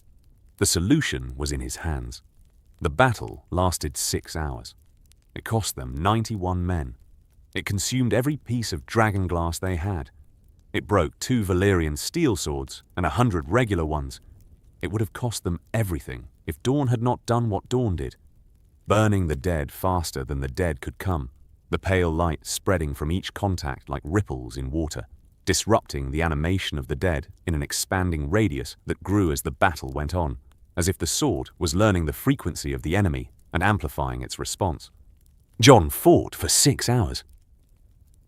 The solution was in his hands. The battle lasted 6 hours. It cost them 91 men. It consumed every piece of dragon glass they had. It broke 2 Valyrian steel swords and 100 regular ones. It would have cost them everything if Dorne had not done what Dorne did, burning the dead faster than the dead could come, the pale light spreading from each contact like ripples in water, disrupting the animation of the dead in an expanding radius that grew as the battle went on, as if the sword was learning the frequency of the enemy and amplifying its response. Jon fought for 6 hours.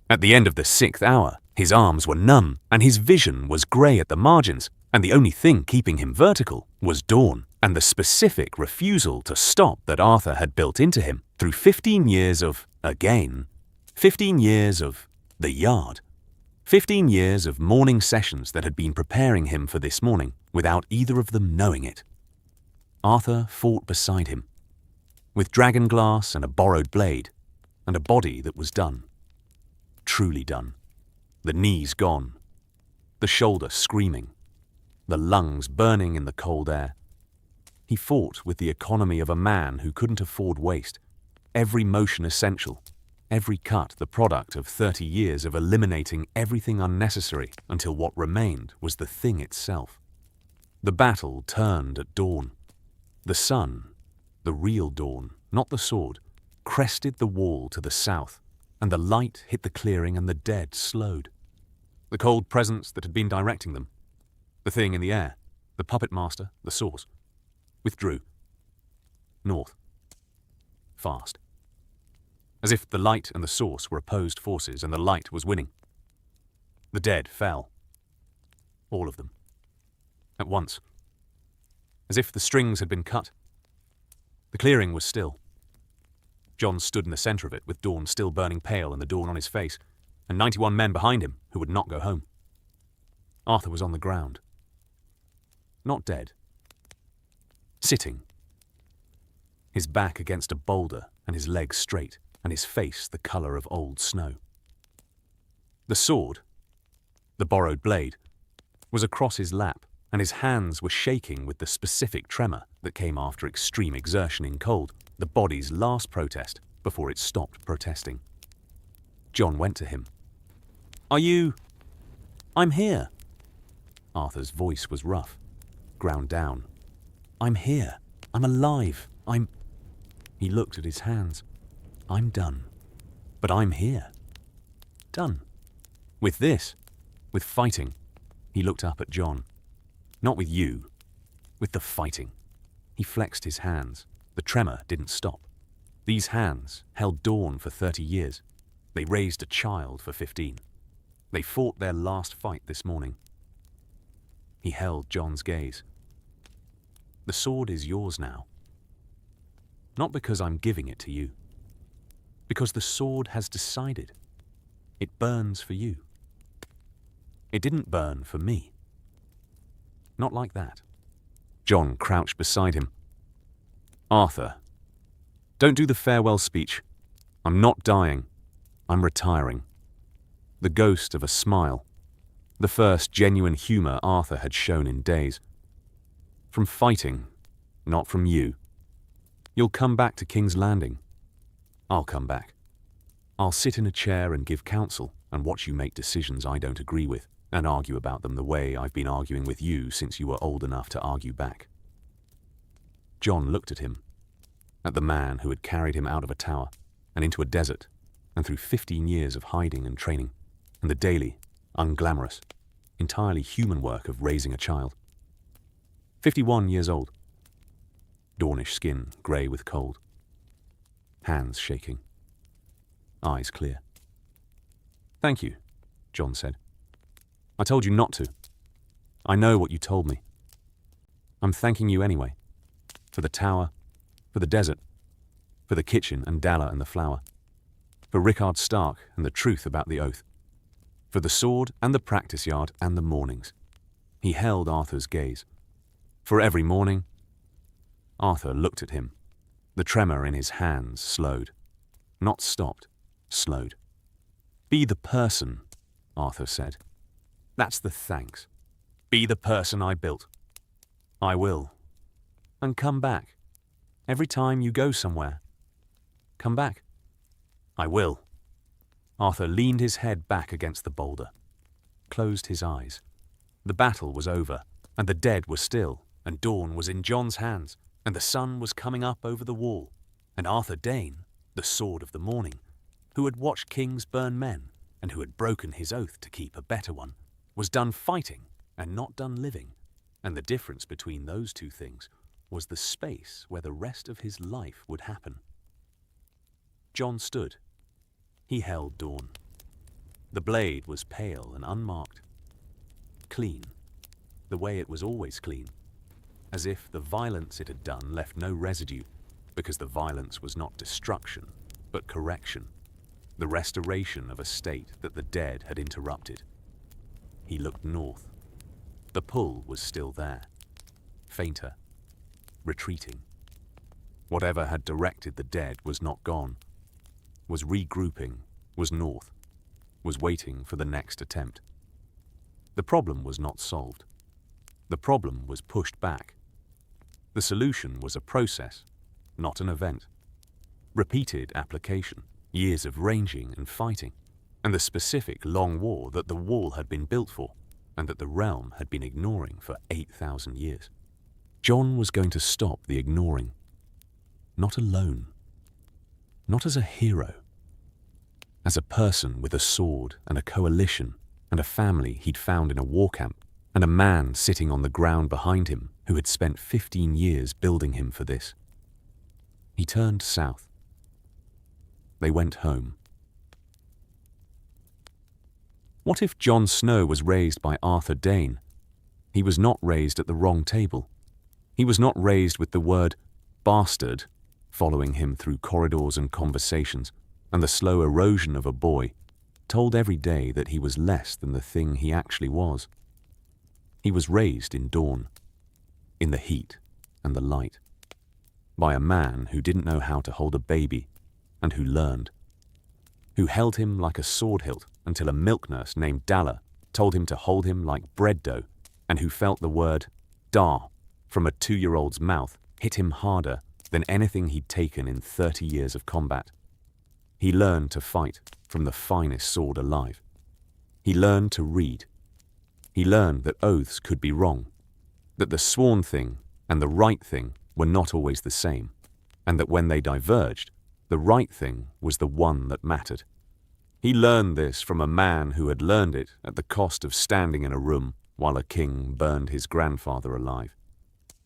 At the end of the 6th hour, his arms were numb and his vision was grey at the margins, and the only thing keeping him vertical was Dorne and the specific refusal to stop that Arthur had built into him through 15 years of, again, 15 years of the yard. 15 years of morning sessions that had been preparing him for this morning without either of them knowing it. Arthur fought beside him, with dragon glass and a borrowed blade, and a body that was done. Truly done. The knees gone, the shoulder screaming, the lungs burning in the cold air. He fought with the economy of a man who couldn't afford waste, every motion essential, every cut the product of 30 years of eliminating everything unnecessary until what remained was the thing itself. The battle turned at dawn. The sun, the real dawn, not the sword, crested the wall to the south, and the light hit the clearing and the dead slowed. The cold presence that had been directing them, the thing in the air, the puppet master, the source, withdrew. North. Fast. As if the light and the source were opposed forces and the light was winning. The dead fell. All of them. At once. As if the strings had been cut. The clearing was still. Jon stood in the centre of it with Dorne still burning pale and the dawn on his face, and 91 men behind him who would not go home. Arthur was on the ground. Not dead. Sitting. His back against a boulder and his legs straight and his face the colour of old snow. The sword, the borrowed blade, was across his lap and his hands were shaking with the specific tremor that came after extreme exertion in cold, the body's last protest before it stopped protesting. Jon went to him. "Are you... I'm here." Arthur's voice was rough, ground down. "I'm here. I'm alive. He looked at his hands. "I'm done. But I'm here. Done. With this. With fighting." He looked up at Jon. "Not with you. With the fighting." He flexed his hands. The tremor didn't stop. These hands held Dorne for 30 years. They raised a child for 15. They fought their last fight this morning. He held Jon's gaze. "The sword is yours now. Not because I'm giving it to you. Because the sword has decided. It burns for you. It didn't burn for me. Not like that." Jon crouched beside him. "Arthur, don't do the farewell speech. I'm not dying. I'm retiring." The ghost of a smile. The first genuine humour Arthur had shown in days. "From fighting, not from you. You'll come back to King's Landing. I'll come back. I'll sit in a chair and give counsel and watch you make decisions I don't agree with and argue about them the way I've been arguing with you since you were old enough to argue back." Jon looked at him, at the man who had carried him out of a tower and into a desert and through 15 years of hiding and training, and the daily, unglamorous, entirely human work of raising a child. 51 years old. Dornish skin grey with cold. Hands shaking. Eyes clear. "Thank you," Jon said. "I told you not to. I know what you told me. I'm thanking you anyway. For the tower, for the desert, for the kitchen and Dalla and the flower, for Rickard Stark and the truth about the oath, for the sword and the practice yard and the mornings." He held Arthur's gaze. "For every morning." Arthur looked at him. The tremor in his hands slowed. Not stopped, slowed. "Be the person," Arthur said. "That's the thanks. Be the person I built. I will. And come back. Every time you go somewhere. Come back. I will." Arthur leaned his head back against the boulder, closed his eyes. The battle was over, and the dead were still, and Dorne was in Jon's hands, and the sun was coming up over the wall, and Arthur Dayne, the sword of the morning, who had watched kings burn men, and who had broken his oath to keep a better one, was done fighting and not done living, and the difference between those two things was the space where the rest of his life would happen. Jon stood. He held Dorne. The blade was pale and unmarked. Clean, the way it was always clean, as if the violence it had done left no residue, because the violence was not destruction, but correction, the restoration of a state that the dead had interrupted. He looked north. The pull was still there, fainter, retreating. Whatever had directed the dead was not gone, was regrouping, was north, was waiting for the next attempt. The problem was not solved. The problem was pushed back. The solution was a process, not an event. Repeated application, years of ranging and fighting, and the specific long war that the wall had been built for, and that the realm had been ignoring for 8,000 years. Jon was going to stop the ignoring. Not alone. Not as a hero. As a person with a sword and a coalition and a family he'd found in a war camp, and a man sitting on the ground behind him who had spent 15 years building him for this. He turned south. They went home. What if Jon Snow was raised by Arthur Dayne? He was not raised at the wrong table. He was not raised with the word bastard following him through corridors and conversations, and the slow erosion of a boy, told every day that he was less than the thing he actually was. He was raised in Dorne, in the heat and the light, by a man who didn't know how to hold a baby, and who learned, who held him like a sword hilt until a milk nurse named Dalla told him to hold him like bread dough, and who felt the word "dar" from a 2-year-old's mouth hit him harder than anything he'd taken in 30 years of combat. He learned to fight from the finest sword alive. He learned to read. He learned that oaths could be wrong, that the sworn thing and the right thing were not always the same, and that when they diverged, the right thing was the one that mattered. He learned this from a man who had learned it at the cost of standing in a room while a king burned his grandfather alive.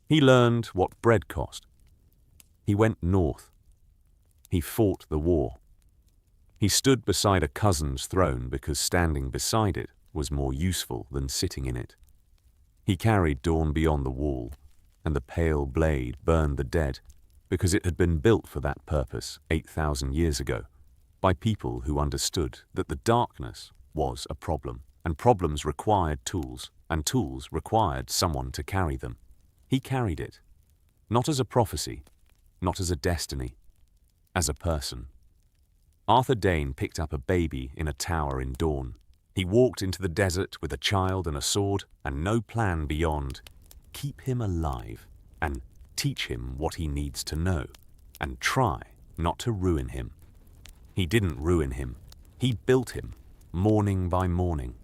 He learned what bread cost. He went north. He fought the war. He stood beside a cousin's throne because standing beside it was more useful than sitting in it. He carried Dorne beyond the wall, and the pale blade burned the dead because it had been built for that purpose 8,000 years ago by people who understood that the darkness was a problem, and problems required tools, and tools required someone to carry them. He carried it, not as a prophecy, not as a destiny, as a person. Arthur Dayne picked up a baby in a tower in Dorne. He walked into the desert with a child and a sword and no plan beyond. Keep him alive and teach him what he needs to know, and try not to ruin him. He didn't ruin him. He built him, morning by morning,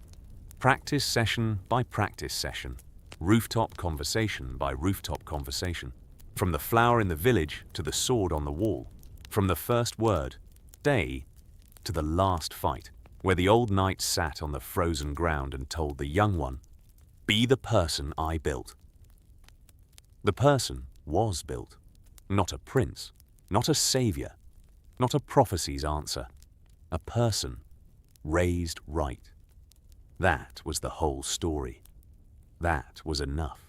practice session by practice session, rooftop conversation by rooftop conversation, from the flower in the village to the sword on the wall, from the first word, day, to the last fight. where the old knight sat on the frozen ground and told the young one, "Be the person I built." The person was built, not a prince, not a savior, not a prophecy's answer, a person raised right. That was the whole story. That was enough.